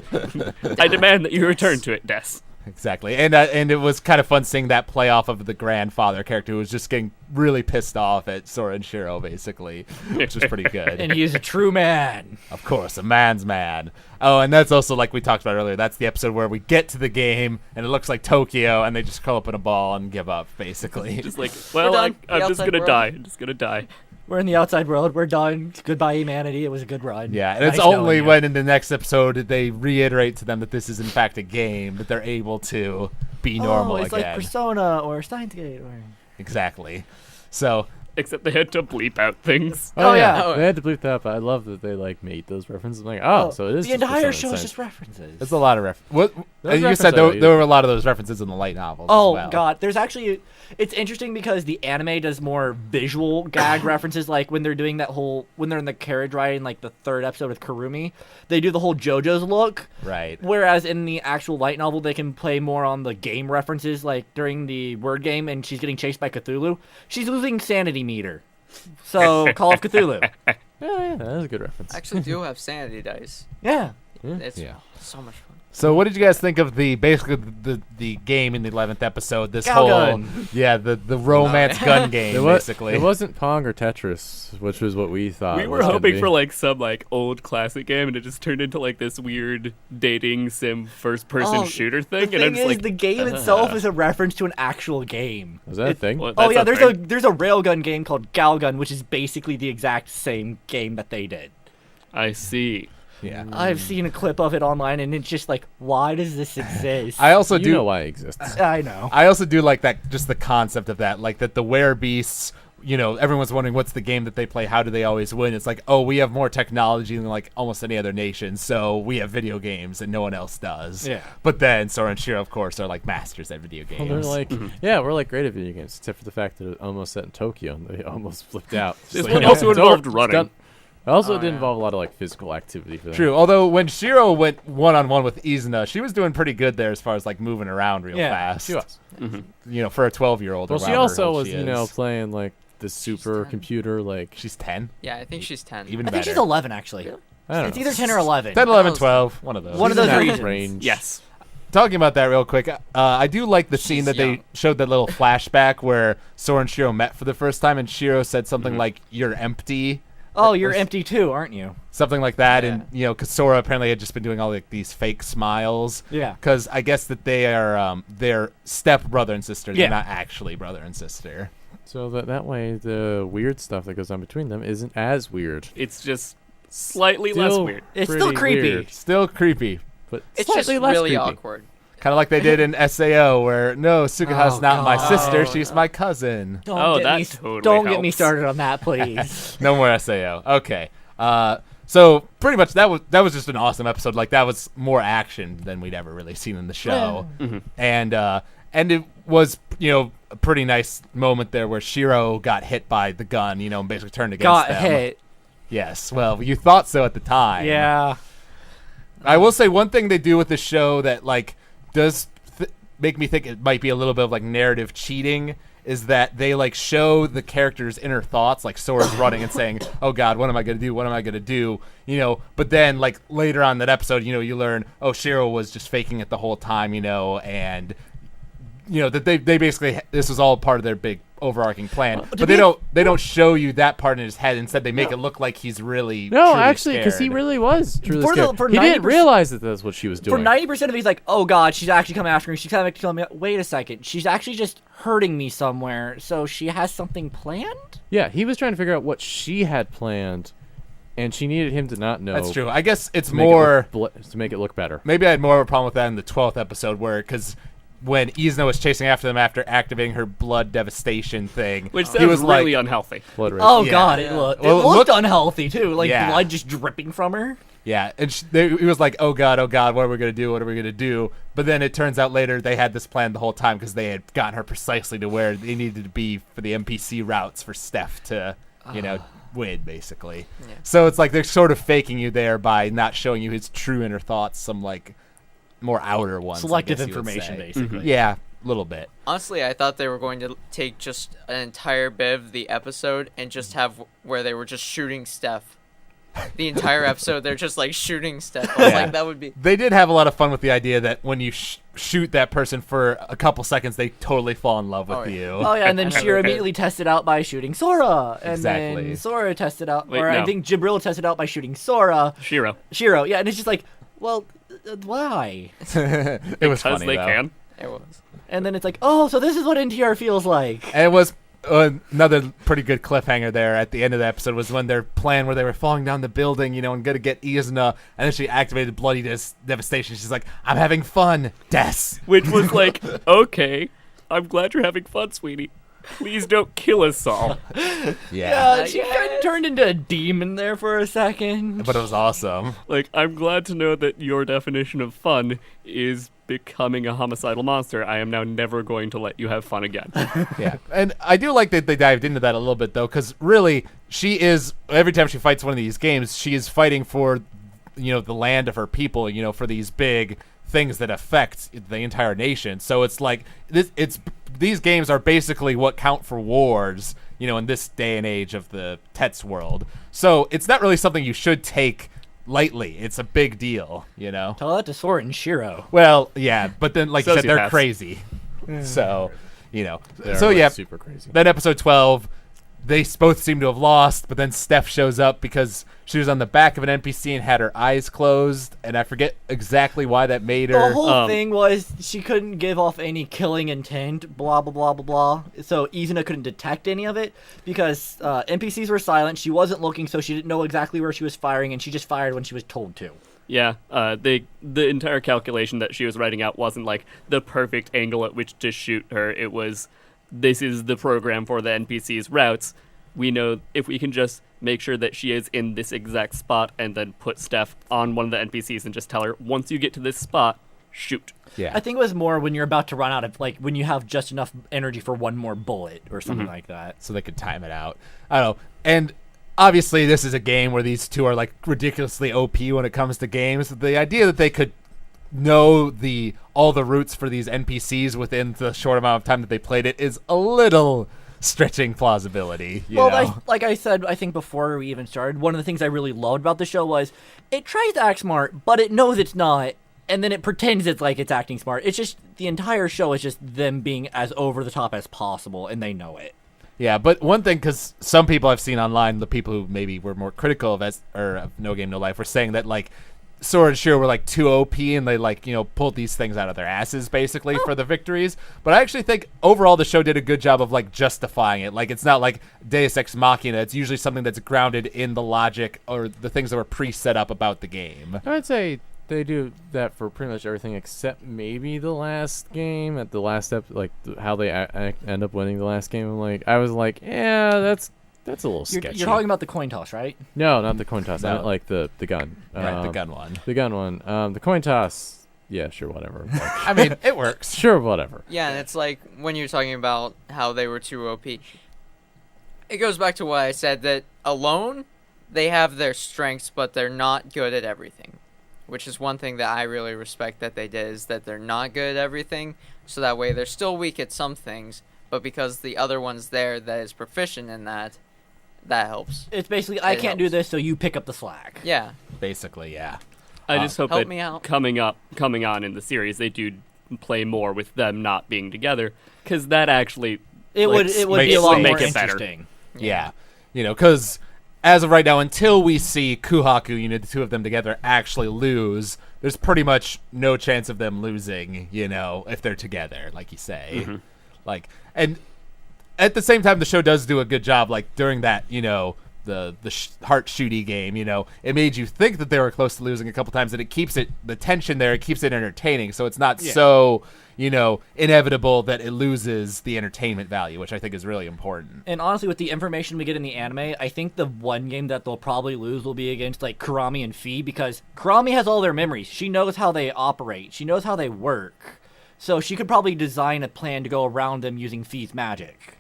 [SPEAKER 2] I demand that you return to it, Des.
[SPEAKER 1] Exactly, and it was kind of fun seeing that play off of the grandfather character who was just getting really pissed off at Sora and Shiro, basically, which was pretty good.
[SPEAKER 5] And he is a true man.
[SPEAKER 1] Of course, a man's man. Oh, and that's also, like we talked about earlier, that's the episode where we get to the game, and it looks like Tokyo, and they just curl up in a ball and give up, basically.
[SPEAKER 2] Just like, well,
[SPEAKER 3] done.
[SPEAKER 2] I'm
[SPEAKER 3] The
[SPEAKER 2] just
[SPEAKER 3] outside
[SPEAKER 2] gonna
[SPEAKER 3] world.
[SPEAKER 2] die. I'm just gonna die.
[SPEAKER 5] We're in the outside world. We're done. Goodbye, humanity. It was a good run.
[SPEAKER 1] Yeah, and
[SPEAKER 5] Nice
[SPEAKER 1] it's only
[SPEAKER 5] knowing you.
[SPEAKER 1] when in the next episode they reiterate to them that this is in fact a game that they're able to be normal
[SPEAKER 5] it's
[SPEAKER 1] again.
[SPEAKER 5] like Persona or Steins Gate. Or...
[SPEAKER 1] Exactly. So
[SPEAKER 2] Except they had to bleep out things.
[SPEAKER 5] Oh, yeah.
[SPEAKER 3] Oh,
[SPEAKER 4] They had to bleep that, but I love that they like made those references. I'm like, oh, so it is
[SPEAKER 5] the
[SPEAKER 4] just
[SPEAKER 5] entire
[SPEAKER 4] Persona
[SPEAKER 5] show is
[SPEAKER 4] Science.
[SPEAKER 5] just references.
[SPEAKER 1] it's a lot of
[SPEAKER 4] Those
[SPEAKER 1] you
[SPEAKER 4] references
[SPEAKER 1] said
[SPEAKER 4] are
[SPEAKER 1] there were a lot of those references in the light novels.
[SPEAKER 5] Oh
[SPEAKER 1] as well.
[SPEAKER 5] god, there's actually it's interesting because the anime does more visual gag references, like when they're doing that whole when they're in the carriage ride in like the third episode with Kurumi, they do the whole JoJo's look.
[SPEAKER 1] Right.
[SPEAKER 5] Whereas in the actual light novel, they can play more on the game references, like during the word game, and she's getting chased by Cthulhu. She's losing sanity meter, so Call of Cthulhu.
[SPEAKER 4] Yeah, that is a good reference.
[SPEAKER 3] I actually do have sanity dice.
[SPEAKER 5] Yeah,
[SPEAKER 3] It's
[SPEAKER 1] Yeah.
[SPEAKER 3] so much fun.
[SPEAKER 1] So what did you guys think of the basically the game in the 11th episode? This
[SPEAKER 5] Gal
[SPEAKER 1] whole
[SPEAKER 5] gun.
[SPEAKER 1] the romance gun game basically.
[SPEAKER 4] It wasn't Pong or Tetris, which was what we thought.
[SPEAKER 2] We
[SPEAKER 4] it
[SPEAKER 2] were
[SPEAKER 4] was gonna
[SPEAKER 2] hoping
[SPEAKER 4] be.
[SPEAKER 2] for like some like old classic game, and it just turned into like this weird dating sim first-person
[SPEAKER 5] Oh,
[SPEAKER 2] shooter
[SPEAKER 5] the
[SPEAKER 2] thing. And
[SPEAKER 5] thing
[SPEAKER 2] I'm just
[SPEAKER 5] is,
[SPEAKER 2] like,
[SPEAKER 5] the game itself is a reference to an actual game.
[SPEAKER 4] Was that a thing?
[SPEAKER 2] well,
[SPEAKER 5] Oh
[SPEAKER 2] that's
[SPEAKER 5] yeah,
[SPEAKER 2] a
[SPEAKER 5] there's
[SPEAKER 2] thing.
[SPEAKER 5] there's a railgun game called Galgun, which is basically the exact same game that they did.
[SPEAKER 2] I see.
[SPEAKER 1] yeah.
[SPEAKER 5] I've seen a clip of it online, and it's just like, why does this exist?
[SPEAKER 1] I also
[SPEAKER 4] You
[SPEAKER 1] do
[SPEAKER 4] know why it exists.
[SPEAKER 5] I know.
[SPEAKER 1] I also do like that, just the concept of that, like that the werebeasts, everyone's wondering what's the game that they play, how do they always win? It's like, oh, we have more technology than like almost any other nation, so we have video games and no one else does.
[SPEAKER 5] Yeah.
[SPEAKER 1] But then Sora and Shiro, of course, are like masters at video games.
[SPEAKER 4] Well, they're like, yeah, we're like great at video games, except for the fact that it almost set in Tokyo and they almost flipped out. Just
[SPEAKER 2] This
[SPEAKER 4] like,
[SPEAKER 2] one
[SPEAKER 4] no,
[SPEAKER 2] also
[SPEAKER 4] it's
[SPEAKER 2] involved
[SPEAKER 4] over, it's
[SPEAKER 2] running.
[SPEAKER 4] done. Also,
[SPEAKER 3] Oh,
[SPEAKER 4] it did
[SPEAKER 3] yeah.
[SPEAKER 4] involve a lot of like physical activity for them.
[SPEAKER 1] True. Although when Shiro went one-on-one with Izuna, she was doing pretty good there as far as like moving around real
[SPEAKER 5] Yeah,
[SPEAKER 1] fast.
[SPEAKER 4] She was.
[SPEAKER 1] For a 12-year-old.
[SPEAKER 4] Well,
[SPEAKER 1] or
[SPEAKER 4] she
[SPEAKER 1] however
[SPEAKER 4] also
[SPEAKER 1] old
[SPEAKER 4] was,
[SPEAKER 1] she is.
[SPEAKER 4] playing like the super
[SPEAKER 3] 10.
[SPEAKER 4] computer. Like,
[SPEAKER 1] She's 10.
[SPEAKER 3] Yeah, I think she's 10.
[SPEAKER 1] Even
[SPEAKER 5] I think
[SPEAKER 1] better.
[SPEAKER 5] she's 11 actually.
[SPEAKER 4] I don't
[SPEAKER 5] It's
[SPEAKER 4] know.
[SPEAKER 5] either 10 or 11.
[SPEAKER 1] 10, 11,
[SPEAKER 3] Those-
[SPEAKER 1] 12. One of those.
[SPEAKER 5] One of
[SPEAKER 4] She's in
[SPEAKER 5] those
[SPEAKER 4] that
[SPEAKER 5] regions.
[SPEAKER 4] range.
[SPEAKER 2] Yes.
[SPEAKER 1] Talking about that real quick, I do like the scene
[SPEAKER 3] She's
[SPEAKER 1] that they
[SPEAKER 3] young.
[SPEAKER 1] showed that little flashback where Sora and Shiro met for the first time, and Shiro said something
[SPEAKER 2] Mm-hmm.
[SPEAKER 1] like, "You're empty,"
[SPEAKER 5] Oh, you're empty too, aren't you?
[SPEAKER 1] something like that,
[SPEAKER 3] Yeah.
[SPEAKER 1] and because Sora apparently had just been doing all like these fake smiles.
[SPEAKER 5] Yeah.
[SPEAKER 1] Because I guess that they are they're step brother and sister. They're
[SPEAKER 5] Yeah.
[SPEAKER 1] not actually brother and sister.
[SPEAKER 4] So that way, the weird stuff that goes on between them isn't as weird.
[SPEAKER 2] It's just slightly less
[SPEAKER 4] Still
[SPEAKER 2] weird.
[SPEAKER 5] It's still
[SPEAKER 4] pretty
[SPEAKER 5] creepy.
[SPEAKER 4] weird,
[SPEAKER 1] Still creepy.
[SPEAKER 4] but
[SPEAKER 3] It's just
[SPEAKER 4] slightly less
[SPEAKER 3] really
[SPEAKER 4] creepy.
[SPEAKER 3] awkward.
[SPEAKER 1] Kind of like they did in SAO, where no, Sukaha's
[SPEAKER 5] Oh,
[SPEAKER 1] not my
[SPEAKER 5] God.
[SPEAKER 1] sister;
[SPEAKER 3] Oh,
[SPEAKER 1] she's
[SPEAKER 3] no.
[SPEAKER 1] my cousin.
[SPEAKER 5] Don't
[SPEAKER 2] Oh,
[SPEAKER 5] get
[SPEAKER 2] that
[SPEAKER 5] me,
[SPEAKER 2] totally
[SPEAKER 5] don't get me
[SPEAKER 2] helps.
[SPEAKER 5] started on that, please.
[SPEAKER 1] No more SAO. Okay. So pretty much that was just an awesome episode. Like that was more action than we'd ever really seen in the show, and it was a pretty nice moment there where Shiro got hit by the gun, and basically turned against
[SPEAKER 5] Got
[SPEAKER 1] them.
[SPEAKER 5] hit.
[SPEAKER 1] Yes. Well, you thought so at the time.
[SPEAKER 5] Yeah.
[SPEAKER 1] I will say one thing they do with the show that like does make me think it might be a little bit of like narrative cheating is that they like show the character's inner thoughts, like Sora's running and saying, "Oh God, what am I gonna do? What am I gonna do?" But then like later on in that episode, you learn, oh, Shiro was just faking it the whole time, and that they basically this was all part of their big overarching plan. But they don't show you that part in his head. Instead, they make it look like he's really
[SPEAKER 4] No,
[SPEAKER 1] truly
[SPEAKER 4] actually, because he
[SPEAKER 1] scared.
[SPEAKER 4] really was truly
[SPEAKER 5] For the-
[SPEAKER 4] scared.
[SPEAKER 5] for
[SPEAKER 4] He didn't
[SPEAKER 5] 90%
[SPEAKER 4] realize that that's what she was
[SPEAKER 5] For
[SPEAKER 4] doing.
[SPEAKER 5] 90% of it, he's like, oh god, she's actually coming after me. She's coming to kill me. Wait a second. She's actually just hurting me somewhere. So she has something planned?
[SPEAKER 4] Yeah, he was trying to figure out what she had planned, and she needed him to not know.
[SPEAKER 1] That's true. I guess it's
[SPEAKER 4] to make it
[SPEAKER 1] more.
[SPEAKER 4] look to make it look better.
[SPEAKER 1] Maybe I had more of a problem with that in the 12th episode, because when Izuna was chasing after them after activating her blood devastation thing,
[SPEAKER 2] Which
[SPEAKER 1] he
[SPEAKER 2] sounds
[SPEAKER 1] was
[SPEAKER 2] really
[SPEAKER 1] like,
[SPEAKER 2] unhealthy.
[SPEAKER 4] Blood rage.
[SPEAKER 5] Oh
[SPEAKER 1] Yeah.
[SPEAKER 5] god,
[SPEAKER 3] Yeah.
[SPEAKER 5] it looked,
[SPEAKER 1] Well,
[SPEAKER 5] it
[SPEAKER 1] it
[SPEAKER 5] looked
[SPEAKER 1] looked-
[SPEAKER 5] unhealthy too. Like
[SPEAKER 1] Yeah.
[SPEAKER 5] blood just dripping from her.
[SPEAKER 1] yeah, and he was like, oh God, what are we gonna do? What are we gonna do? But then it turns out later they had this plan the whole time because they had gotten her precisely to where they needed to be for the NPC routes for Steph to, win basically.
[SPEAKER 3] Yeah.
[SPEAKER 1] So it's like they're sort of faking you there by not showing you his true inner thoughts, some like more outer ones. I
[SPEAKER 5] Selective
[SPEAKER 1] guess you would
[SPEAKER 5] information,
[SPEAKER 1] say.
[SPEAKER 5] basically.
[SPEAKER 1] Yeah, a little bit.
[SPEAKER 3] Honestly, I thought they were going to take just an entire bit of the episode and just have where they were just shooting Steph. The entire episode, they're just like shooting Steph. I was
[SPEAKER 1] Yeah.
[SPEAKER 3] like, that would be.
[SPEAKER 1] They did have a lot of fun with the idea that when you shoot that person for a couple seconds, they totally fall in love with
[SPEAKER 3] Oh, yeah.
[SPEAKER 1] you.
[SPEAKER 5] Oh yeah, and then
[SPEAKER 3] I know.
[SPEAKER 5] Shiro immediately tested out by shooting Sora, and
[SPEAKER 1] Exactly.
[SPEAKER 5] then Sora tested out,
[SPEAKER 2] Wait,
[SPEAKER 5] or I
[SPEAKER 2] no.
[SPEAKER 5] think Jibril tested out by shooting Shiro. Yeah, and it's just like, well, why?
[SPEAKER 1] It was
[SPEAKER 2] Because
[SPEAKER 1] funny
[SPEAKER 2] they
[SPEAKER 1] though.
[SPEAKER 2] can.
[SPEAKER 3] It was.
[SPEAKER 5] And then it's like, oh, so this is what NTR feels like.
[SPEAKER 1] And it was another pretty good cliffhanger there at the end of the episode was when their plan where they were falling down the building, and gonna get Izuna, and then she activated Bloody Devastation. She's like, I'm having fun, Des.
[SPEAKER 2] Which was like, okay, I'm glad you're having fun, sweetie. Please don't kill us all.
[SPEAKER 1] Yeah.
[SPEAKER 5] She kind of turned into a demon there for a second.
[SPEAKER 1] But it was awesome.
[SPEAKER 2] Like, I'm glad to know that your definition of fun is becoming a homicidal monster. I am now never going to let you have fun again.
[SPEAKER 1] Yeah. And I do like that they dived into that a little bit, though, because really, she is, every time she fights one of these games, she is fighting for, the land of her people, for these big things that affect the entire nation. So it's like, these games are basically what count for wars, in this day and age of the Tets world. So it's not really something you should take lightly. It's a big deal,
[SPEAKER 5] Tell that to Sora and Shiro.
[SPEAKER 1] Well, yeah, but then, like you said, they're
[SPEAKER 2] Sociopaths.
[SPEAKER 1] crazy. So,
[SPEAKER 4] They're,
[SPEAKER 1] so
[SPEAKER 4] like,
[SPEAKER 1] yeah,
[SPEAKER 4] super crazy.
[SPEAKER 1] then episode 12, they both seem to have lost, but then Steph shows up because she was on the back of an NPC and had her eyes closed, and I forget exactly why that made her.
[SPEAKER 5] The whole thing was she couldn't give off any killing intent, blah, blah, blah, blah, blah. So Izuna couldn't detect any of it because NPCs were silent. She wasn't looking, so she didn't know exactly where she was firing, and she just fired when she was told to.
[SPEAKER 2] Yeah, the entire calculation that she was writing out wasn't like the perfect angle at which to shoot her. It was, this is the program for the NPC's routes. We know if we can just make sure that she is in this exact spot and then put Steph on one of the NPCs and just tell her, once you get to this spot, shoot.
[SPEAKER 1] Yeah.
[SPEAKER 5] I think it was more when you're about to run out of, like, when you have just enough energy for one more bullet or something like that.
[SPEAKER 1] So they could time it out. I don't know. And obviously this is a game where these two are like ridiculously OP when it comes to games. The idea that they could know all the routes for these NPCs within the short amount of time that they played it is a little stretching plausibility. You know?
[SPEAKER 5] Like I said, I think before we even started, one of the things I really loved about the show was it tries to act smart, but it knows it's not, and then it pretends it's like it's acting smart. It's just, the entire show is just them being as over the top as possible, and they know it.
[SPEAKER 1] Yeah, but one thing, because some people I've seen online, the people who maybe were more critical of No Game No Life, were saying that like Sora and Shiro were like too OP and they like pulled these things out of their asses basically for the victories. But I actually think overall the show did a good job of like justifying it. Like it's not like Deus Ex Machina. It's usually something that's grounded in the logic or the things that were pre-set up about the game.
[SPEAKER 4] I'd say they do that for pretty much everything except maybe the last game. At the last step, like how they end up winning the last game. I was like, yeah, that's a little sketchy.
[SPEAKER 5] You're talking about the coin toss, right?
[SPEAKER 4] No, not the coin toss.
[SPEAKER 1] No.
[SPEAKER 4] I like the gun.
[SPEAKER 1] Right, the gun one.
[SPEAKER 4] The gun one. The coin toss. Yeah, sure, whatever.
[SPEAKER 1] I mean, it works.
[SPEAKER 4] Sure, whatever.
[SPEAKER 3] Yeah, and it's like when you're talking about how they were too OP. It goes back to what I said, that alone, they have their strengths, but they're not good at everything. Which is one thing that I really respect that they did, is that they're not good at everything, so that way they're still weak at some things, but because the other one's there that is proficient in that helps.
[SPEAKER 5] It's basically, I
[SPEAKER 3] It
[SPEAKER 5] can't do
[SPEAKER 3] helps.
[SPEAKER 5] this, so you pick up the slack.
[SPEAKER 3] Yeah.
[SPEAKER 1] Basically, yeah.
[SPEAKER 2] I just hope
[SPEAKER 3] help
[SPEAKER 2] that
[SPEAKER 3] me out.
[SPEAKER 2] coming on in the series, they do play more with them not being together, because that actually
[SPEAKER 5] It would be a lot
[SPEAKER 2] make
[SPEAKER 5] more
[SPEAKER 2] it better.
[SPEAKER 5] interesting.
[SPEAKER 1] Yeah. Because as of right now, until we see Kuhaku, the two of them together actually lose, there's pretty much no chance of them losing, if they're together, like you say.
[SPEAKER 2] Mm-hmm.
[SPEAKER 1] Like, and at the same time, the show does do a good job, like, during that, the heart shooty game, it made you think that they were close to losing a couple times, and it keeps the tension there, it keeps it entertaining, so it's not so, inevitable that it loses the entertainment value, which I think is really important.
[SPEAKER 5] And honestly, with the information we get in the anime, I think the one game that they'll probably lose will be against, like, Kurami and Fi, because Kurami has all their memories. She knows how they operate. She knows how they work. So she could probably design a plan to go around them using Fi's magic.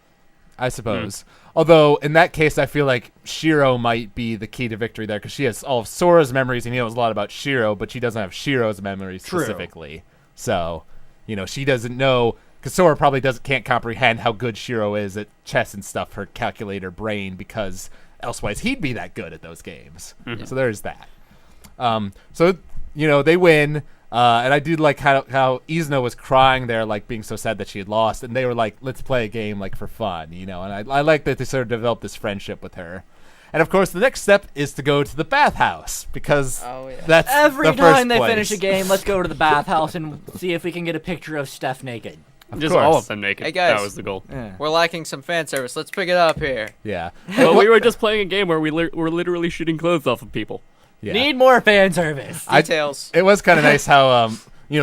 [SPEAKER 1] I suppose. Although, in that case, I feel like Shiro might be the key to victory there, because she has all of Sora's memories, and he knows a lot about Shiro, but she doesn't have Shiro's memories
[SPEAKER 5] True.
[SPEAKER 1] specifically. So, she doesn't know, because Sora probably can't comprehend how good Shiro is at chess and stuff, her calculator brain, because elsewise he'd be that good at those games. So there's that. They win. And I do like how Izuna was crying there, like being so sad that she had lost, and they were like, "Let's play a game like for fun," and I like that they sort of developed this friendship with her. And of course, the next step is to go to the bathhouse, because that's
[SPEAKER 5] Every
[SPEAKER 1] the
[SPEAKER 5] time
[SPEAKER 1] first
[SPEAKER 5] they
[SPEAKER 1] place.
[SPEAKER 5] finish a game, let's go to the bathhouse and see if we can get a picture of Steph naked.
[SPEAKER 2] Just
[SPEAKER 1] course.
[SPEAKER 2] all of them naked.
[SPEAKER 3] Hey, guys.
[SPEAKER 2] That was the goal.
[SPEAKER 5] Yeah.
[SPEAKER 3] We're lacking some fan service. Let's pick it up here.
[SPEAKER 1] Yeah.
[SPEAKER 2] But we were just playing a game where we're literally shooting clothes off of people.
[SPEAKER 1] Yeah.
[SPEAKER 5] Need more fan service.
[SPEAKER 3] Details.
[SPEAKER 1] It was kind of nice how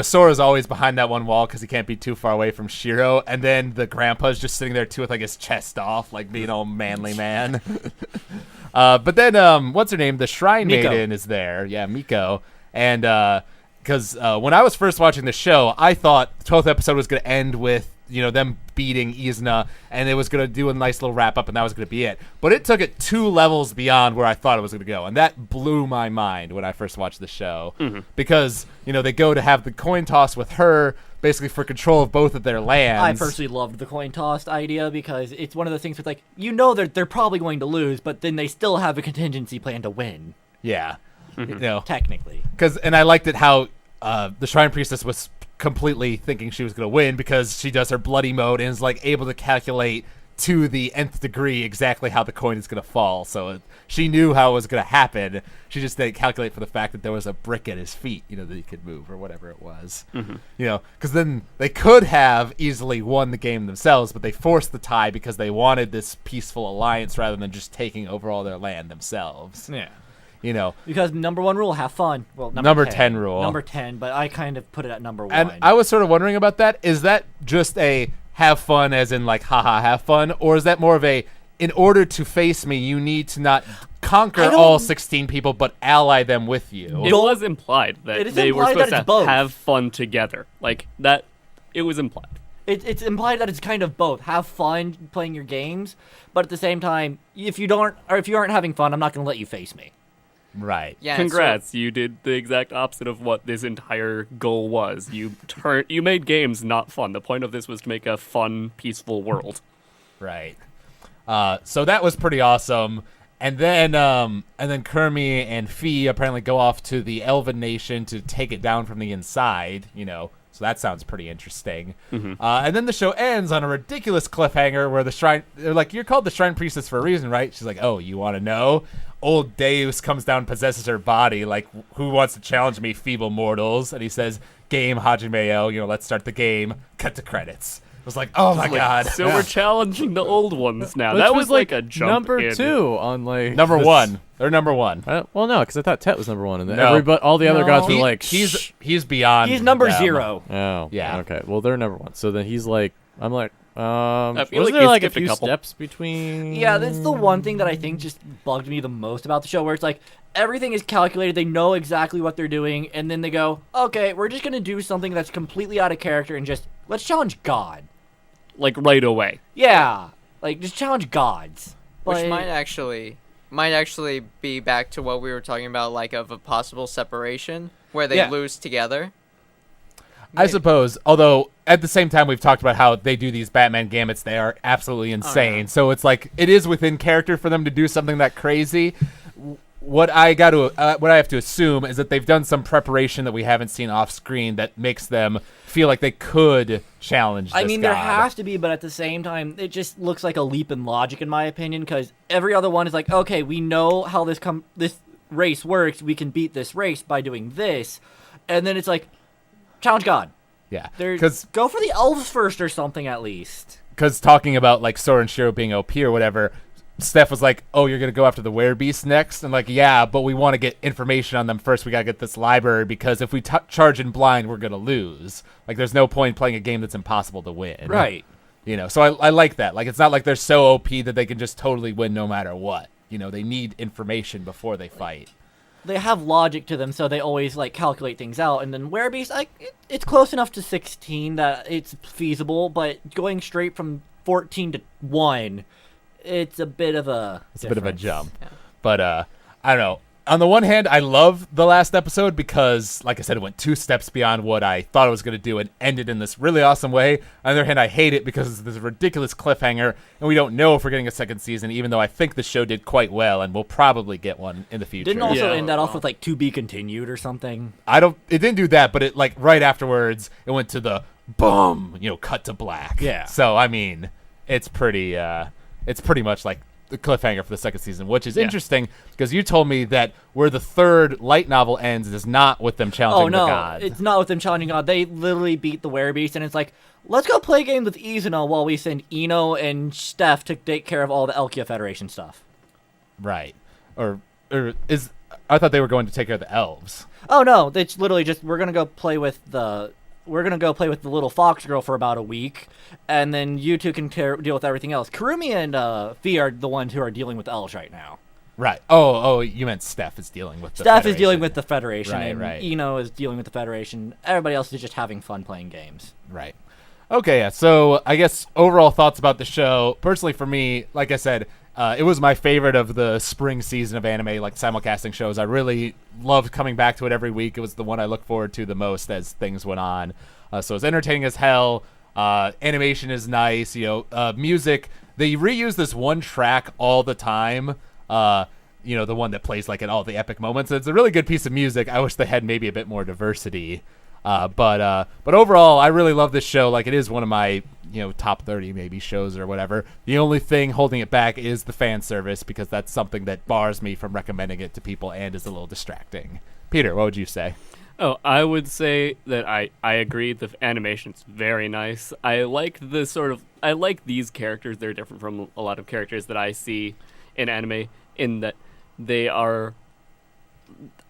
[SPEAKER 1] Sora's always behind that one wall because he can't be too far away from Shiro, and then the grandpa's just sitting there too with like his chest off, like being all manly man. But then what's her name? The Shrine
[SPEAKER 5] Miko.
[SPEAKER 1] Maiden is there. Yeah, Miko. And because when I was first watching the show, I thought the 12th episode was going to end with them beating Izuna, and it was going to do a nice little wrap up, and that was going to be it. But it took it 2 levels beyond where I thought it was going to go, and that blew my mind when I first watched the show. Because they go to have the coin toss with her, basically for control of both of their lands.
[SPEAKER 5] I personally loved the coin toss idea because it's one of the things with that they're probably going to lose, but then they still have a contingency plan to win.
[SPEAKER 1] Yeah,
[SPEAKER 5] Technically.
[SPEAKER 1] and I liked it how the Shrine Priestess was completely thinking she was going to win because she does her bloody mode and is able to calculate to the nth degree exactly how the coin is going to fall. So she knew how it was going to happen. She just didn't calculate for the fact that there was a brick at his feet, that he could move or whatever it was. Because then they could have easily won the game themselves, but they forced the tie because they wanted this peaceful alliance rather than just taking over all their land themselves.
[SPEAKER 5] Yeah.
[SPEAKER 1] Because
[SPEAKER 5] Because number 1 rule, have fun. Well,
[SPEAKER 1] Number 10 rule.
[SPEAKER 5] Number 10, but I kind of put it at number 1.
[SPEAKER 1] And I was sort of wondering about that. Is that just a have fun as in haha, have fun? Or is that more of a, in order to face me, you need to not conquer all 16 people, but ally them with you?
[SPEAKER 2] It was implied
[SPEAKER 5] It
[SPEAKER 2] that
[SPEAKER 5] is
[SPEAKER 2] they were
[SPEAKER 5] implied that
[SPEAKER 2] supposed to
[SPEAKER 5] it's both.
[SPEAKER 2] have fun together. Like, that, it was implied.
[SPEAKER 5] It's implied that it's kind of both. Have fun playing your games, but at the same time, if you aren't having fun, I'm not going to let you face me.
[SPEAKER 1] Right.
[SPEAKER 3] Yeah.
[SPEAKER 2] Congrats, you did the exact opposite of what this entire goal was. You made games not fun. The point of this was to make a fun, peaceful world.
[SPEAKER 1] Right. So that was pretty awesome. And then Kermie and Fee apparently go off to the Elven Nation to take it down from the inside, So that sounds pretty interesting. And then the show ends on a ridiculous cliffhanger where they're like, you're called the Shrine Priestess for a reason, right? She's like, oh, you want to know? Old Deus comes down and possesses her body, like, who wants to challenge me, feeble mortals? And he says, game Hajimeo, let's start the game. Cut to credits. It was like, oh my god.
[SPEAKER 2] So we're challenging the old ones now.
[SPEAKER 4] Which
[SPEAKER 2] That was like a jump
[SPEAKER 4] number
[SPEAKER 2] in.
[SPEAKER 4] 2 on
[SPEAKER 1] number
[SPEAKER 4] this-
[SPEAKER 1] 1. They're number 1.
[SPEAKER 4] Well, no, because I thought Tet was number 1, and then
[SPEAKER 1] No.
[SPEAKER 4] all the other
[SPEAKER 5] No.
[SPEAKER 4] gods were
[SPEAKER 5] He-
[SPEAKER 4] like,
[SPEAKER 1] He's beyond.
[SPEAKER 5] He's number
[SPEAKER 1] them.
[SPEAKER 5] 0.
[SPEAKER 4] oh,
[SPEAKER 1] Yeah.
[SPEAKER 4] okay. Well, they're number 1. So then he's like, I'm like,
[SPEAKER 2] I feel
[SPEAKER 4] wasn't
[SPEAKER 2] like
[SPEAKER 4] there
[SPEAKER 2] you
[SPEAKER 4] like a
[SPEAKER 2] skipped a
[SPEAKER 4] few
[SPEAKER 2] couple.
[SPEAKER 4] steps between?
[SPEAKER 5] Yeah, that's the one thing that I think just bugged me the most about the show, where it's like everything is calculated, they know exactly what they're doing, and then they go, okay, we're just gonna do something that's completely out of character and just let's challenge God.
[SPEAKER 2] Like, right away.
[SPEAKER 5] Yeah, just challenge gods.
[SPEAKER 3] Which
[SPEAKER 5] But-
[SPEAKER 3] might actually be back to what we were talking about, of a possible separation where they
[SPEAKER 5] Yeah.
[SPEAKER 3] lose together.
[SPEAKER 1] I suppose, although at the same time we've talked about how they do these Batman gamuts, they are absolutely insane.
[SPEAKER 3] yeah.
[SPEAKER 1] So it's like it is within character for them to do something that crazy. What I have to assume is that they've done some preparation that we haven't seen off screen that makes them feel like they could challenge this
[SPEAKER 5] I mean, there
[SPEAKER 1] god.
[SPEAKER 5] has to be, but at the same time, it just looks like a leap in logic, in my opinion, because every other one is like, okay, we know how this race works. We can beat this race by doing this, and then it's like, challenge God.
[SPEAKER 1] Yeah,
[SPEAKER 5] Because go for the elves first or something at least.
[SPEAKER 1] because talking about like Sora and Shiro being OP or whatever, Steph was like, oh, you're going to go after the werebeast next? And like, yeah, but we want to get information on them first. We got to get this library because if we charge in blind, we're going to lose. Like, there's no point playing a game that's impossible to win.
[SPEAKER 5] Right.
[SPEAKER 1] So I like that. Like, it's not like they're so OP that they can just totally win no matter what. They need information before they fight.
[SPEAKER 5] They have logic to them, so they always calculate things out. And then werebeast, it's close enough to 16 that it's feasible, but going straight from 14 to 1, it's a bit of a
[SPEAKER 1] jump.
[SPEAKER 3] Yeah.
[SPEAKER 1] But I don't know. On the one hand, I love the last episode because, like I said, it went 2 steps beyond what I thought it was going to do and ended in this really awesome way. On the other hand, I hate it because it's this ridiculous cliffhanger, and we don't know if we're getting a second season, even though I think the show did quite well, and we'll probably get one in the future.
[SPEAKER 5] Didn't also
[SPEAKER 2] Yeah.
[SPEAKER 5] end that off with to be continued or something.
[SPEAKER 1] It didn't do that, but it right afterwards, it went to the boom, cut to black.
[SPEAKER 5] Yeah.
[SPEAKER 1] So, I mean, it's pretty much like the cliffhanger for the second season, which is interesting because you told me that where the third light novel ends is not with them challenging the god.
[SPEAKER 5] It's not with them challenging God. They literally beat the Werebeast, and it's like, let's go play a game with Izuno while we send Ino and Steph to take care of all the Elkia Federation stuff. Right.
[SPEAKER 1] Or is I thought they were going to take care of the elves.
[SPEAKER 5] Oh no, it's literally just we're gonna go play with the little fox girl for about a week, and then you two can deal with everything else. Kurumi and Fee are the ones who are dealing with elves right now.
[SPEAKER 1] Right. Oh, you meant Steph is dealing with the
[SPEAKER 5] Steph
[SPEAKER 1] Federation.
[SPEAKER 5] is dealing with the Federation, and
[SPEAKER 1] right.
[SPEAKER 5] Ino is dealing with the Federation. Everybody else is just having fun playing games.
[SPEAKER 1] Right. Okay, yeah. So I guess overall thoughts about the show. Personally, for me, like I said, it was my favorite of the spring season of anime, like simulcasting shows. I really loved coming back to it every week. It was the one I looked forward to the most as things went on. So it's entertaining as hell. Animation is nice. Music. They reuse this one track all the time. The one that plays like at all the epic moments. It's a really good piece of music. I wish they had maybe a bit more diversity. But overall, I really love this show. Like, it is one of my top 30 maybe shows or whatever. The only thing holding it back is the fan service, because that's something that bars me from recommending it to people and is a little distracting. Peter, what would you say?
[SPEAKER 2] Oh, I would say that I agree. The animation's very nice. I like these characters. They're different from a lot of characters that I see in anime, in that they're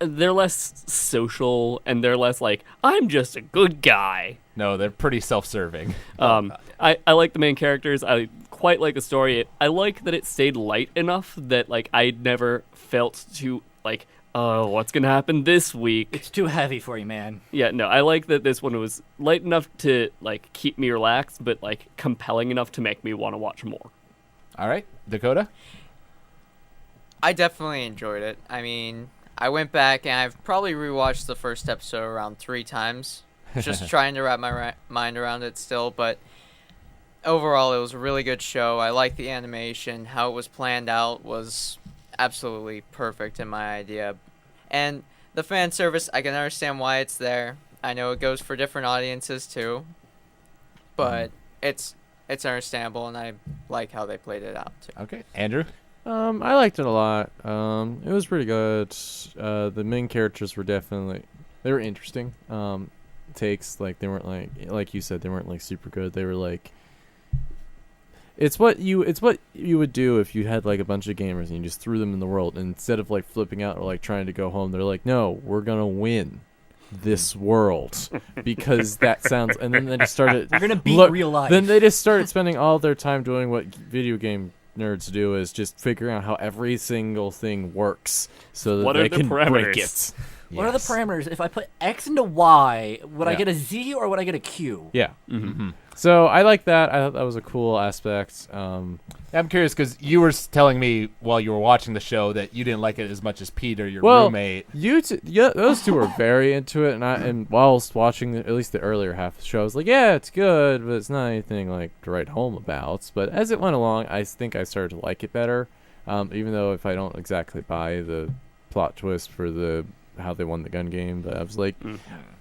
[SPEAKER 2] less social, and they're less like, I'm just a good guy.
[SPEAKER 1] No, they're pretty self-serving.
[SPEAKER 2] I like the main characters. I quite like the story. I like that it stayed light enough that like I never felt too like, oh, what's gonna happen this week?
[SPEAKER 5] It's too heavy for you, man.
[SPEAKER 2] Yeah, no, I like that this one was light enough to like keep me relaxed, but like compelling enough to make me want to watch more.
[SPEAKER 1] All right, Dakota?
[SPEAKER 3] I definitely enjoyed it. I mean, I went back and I've probably rewatched the first episode around 3 times, just trying to wrap my mind around it still, but overall it was a really good show. I liked the animation. How it was planned out was absolutely perfect in my idea. And the fan service, I can understand why it's there. I know it goes for different audiences too, but it's understandable, and I like how they played it out too.
[SPEAKER 1] Okay, Andrew?
[SPEAKER 4] I liked it a lot. It was pretty good. The main characters were they were interesting. Takes, like, they weren't like you said, they weren't like super good. They were like, it's what you would do if you had like a bunch of gamers and you just threw them in the world, and instead of like flipping out or like trying to go home, they're like, no, we're gonna win this world, because that sounds, and then they just started,
[SPEAKER 5] You're gonna beat real life.
[SPEAKER 4] Then they just started spending all their time doing what video game nerds do, is just figuring out how every single thing works so that they can break it.
[SPEAKER 5] What are the parameters? If I put X into Y, would I get a Z or would I get a Q?
[SPEAKER 4] Yeah. Mm-hmm. So I like that. I thought that was a cool aspect.
[SPEAKER 1] I'm curious because you were telling me while you were watching the show that you didn't like it as much as Peter, your roommate.
[SPEAKER 4] Those two were very into it, and whilst watching at least the earlier half of the show, I was like, yeah, it's good, but it's not anything like to write home about. But as it went along, I think I started to like it better, even though if I don't exactly buy the plot twist for how they won the gun game, but I was like,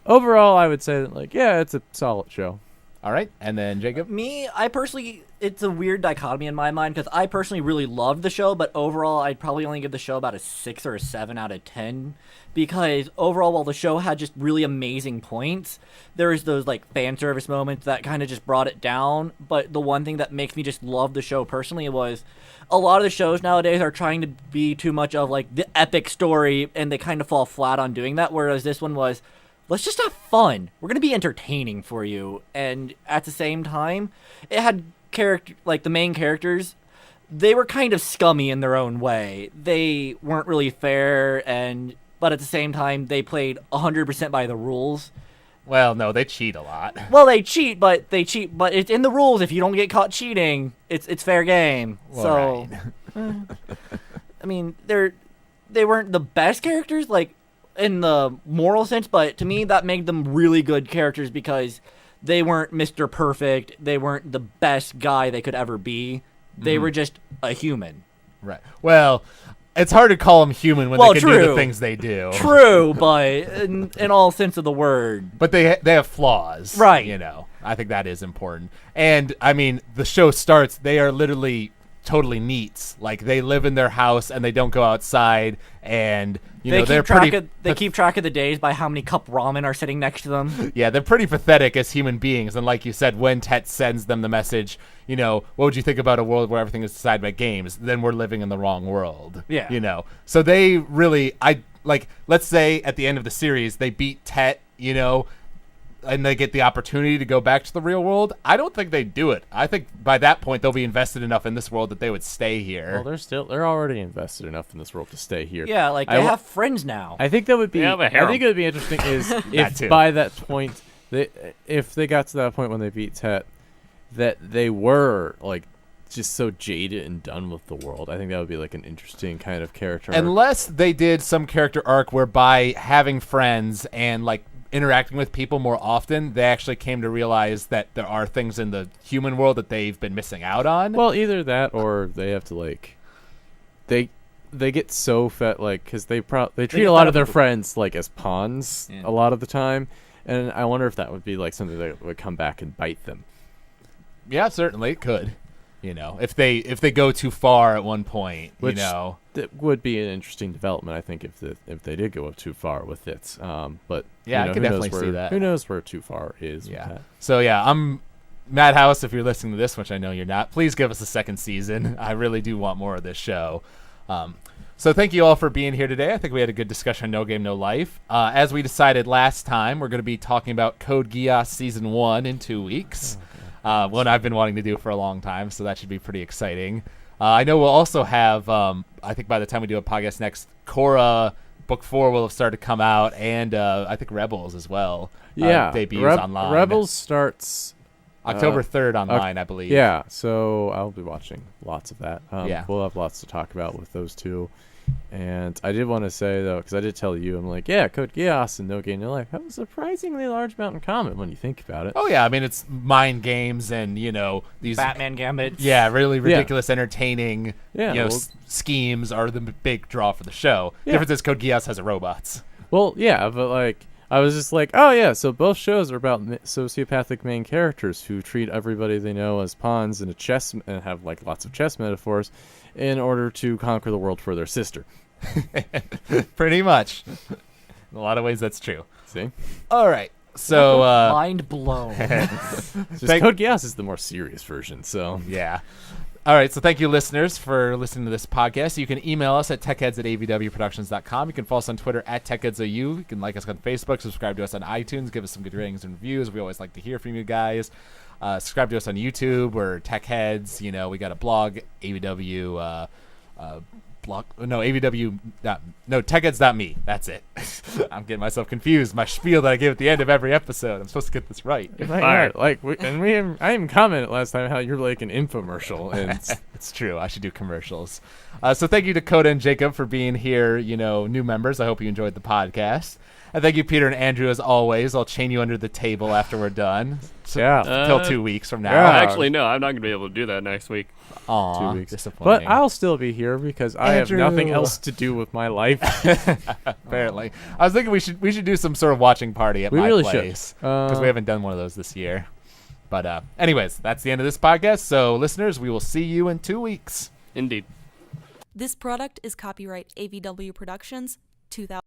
[SPEAKER 4] overall, I would say that, like, yeah, it's a solid show.
[SPEAKER 1] All right, and then Jacob?
[SPEAKER 5] I personally, it's a weird dichotomy in my mind, because I personally really loved the show, but overall, I'd probably only give the show about a 6 or a 7 out of 10, because overall, while the show had just really amazing points, there was those, like, fan service moments that kind of just brought it down, but the one thing that makes me just love the show personally was a lot of the shows nowadays are trying to be too much of, like, the epic story, and they kind of fall flat on doing that, whereas this one was, let's just have fun. We're going to be entertaining for you. And at the same time, it had the main characters, they were kind of scummy in their own way. They weren't really fair, but at the same time, they played 100% by the rules.
[SPEAKER 1] Well, no, they cheat a lot.
[SPEAKER 5] Well, they cheat, but it's in the rules. If you don't get caught cheating, it's fair game.
[SPEAKER 1] Well,
[SPEAKER 5] so, I mean, they weren't the best characters, like, in the moral sense, but to me that made them really good characters because they weren't Mr. Perfect, they weren't the best guy they could ever be. They were just a human.
[SPEAKER 1] Right. Well, it's hard to call them human when they can do the things they do.
[SPEAKER 5] True, but in all sense of the word.
[SPEAKER 1] But they have flaws.
[SPEAKER 5] Right.
[SPEAKER 1] I think that is important. And, I mean, the show starts, they are literally totally neats. Like they live in their house and they don't go outside, and they're
[SPEAKER 5] they keep track of the days by how many cup ramen are sitting next to them.
[SPEAKER 1] Yeah, they're pretty pathetic as human beings. And like you said, when Tet sends them the message, what would you think about a world where everything is decided by games? Then we're living in the wrong world.
[SPEAKER 5] Yeah.
[SPEAKER 1] So they really, let's say at the end of the series, they beat Tet, and they get the opportunity to go back to the real world. I don't think they'd do it. I think by that point they'll be invested enough in this world that they would stay here.
[SPEAKER 4] Well, they're already invested enough in this world to stay here.
[SPEAKER 5] Yeah, like they have friends now.
[SPEAKER 4] I think that would be.
[SPEAKER 2] They have a
[SPEAKER 4] I
[SPEAKER 2] harem.
[SPEAKER 4] think it would be interesting is if by that point, if they got to that point when they beat Tet, that they were like just so jaded and done with the world. I think that would be like an interesting kind of character.
[SPEAKER 1] Unless they did some character arc whereby having friends and like interacting with people more often, they actually came to realize that there are things in the human world that they've been missing out on.
[SPEAKER 4] Well, either that or they have to they get so fat because they treat a lot of their friends like as pawns a lot of the time, and I wonder if that would be like something that would come back and bite them.
[SPEAKER 1] Yeah, certainly it could. If they go too far at one point,
[SPEAKER 4] Which that would be an interesting development, I think, if they did go up too far with it. But
[SPEAKER 1] yeah, I could definitely see that.
[SPEAKER 4] Who knows where too far is?
[SPEAKER 1] Yeah.
[SPEAKER 4] With that.
[SPEAKER 1] So yeah, I'm Madhouse. If you're listening to this, which I know you're not, please give us a second season. I really do want more of this show. So thank you all for being here today. I think we had a good discussion on No Game No Life. As we decided last time, we're going to be talking about Code Geass Season 1 in 2 weeks. One I've been wanting to do for a long time, so that should be pretty exciting. I know we'll also have, I think by the time we do a podcast next, Korra Book 4 will have started to come out, and I think Rebels as well.
[SPEAKER 4] Yeah,
[SPEAKER 1] debuts online.
[SPEAKER 4] Rebels starts
[SPEAKER 1] October 3rd online, I believe.
[SPEAKER 4] Yeah, so I'll be watching lots of that.
[SPEAKER 1] Yeah.
[SPEAKER 4] We'll have lots to talk about with those two. And I did want to say, though, because I did tell you, I'm like, yeah, Code Geass and No Game No Life have a surprisingly large amount in common when you think about it.
[SPEAKER 1] Oh, yeah. I mean, it's mind games and, these...
[SPEAKER 5] Batman Gambits.
[SPEAKER 1] Yeah, really ridiculous, entertaining
[SPEAKER 4] Yeah,
[SPEAKER 1] schemes are the big draw for the show.
[SPEAKER 4] Yeah.
[SPEAKER 1] Difference is Code Geass has robots.
[SPEAKER 4] Well, yeah, but, I was just like, oh, yeah, so both shows are about sociopathic main characters who treat everybody they know as pawns in a chess and have, lots of chess metaphors in order to conquer the world for their sister.
[SPEAKER 1] Pretty much. In a lot of ways, that's true.
[SPEAKER 4] See?
[SPEAKER 1] All right. So,
[SPEAKER 5] mind blown.
[SPEAKER 4] Just Code Geass is the more serious version, so.
[SPEAKER 1] Yeah. All right, so thank you, listeners, for listening to this podcast. You can email us at techheads@avwproductions.com. You can follow us on Twitter at techheadsou. You can like us on Facebook, subscribe to us on iTunes, give us some good ratings and reviews. We always like to hear from you guys. Subscribe to us on YouTube. We're Techheads. We got a blog, AVW techheads.me. That's it. I'm getting myself confused. My spiel that I give at the end of every episode. I'm supposed to get this right.
[SPEAKER 4] I even commented last time how you're like an infomercial, and
[SPEAKER 1] it's true. I should do commercials. So thank you to Coda and Jacob for being here. New members. I hope you enjoyed the podcast. And thank you, Peter and Andrew, as always. I'll chain you under the table after we're done. Until 2 weeks from now.
[SPEAKER 4] Yeah.
[SPEAKER 2] Actually, no, I'm not going to be able to do that next week.
[SPEAKER 1] Aw,
[SPEAKER 4] 2 weeks.
[SPEAKER 1] disappointing.
[SPEAKER 4] But I'll still be here because I have nothing else to do with my life.
[SPEAKER 1] Apparently. I was thinking we should do some sort of watching party at
[SPEAKER 4] We
[SPEAKER 1] my
[SPEAKER 4] really
[SPEAKER 1] place.
[SPEAKER 4] should.
[SPEAKER 1] Because we haven't done one of those this year. But anyways, that's the end of this podcast. So, listeners, we will see you in 2 weeks.
[SPEAKER 2] Indeed.
[SPEAKER 6] This product is copyright AVW Productions 2000.